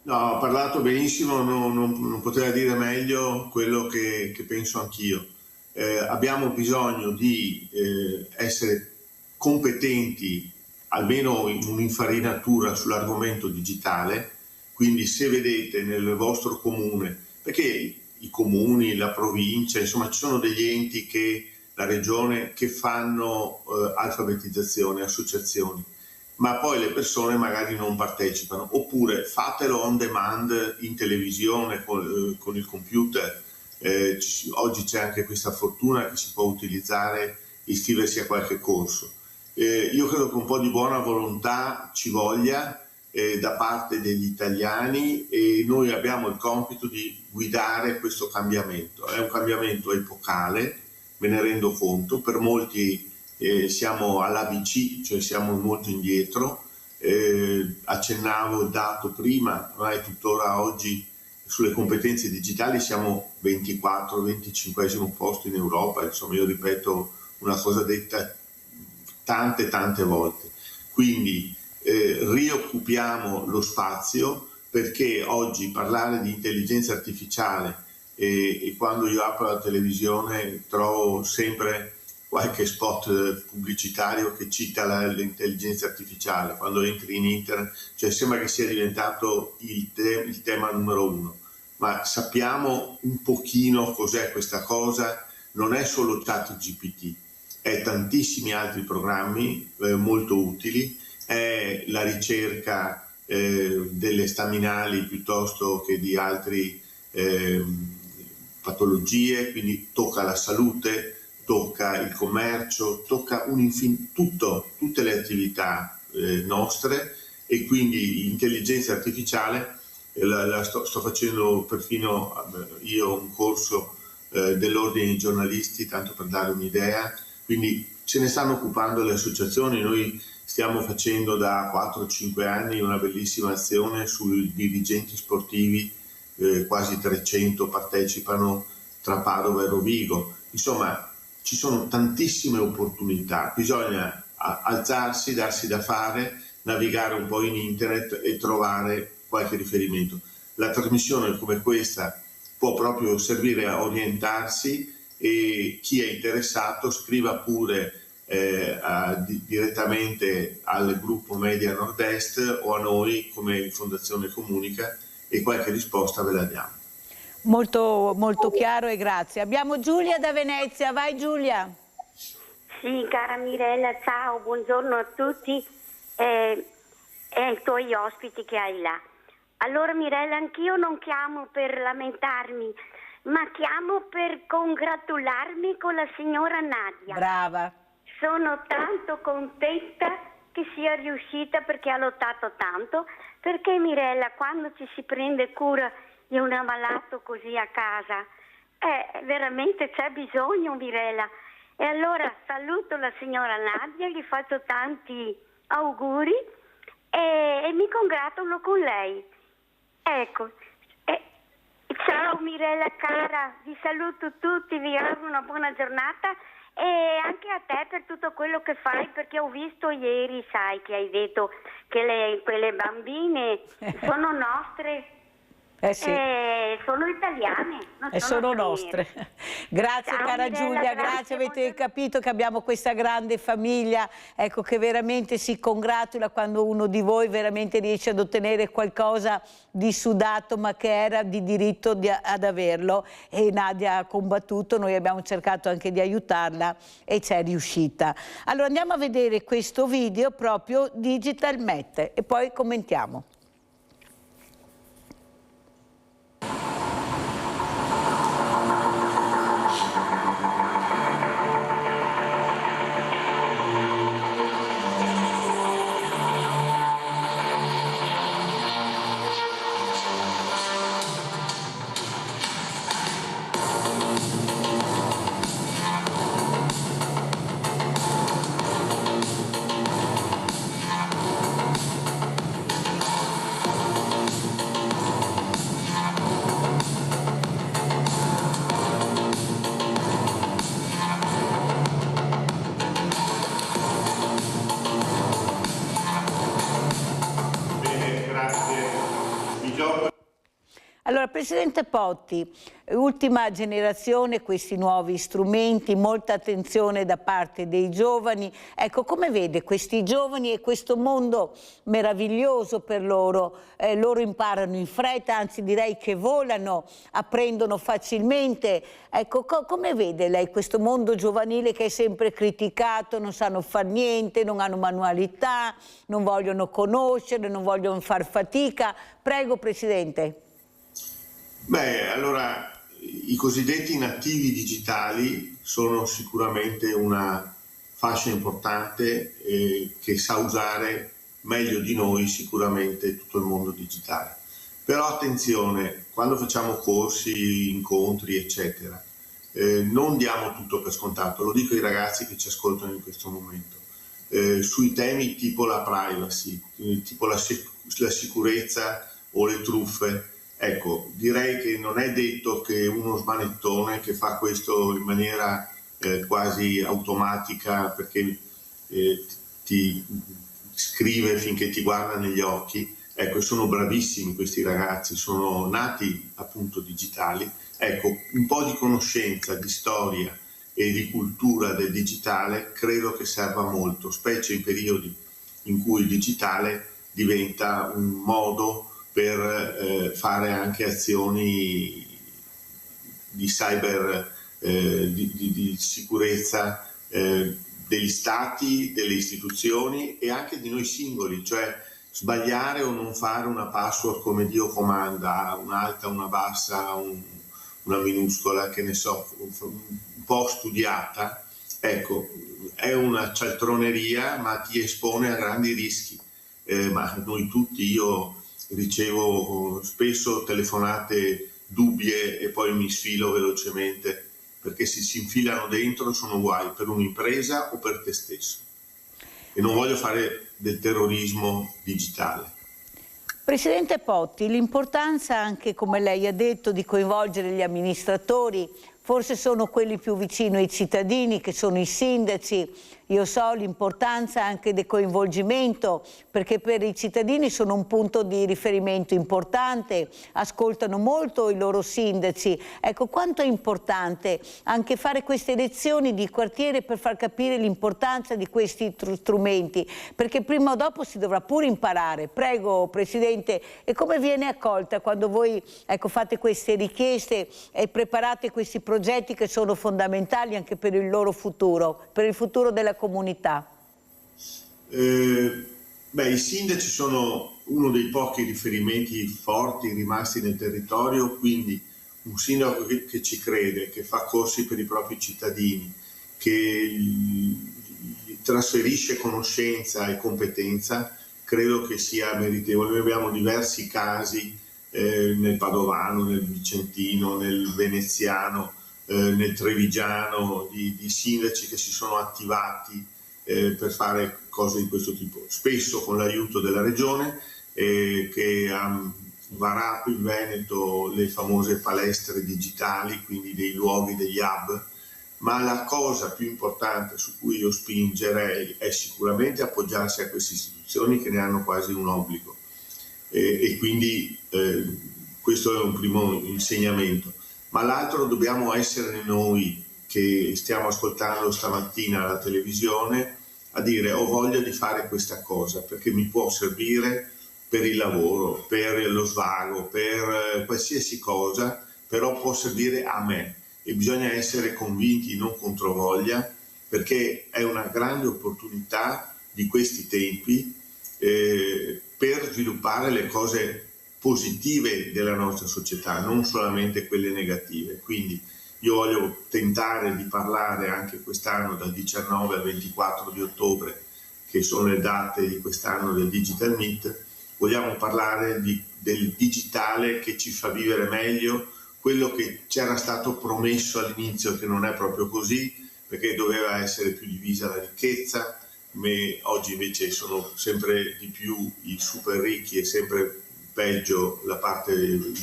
No, ha parlato benissimo, non poteva dire meglio quello che penso anch'io. Abbiamo bisogno di essere competenti, almeno in un'infarinatura sull'argomento digitale, quindi se vedete nel vostro comune, perché i comuni, la provincia, insomma ci sono degli enti, la regione, che fanno alfabetizzazione, associazioni, ma poi le persone magari non partecipano, oppure fatelo on demand in televisione con il computer. Oggi c'è anche questa fortuna che si può utilizzare, iscriversi a qualche corso. Io credo che un po' di buona volontà ci voglia da parte degli italiani, e noi abbiamo il compito di guidare questo cambiamento. È un cambiamento epocale, me ne rendo conto, per molti siamo all'ABC, cioè siamo molto indietro. Accennavo il dato prima, ma è tuttora oggi sulle competenze digitali siamo 24-25 posto in Europa, insomma io ripeto una cosa detta tante volte. Quindi rioccupiamo lo spazio, perché oggi parlare di intelligenza artificiale e quando io apro la televisione trovo sempre qualche spot pubblicitario che cita l'intelligenza artificiale, quando entri in internet, cioè sembra che sia diventato il tema numero uno. Ma sappiamo un pochino cos'è questa cosa? Non è solo ChatGPT, è tantissimi altri programmi molto utili, è la ricerca delle staminali piuttosto che di altre patologie, quindi tocca la salute, tocca il commercio, tocca tutte le attività nostre, e quindi l'intelligenza artificiale sto facendo perfino io un corso dell'ordine dei giornalisti, tanto per dare un'idea, quindi se ne stanno occupando le associazioni. Noi stiamo facendo da 4-5 anni una bellissima azione sui dirigenti sportivi, quasi 300 partecipano tra Padova e Rovigo. Insomma, ci sono tantissime opportunità, bisogna alzarsi, darsi da fare, navigare un po' in internet e trovare qualche riferimento. La trasmissione come questa può proprio servire a orientarsi, e chi è interessato scriva pure direttamente al gruppo Media Nord-Est o a noi come Fondazione Comunica, e qualche risposta ve la diamo. Molto chiaro, e grazie. Abbiamo Giulia da Venezia, vai Giulia. Sì, cara Mirella, ciao, buongiorno a tutti e ai tuoi ospiti che hai là. Allora Mirella, anch'io non chiamo per lamentarmi, ma chiamo per congratularmi con la signora Nadia. Brava. Sono tanto contenta che sia riuscita perché ha lottato tanto, perché Mirella, quando ci si prende cura di un ammalato così a casa, veramente c'è bisogno, Mirella. E allora saluto la signora Nadia, gli faccio tanti auguri e mi congratulo con lei. Ecco, ciao Mirella cara, vi saluto tutti, vi auguro una buona giornata e anche a te per tutto quello che fai, perché ho visto ieri, sai, che hai detto che quelle bambine sono nostre. Sì. Sono italiane, non sono nostre. Grazie. Ciao, cara Mirella, Giulia, grazie, avete capito che abbiamo questa grande famiglia, ecco, che veramente si congratula quando uno di voi veramente riesce ad ottenere qualcosa di sudato ma che era di diritto ad averlo, e Nadia ha combattuto, noi abbiamo cercato anche di aiutarla e c'è riuscita. Allora andiamo a vedere questo video proprio Digital Met e poi commentiamo. Allora, Presidente Potti, ultima generazione, questi nuovi strumenti, molta attenzione da parte dei giovani. Ecco, come vede questi giovani e questo mondo meraviglioso per loro? Loro imparano in fretta, anzi direi che volano, apprendono facilmente. Ecco, come vede lei questo mondo giovanile che è sempre criticato, non sanno far niente, non hanno manualità, non vogliono conoscere, non vogliono far fatica? Prego, Presidente. Beh, allora i cosiddetti nativi digitali sono sicuramente una fascia importante che sa usare meglio di noi sicuramente tutto il mondo digitale. Però attenzione, quando facciamo corsi, incontri, eccetera, non diamo tutto per scontato, lo dico ai ragazzi che ci ascoltano in questo momento. Sui temi tipo la privacy, tipo la sicurezza o le truffe, ecco, direi che non è detto che uno smanettone che fa questo in maniera quasi automatica, perché ti scrive finché ti guarda negli occhi, ecco, sono bravissimi questi ragazzi, sono nati appunto digitali. Ecco, un po' di conoscenza, di storia e di cultura del digitale credo che serva molto, specie in periodi in cui il digitale diventa un modo per fare anche azioni di cyber, di sicurezza degli stati, delle istituzioni e anche di noi singoli, cioè sbagliare o non fare una password come Dio comanda, un'alta, una bassa, una minuscola, che ne so, un po' studiata, ecco, è una cialtroneria ma ti espone a grandi rischi, ma noi tutti, io ricevo spesso telefonate dubbie e poi mi sfilo velocemente, perché se si infilano dentro sono guai per un'impresa o per te stesso. E non voglio fare del terrorismo digitale. Presidente Potti, l'importanza anche, come lei ha detto, di coinvolgere gli amministratori, forse sono quelli più vicini ai cittadini, che sono i sindaci, io so l'importanza anche del coinvolgimento, perché per i cittadini sono un punto di riferimento importante, ascoltano molto i loro sindaci. Ecco, quanto è importante anche fare queste elezioni di quartiere per far capire l'importanza di questi strumenti, perché prima o dopo si dovrà pure imparare. Prego, Presidente, e come viene accolta quando voi fate queste richieste e preparate questi progetti che sono fondamentali anche per il loro futuro, per il futuro della comunità? I sindaci sono uno dei pochi riferimenti forti rimasti nel territorio, quindi un sindaco che ci crede, che fa corsi per i propri cittadini, che trasferisce conoscenza e competenza, credo che sia meritevole. Noi abbiamo diversi casi nel Padovano, nel Vicentino, nel Veneziano, nel Trevigiano, di sindaci che si sono attivati per fare cose di questo tipo, spesso con l'aiuto della Regione, che ha varato in Veneto le famose palestre digitali, quindi dei luoghi, degli hub. Ma la cosa più importante su cui io spingerei è sicuramente appoggiarsi a queste istituzioni che ne hanno quasi un obbligo, e quindi questo è un primo insegnamento. Ma l'altro, dobbiamo essere noi che stiamo ascoltando stamattina la televisione a dire: ho voglia di fare questa cosa perché mi può servire per il lavoro, per lo svago, per qualsiasi cosa, però può servire a me. E bisogna essere convinti, non controvoglia, perché è una grande opportunità di questi tempi per sviluppare le cose positive della nostra società, non solamente quelle negative. Quindi io voglio tentare di parlare anche quest'anno, dal 19 al 24 di ottobre, che sono le date di quest'anno del Digital Meet. Vogliamo parlare del digitale che ci fa vivere meglio, quello che c'era stato promesso all'inizio, che non è proprio così, perché doveva essere più divisa la ricchezza, oggi invece sono sempre di più i super ricchi e sempre peggio la parte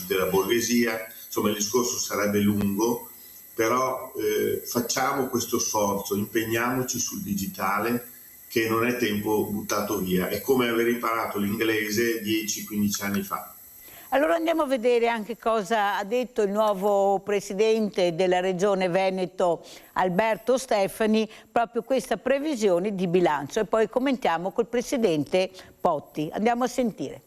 della borghesia. Insomma, il discorso sarebbe lungo, però facciamo questo sforzo, impegniamoci sul digitale, che non è tempo buttato via, è come aver imparato l'inglese 10-15 anni fa. Allora andiamo a vedere anche cosa ha detto il nuovo presidente della Regione Veneto, Alberto Stefani, proprio questa previsione di bilancio, e poi commentiamo col presidente Potti. Andiamo a sentire.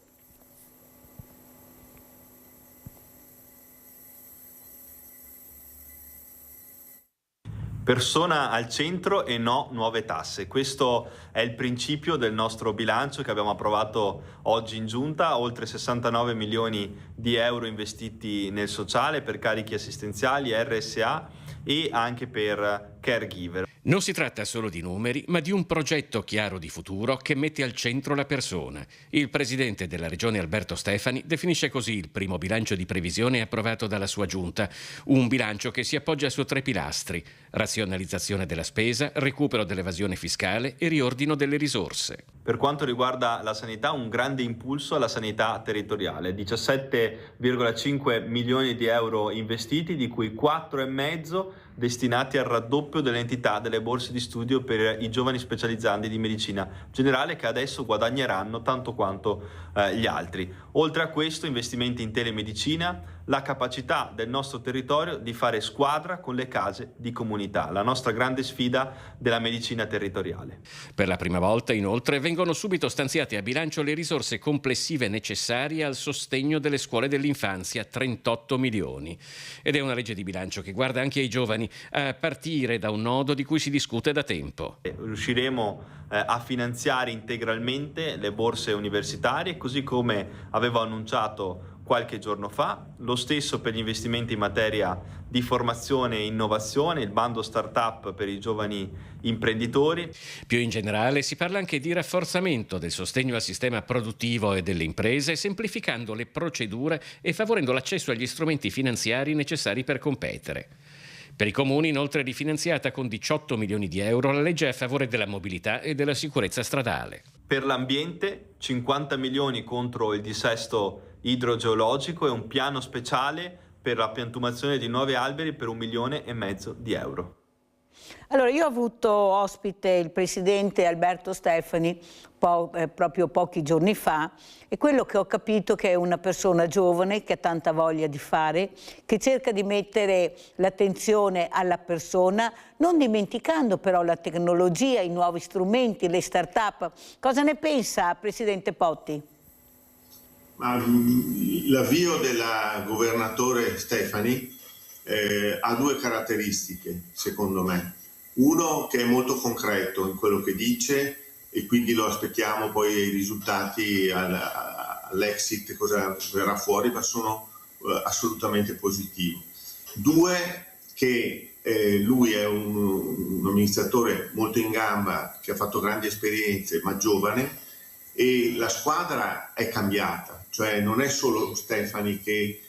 Persona al centro e no nuove tasse. Questo è il principio del nostro bilancio che abbiamo approvato oggi in giunta, oltre 69 milioni di euro investiti nel sociale per carichi assistenziali, RSA e anche per caregiver. Non si tratta solo di numeri, ma di un progetto chiaro di futuro che mette al centro la persona. Il presidente della Regione Alberto Stefani definisce così il primo bilancio di previsione approvato dalla sua giunta, un bilancio che si appoggia su 3 pilastri: razionalizzazione della spesa, recupero dell'evasione fiscale e riordino delle risorse. Per quanto riguarda la sanità, un grande impulso alla sanità territoriale, 17,5 milioni di euro investiti, di cui 4,5 destinati al raddoppio dell'entità delle borse di studio per i giovani specializzandi di medicina generale, che adesso guadagneranno tanto quanto gli altri. Oltre a questo, investimenti in telemedicina, la capacità del nostro territorio di fare squadra con le case di comunità, la nostra grande sfida della medicina territoriale. Per la prima volta, inoltre, vengono subito stanziate a bilancio le risorse complessive necessarie al sostegno delle scuole dell'infanzia, 38 milioni. Ed è una legge di bilancio che guarda anche ai giovani, a partire da un nodo di cui si discute da tempo. Riusciremo a finanziare integralmente le borse universitarie, così come avevo annunciato qualche giorno fa, lo stesso per gli investimenti in materia di formazione e innovazione, il bando startup per i giovani imprenditori. Più in generale si parla anche di rafforzamento del sostegno al sistema produttivo e delle imprese, semplificando le procedure e favorendo l'accesso agli strumenti finanziari necessari per competere. Per i comuni, inoltre, è rifinanziata con 18 milioni di euro la legge a favore della mobilità e della sicurezza stradale. Per l'ambiente, 50 milioni contro il dissesto idrogeologico e un piano speciale per la piantumazione di nuovi alberi per 1,5 milioni di euro. Allora, io ho avuto ospite il presidente Alberto Stefani proprio pochi giorni fa, e quello che ho capito che è una persona giovane, che ha tanta voglia di fare, che cerca di mettere l'attenzione alla persona, non dimenticando però la tecnologia, i nuovi strumenti, le start-up. Cosa ne pensa, Presidente Potti? L'avvio della governatore Stefani ha due caratteristiche, secondo me. Uno, che è molto concreto in quello che dice, e quindi lo aspettiamo poi i risultati all'exit, cosa verrà fuori, ma sono assolutamente positivi. Due, che lui è un amministratore molto in gamba, che ha fatto grandi esperienze, ma giovane, e la squadra è cambiata, cioè non è solo Stefani che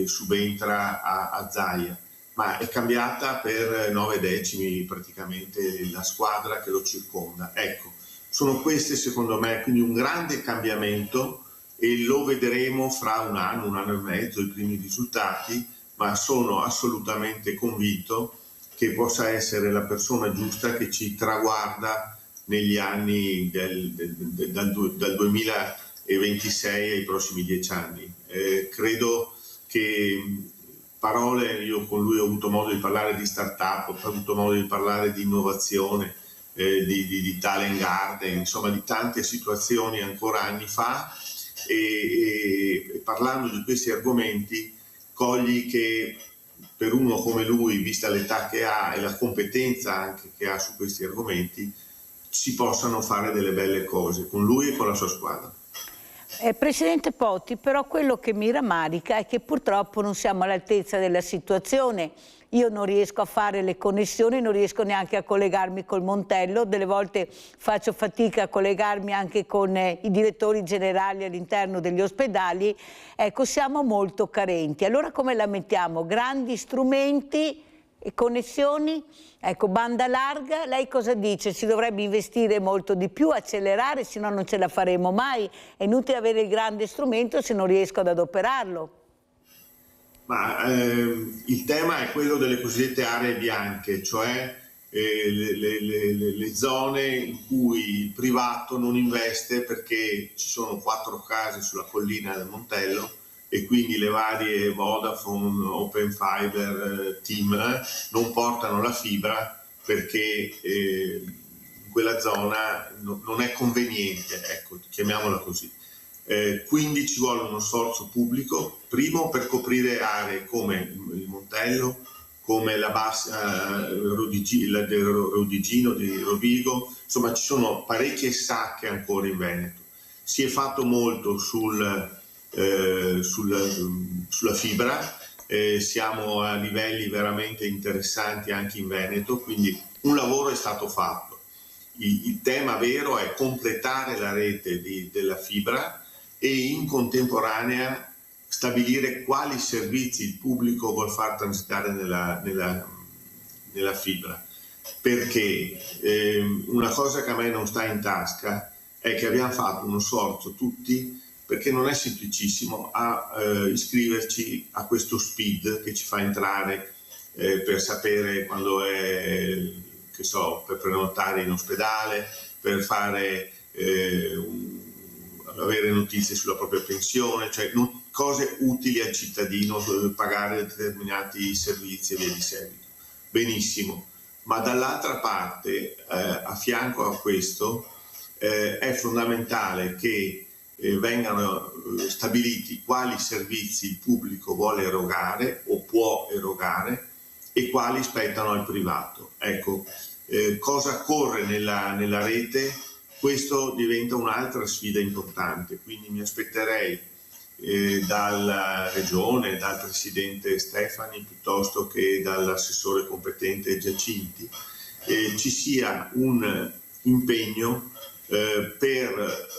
subentra a Zaia, ma è cambiata per 9 decimi praticamente la squadra che lo circonda. Ecco, sono queste secondo me quindi un grande cambiamento, e lo vedremo fra un anno e mezzo i primi risultati, ma sono assolutamente convinto che possa essere la persona giusta che ci traguarda negli anni dal 2026 ai prossimi 10 anni. Credo che parole, io con lui ho avuto modo di parlare di start-up, ho avuto modo di parlare di innovazione, di talent garden, insomma di tante situazioni ancora anni fa, e parlando di questi argomenti cogli che per uno come lui, vista l'età che ha e la competenza anche che ha su questi argomenti, si possano fare delle belle cose con lui e con la sua squadra. Presidente Potti, però quello che mi rammarica è che purtroppo non siamo all'altezza della situazione. Io non riesco a fare le connessioni, non riesco neanche a collegarmi col Montello, delle volte faccio fatica a collegarmi anche con i direttori generali all'interno degli ospedali. Ecco, siamo molto carenti. Allora come la mettiamo? Grandi strumenti e connessioni? Ecco, banda larga, lei cosa dice? Si dovrebbe investire molto di più, accelerare, se no non ce la faremo mai. È inutile avere il grande strumento se non riesco ad adoperarlo. Ma il tema è quello delle cosiddette aree bianche, cioè le zone in cui il privato non investe perché ci sono 4 case sulla collina del Montello, e quindi le varie Vodafone, Open Fiber, TIM non portano la fibra perché in quella zona non è conveniente, ecco, chiamiamola così. Quindi ci vuole uno sforzo pubblico, primo per coprire aree come il Montello, come la bassa del Rodigino di Rovigo, insomma ci sono parecchie sacche ancora in Veneto. Si è fatto molto sulla fibra, siamo a livelli veramente interessanti anche in Veneto, quindi un lavoro è stato fatto. Il tema vero è completare la rete della fibra e in contemporanea stabilire quali servizi il pubblico vuol far transitare nella fibra. Perché una cosa che a me non sta in tasca è che abbiamo fatto uno sforzo tutti, perché non è semplicissimo a iscriverci a questo SPID che ci fa entrare per sapere quando è, che so, per prenotare in ospedale, per fare avere notizie sulla propria pensione, cioè cose utili al cittadino, pagare determinati servizi e via di seguito. Benissimo, ma dall'altra parte, a fianco a questo, è fondamentale che vengano stabiliti quali servizi il pubblico vuole erogare o può erogare e quali spettano al privato. Ecco, cosa corre nella rete? Questo diventa un'altra sfida importante, quindi mi aspetterei dalla Regione, dal Presidente Stefani, piuttosto che dall'assessore competente Giacinti, ci sia un impegno per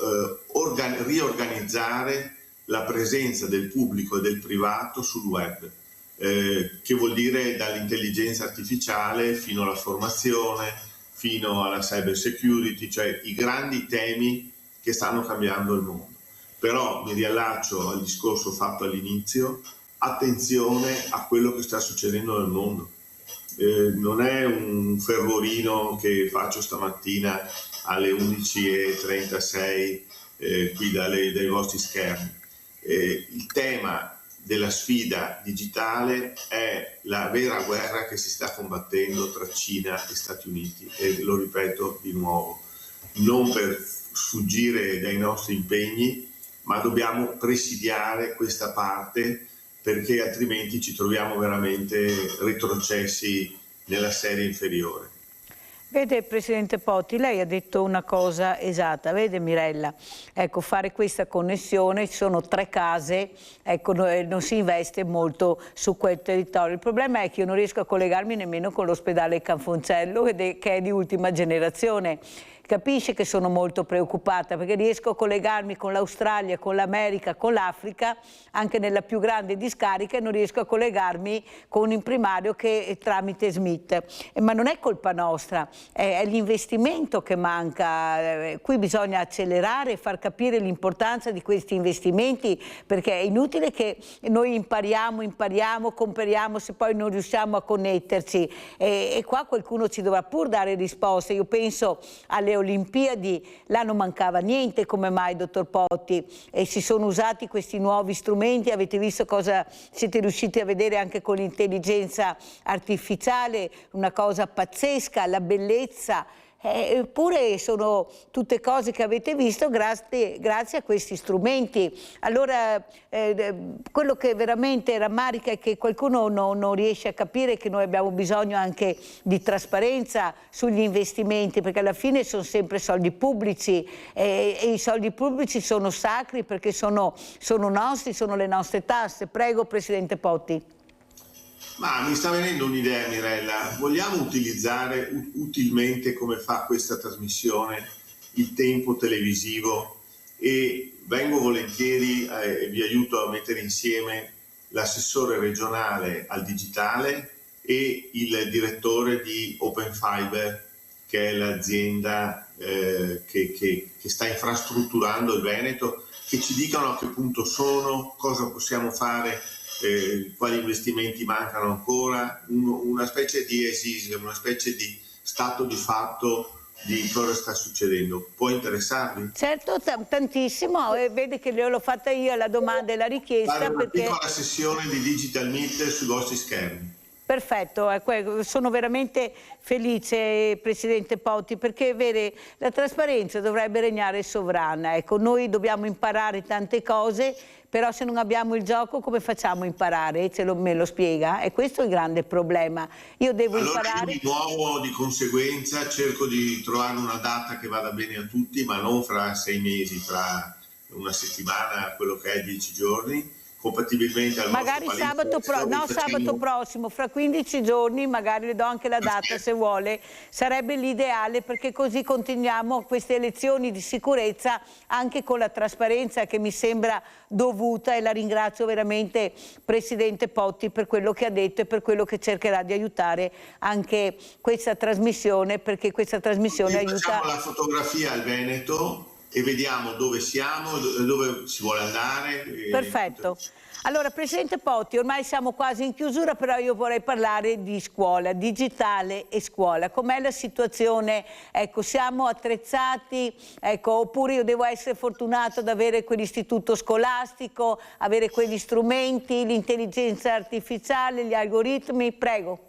riorganizzare la presenza del pubblico e del privato sul web, che vuol dire dall'intelligenza artificiale fino alla formazione, fino alla cyber security, cioè i grandi temi che stanno cambiando il mondo. Però mi riallaccio al discorso fatto all'inizio, attenzione a quello che sta succedendo nel mondo. non è un fervorino che faccio stamattina alle 11:36 qui dai vostri schermi. Il tema della sfida digitale è la vera guerra che si sta combattendo tra Cina e Stati Uniti, e lo ripeto di nuovo, non per sfuggire dai nostri impegni, ma dobbiamo presidiare questa parte, perché altrimenti ci troviamo veramente retrocessi nella serie inferiore. Vede Presidente Poti, lei ha detto una cosa esatta, vede Mirella, ecco, fare questa connessione, ci sono 3 case, ecco, non si investe molto su quel territorio. Il problema è che io non riesco a collegarmi nemmeno con l'ospedale Canfoncello, che è di ultima generazione. Capisce che sono molto preoccupata, perché riesco a collegarmi con l'Australia, con l'America, con l'Africa, anche nella più grande discarica, e non riesco a collegarmi con un primario che tramite Smith. Ma non è colpa nostra, è l'investimento che manca. Qui bisogna accelerare e far capire l'importanza di questi investimenti, perché è inutile che noi impariamo, compariamo se poi non riusciamo a connetterci. E qua qualcuno ci dovrà pur dare risposte. Io penso alle Olimpiadi, là non mancava niente, come mai, dottor Poti? E si sono usati questi nuovi strumenti, avete visto cosa siete riusciti a vedere anche con l'intelligenza artificiale, una cosa pazzesca, la bellezza. Eppure sono tutte cose che avete visto grazie a questi strumenti. Allora quello che veramente rammarica è che qualcuno non riesce a capire che noi abbiamo bisogno anche di trasparenza sugli investimenti, perché alla fine sono sempre soldi pubblici e i soldi pubblici sono sacri, perché sono nostri, sono le nostre tasse. Prego Presidente Poti. Ma mi sta venendo un'idea, Mirella. Vogliamo utilizzare utilmente, come fa questa trasmissione, il tempo televisivo, e vengo volentieri e vi aiuto a mettere insieme l'assessore regionale al digitale e il direttore di Open Fiber, che è l'azienda che sta infrastrutturando il Veneto, che ci dicano a che punto sono, cosa possiamo fare, quali investimenti mancano ancora, una specie di esisem, una specie di stato di fatto di cosa sta succedendo. Può interessarvi? Certo, tantissimo, vede che l'ho fatta io la domanda e la richiesta. Fare una perché... piccola sessione di Digital Meet sui vostri schermi. Perfetto, sono veramente felice Presidente Poti, perché vede, la trasparenza dovrebbe regnare sovrana. Ecco, noi dobbiamo imparare tante cose, però se non abbiamo il gioco come facciamo a imparare? Me lo spiega? E questo è il grande problema. Io devo imparare... Io mi muovo di conseguenza, cerco di trovare una data che vada bene a tutti, ma non fra 6 mesi, fra una settimana, quello che è 10 giorni. Compatibilmente al magari sabato prossimo, fra 15 giorni, magari le do anche la data se vuole, sarebbe l'ideale, perché così continuiamo queste elezioni di sicurezza anche con la trasparenza che mi sembra dovuta, e la ringrazio veramente Presidente Poti per quello che ha detto e per quello che cercherà di aiutare anche questa trasmissione, perché questa trasmissione aiuta... Facciamo la fotografia al Veneto e vediamo dove siamo, dove si vuole andare. Perfetto. Allora, Presidente Poti, ormai siamo quasi in chiusura, però io vorrei parlare di scuola, digitale e scuola. Com'è la situazione? Ecco, siamo attrezzati? Ecco, oppure io devo essere fortunato ad avere quell'istituto scolastico, avere quegli strumenti, l'intelligenza artificiale, gli algoritmi? Prego.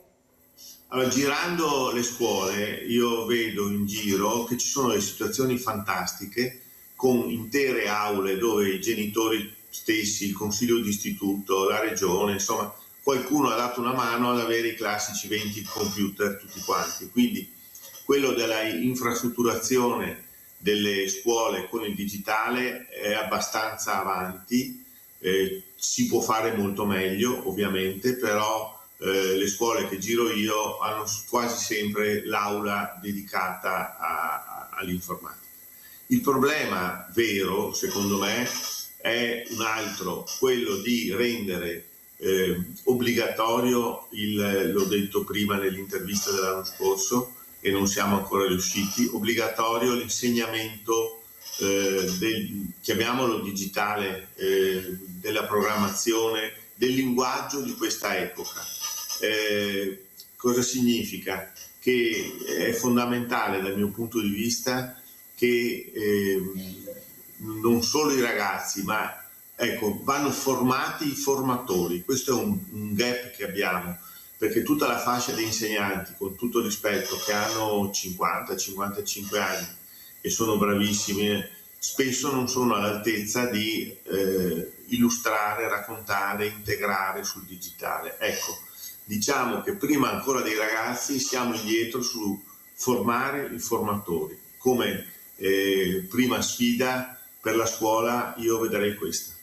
Allora, girando le scuole, io vedo in giro che ci sono delle situazioni fantastiche, con intere aule dove i genitori stessi, il consiglio di istituto, la regione, insomma, qualcuno ha dato una mano ad avere i classici 20 computer tutti quanti. Quindi quello della infrastrutturazione delle scuole con il digitale è abbastanza avanti, si può fare molto meglio ovviamente, però le scuole che giro io hanno quasi sempre l'aula dedicata all'informatica. Il problema vero, secondo me, è un altro, quello di rendere obbligatorio, l'ho detto prima nell'intervista dell'anno scorso e non siamo ancora riusciti, obbligatorio l'insegnamento chiamiamolo digitale, della programmazione, del linguaggio di questa epoca. Cosa significa? Che è fondamentale dal mio punto di vista che non solo i ragazzi, ma ecco, vanno formati i formatori. Questo è un gap che abbiamo, perché tutta la fascia di insegnanti, con tutto il rispetto, che hanno 50-55 anni e sono bravissimi, spesso non sono all'altezza di illustrare, raccontare, integrare sul digitale. Ecco, diciamo che prima ancora dei ragazzi siamo indietro su formare i formatori. Come prima sfida per la scuola io vedrei questa.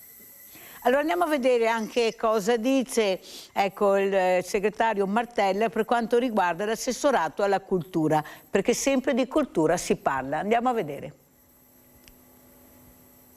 Allora andiamo a vedere anche cosa dice il segretario Martella per quanto riguarda l'assessorato alla cultura, perché sempre di cultura si parla. Andiamo a vedere.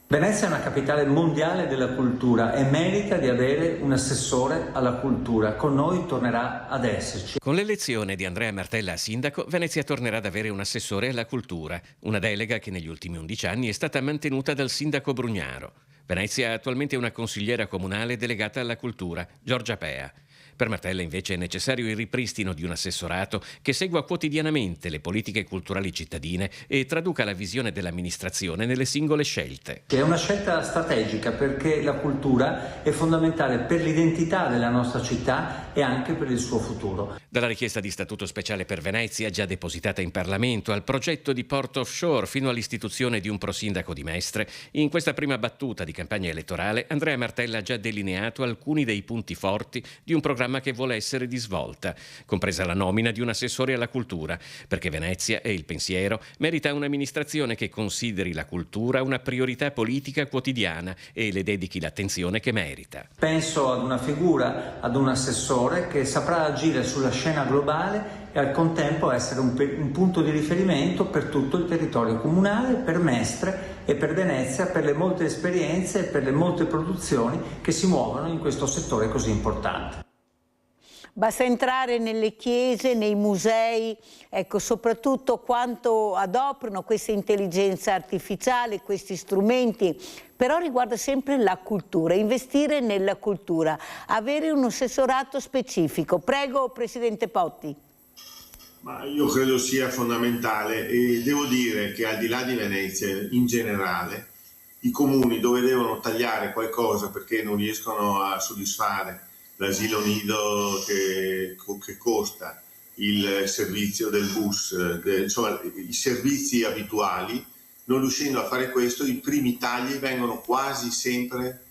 Venezia è una capitale mondiale della cultura e merita di avere un assessore alla cultura. Con noi tornerà ad esserci. Con l'elezione di Andrea Martella a sindaco, Venezia tornerà ad avere un assessore alla cultura, una delega che negli ultimi 11 anni è stata mantenuta dal sindaco Brugnaro. Venezia ha attualmente una consigliera comunale delegata alla cultura, Giorgia Pea. Per Martella invece è necessario il ripristino di un assessorato che segua quotidianamente le politiche culturali cittadine e traduca la visione dell'amministrazione nelle singole scelte. È una scelta strategica perché la cultura è fondamentale per l'identità della nostra città e anche per il suo futuro. Dalla richiesta di statuto speciale per Venezia, già depositata in Parlamento, al progetto di Port Offshore fino all'istituzione di un prosindaco di Mestre, in questa prima battuta di campagna elettorale Andrea Martella ha già delineato alcuni dei punti forti di un programma che vuole essere di svolta, compresa la nomina di un assessore alla cultura, perché Venezia, è il pensiero, merita un'amministrazione che consideri la cultura una priorità politica quotidiana e le dedichi l'attenzione che merita. Penso ad una figura, ad un assessore che saprà agire sulla scena globale e al contempo essere un punto di riferimento per tutto il territorio comunale, per Mestre e per Venezia, per le molte esperienze e per le molte produzioni che si muovono in questo settore così importante. Basta entrare nelle chiese, nei musei, soprattutto quanto adoperano questa intelligenza artificiale, questi strumenti, però riguarda sempre la cultura, investire nella cultura, avere un assessorato specifico. Prego, Presidente Potti. Ma io credo sia fondamentale e devo dire che al di là di Venezia, in generale, i comuni dove devono tagliare qualcosa perché non riescono a soddisfare l'asilo nido che costa, il servizio del bus, insomma i servizi abituali, non riuscendo a fare questo, i primi tagli vengono quasi sempre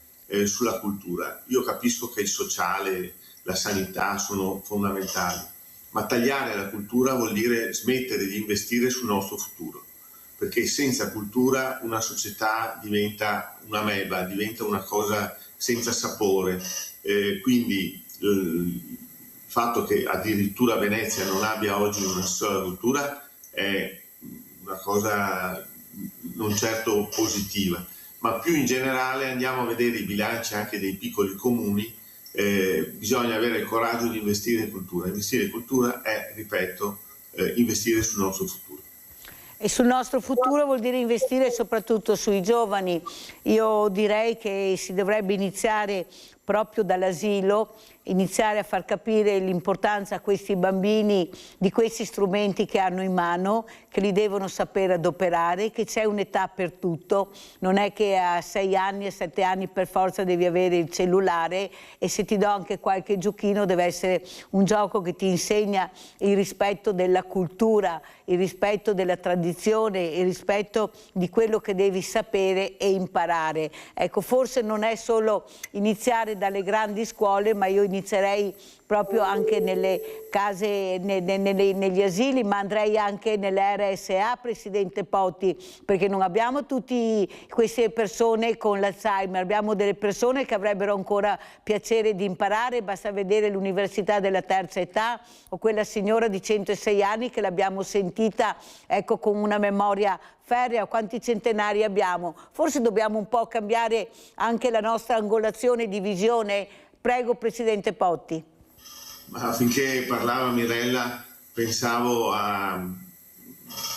sulla cultura. Io capisco che il sociale, la sanità sono fondamentali, ma tagliare la cultura vuol dire smettere di investire sul nostro futuro, perché senza cultura una società diventa una meba, diventa una cosa senza sapore. Quindi il fatto che addirittura Venezia non abbia oggi una sola cultura è una cosa non certo positiva, ma più in generale andiamo a vedere i bilanci anche dei piccoli comuni, bisogna avere il coraggio di investire in cultura. Investire in cultura è, ripeto, investire sul nostro futuro. E sul nostro futuro vuol dire investire soprattutto sui giovani. Io direi che si dovrebbe iniziare proprio dall'asilo, iniziare a far capire l'importanza a questi bambini di questi strumenti che hanno in mano, che li devono sapere adoperare, che c'è un'età per tutto, non è che a 6 anni, a 7 anni per forza devi avere il cellulare, e se ti do anche qualche giochino deve essere un gioco che ti insegna il rispetto della cultura, il rispetto della tradizione, il rispetto di quello che devi sapere e imparare. Ecco, forse non è solo iniziare dalle grandi scuole, ma io inizierei proprio anche nelle case, negli asili, ma andrei anche nelle RSA, Presidente Potti, perché non abbiamo tutte queste persone con l'Alzheimer, abbiamo delle persone che avrebbero ancora piacere di imparare. Basta vedere l'università della terza età o quella signora di 106 anni che l'abbiamo sentita con una memoria ferrea. Quanti centenari abbiamo? Forse dobbiamo un po' cambiare anche la nostra angolazione di visione. Prego, Presidente Potti. Ma finché parlava Mirella pensavo a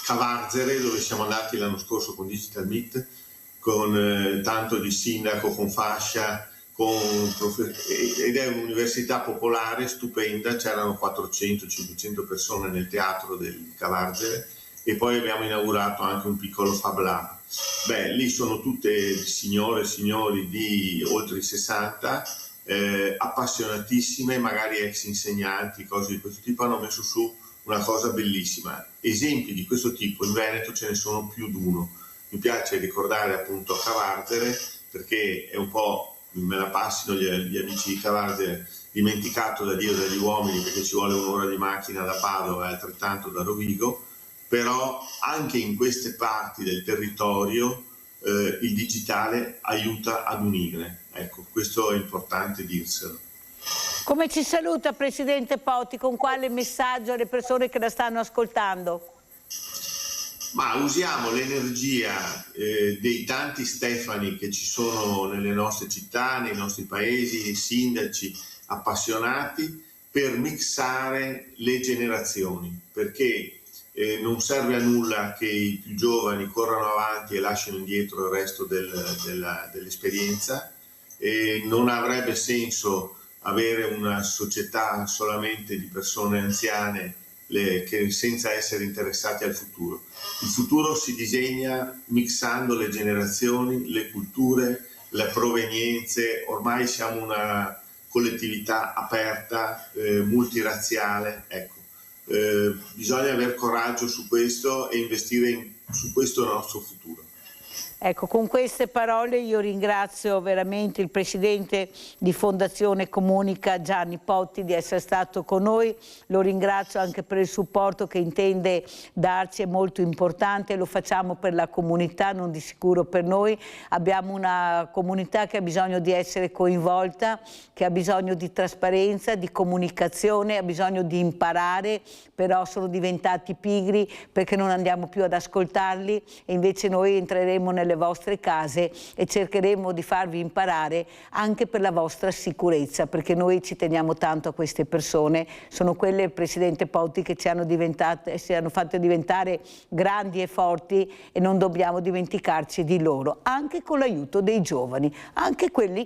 Cavarzere, dove siamo andati l'anno scorso con Digital Meet, con tanto di sindaco con fascia ed è un'università popolare stupenda, c'erano 400-500 persone nel teatro del Cavarzere e poi abbiamo inaugurato anche un piccolo Fab Lab. Beh, lì sono tutte signore e signori di oltre i 60, appassionatissime, magari ex insegnanti, cose di questo tipo, hanno messo su una cosa bellissima. Esempi di questo tipo in Veneto ce ne sono più di uno. Mi piace ricordare appunto Cavarzere perché è un po', me la passino gli amici di Cavarzere, dimenticato da Dio e dagli uomini perché ci vuole un'ora di macchina da Padova e altrettanto da Rovigo, però anche in queste parti del territorio il digitale aiuta ad unire. Ecco, questo è importante dirselo. Come ci saluta Presidente Poti? Con quale messaggio alle persone che la stanno ascoltando? Ma usiamo l'energia dei tanti Stefani che ci sono nelle nostre città, nei nostri paesi, sindaci appassionati, per mixare le generazioni, perché non serve a nulla che i più giovani corrano avanti e lasciano indietro il resto dell'esperienza, e non avrebbe senso avere una società solamente di persone anziane che senza essere interessati al futuro. Il futuro si disegna mixando le generazioni, le culture, le provenienze. Ormai siamo una collettività aperta, multirazziale. Ecco. Bisogna aver coraggio su questo e investire su questo nostro futuro. Ecco, con queste parole io ringrazio veramente il Presidente di Fondazione Comunica, Gianni Poti, di essere stato con noi. Lo ringrazio anche per il supporto che intende darci, è molto importante, lo facciamo per la comunità, non di sicuro per noi. Abbiamo una comunità che ha bisogno di essere coinvolta, che ha bisogno di trasparenza, di comunicazione, ha bisogno di imparare, però sono diventati pigri perché non andiamo più ad ascoltarli, e invece noi entreremo nelle vostre case e cercheremo di farvi imparare anche per la vostra sicurezza, perché noi ci teniamo tanto a queste persone. Sono quelle, Presidente Poti, che ci hanno fatto diventare grandi e forti, e non dobbiamo dimenticarci di loro, anche con l'aiuto dei giovani, anche quelli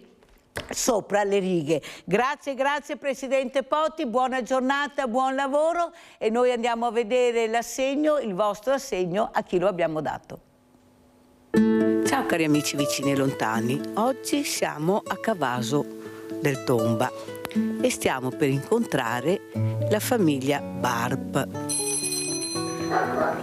sopra le righe. Grazie, grazie Presidente Poti, buona giornata, buon lavoro, e noi andiamo a vedere l'assegno, il vostro assegno, a chi lo abbiamo dato. Ciao cari amici vicini e lontani, oggi siamo a Cavaso del Tomba e stiamo per incontrare la famiglia Barb.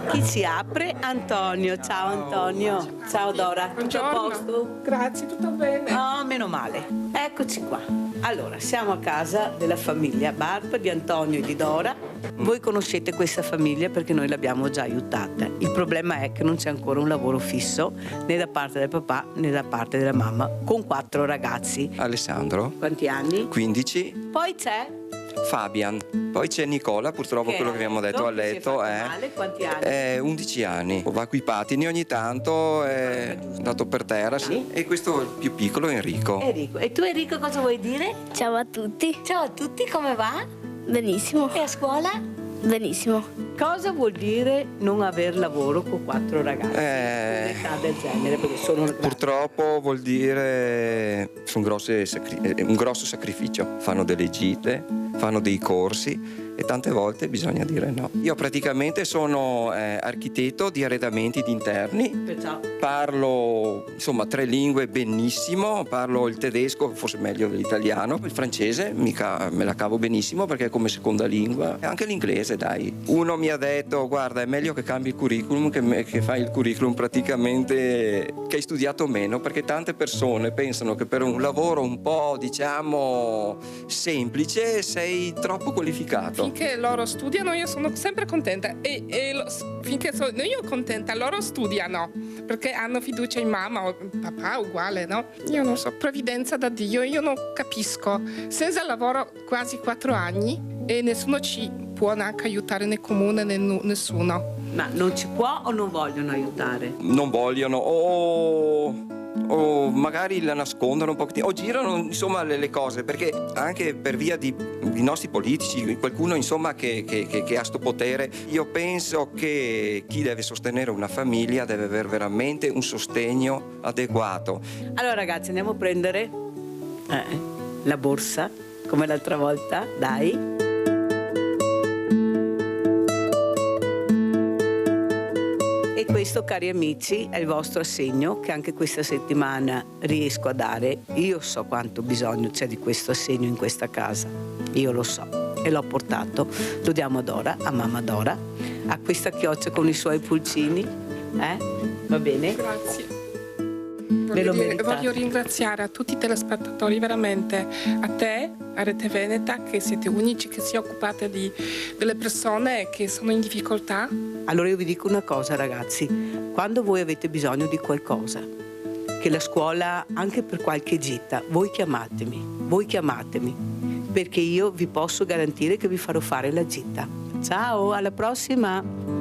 Chi ci apre? Antonio. Ciao Antonio. Ciao Dora. Tutto a posto? Grazie, tutto bene. Oh, meno male. Eccoci qua. Allora, siamo a casa della famiglia Barb, di Antonio e di Dora. Voi conoscete questa famiglia perché noi l'abbiamo già aiutata. Il problema è che non c'è ancora un lavoro fisso né da parte del papà né da parte della mamma, con 4 ragazzi. Alessandro. Quanti anni? 15. Poi c'è Fabian. Poi c'è Nicola, purtroppo quello che abbiamo detto a letto è... Quanti anni? 11 anni. Va coi patini ogni tanto, è andato per terra. Sì. E questo è il più piccolo, Enrico. Enrico. E tu Enrico cosa vuoi dire? Ciao a tutti. Ciao a tutti, come va? Benissimo. E a scuola? Benissimo. Cosa vuol dire non aver lavoro con 4 ragazzi? Un'età del genere, perché sono... Purtroppo vuol dire un grosso sacrificio. Fanno delle gite, fanno dei corsi e tante volte bisogna dire no. Io praticamente sono architetto di arredamenti di interni. Perciò? Parlo 3 lingue benissimo, parlo il tedesco forse meglio dell'italiano, il francese mica me la cavo benissimo perché è come seconda lingua, e anche l'inglese dai. Uno mi ha detto guarda è meglio che cambi il curriculum che fai il curriculum praticamente che hai studiato meno, perché tante persone pensano che per un lavoro un po' diciamo semplice sei troppo qualificato. Finché loro studiano io sono sempre contenta finché sono io contenta loro studiano perché hanno fiducia in mamma o in papà uguale, no? Io non so, provvidenza da Dio, io non capisco. Senza lavoro quasi 4 anni e nessuno ci può neanche aiutare, né comune né nessuno. Ma non ci può o non vogliono aiutare? Non vogliono o magari la nascondono un pochettino o girano insomma le cose, perché anche per via di nostri politici, qualcuno insomma che ha sto potere. Io penso che chi deve sostenere una famiglia deve avere veramente un sostegno adeguato. Allora ragazzi, andiamo a prendere La borsa, come l'altra volta, dai. E questo, cari amici, è il vostro assegno che anche questa settimana riesco a dare. Io so quanto bisogno c'è di questo assegno in questa casa, io lo so e l'ho portato. Lo diamo a Dora, a mamma Dora, a questa chioccia con i suoi pulcini. Va bene? Grazie. Ve lo meritate. Voglio ringraziare a tutti i telespettatori, veramente, a te, a Rete Veneta, che siete unici, che si occupate delle persone che sono in difficoltà. Allora io vi dico una cosa, ragazzi, quando voi avete bisogno di qualcosa, che la scuola, anche per qualche gita, voi chiamatemi, perché io vi posso garantire che vi farò fare la gita. Ciao, alla prossima!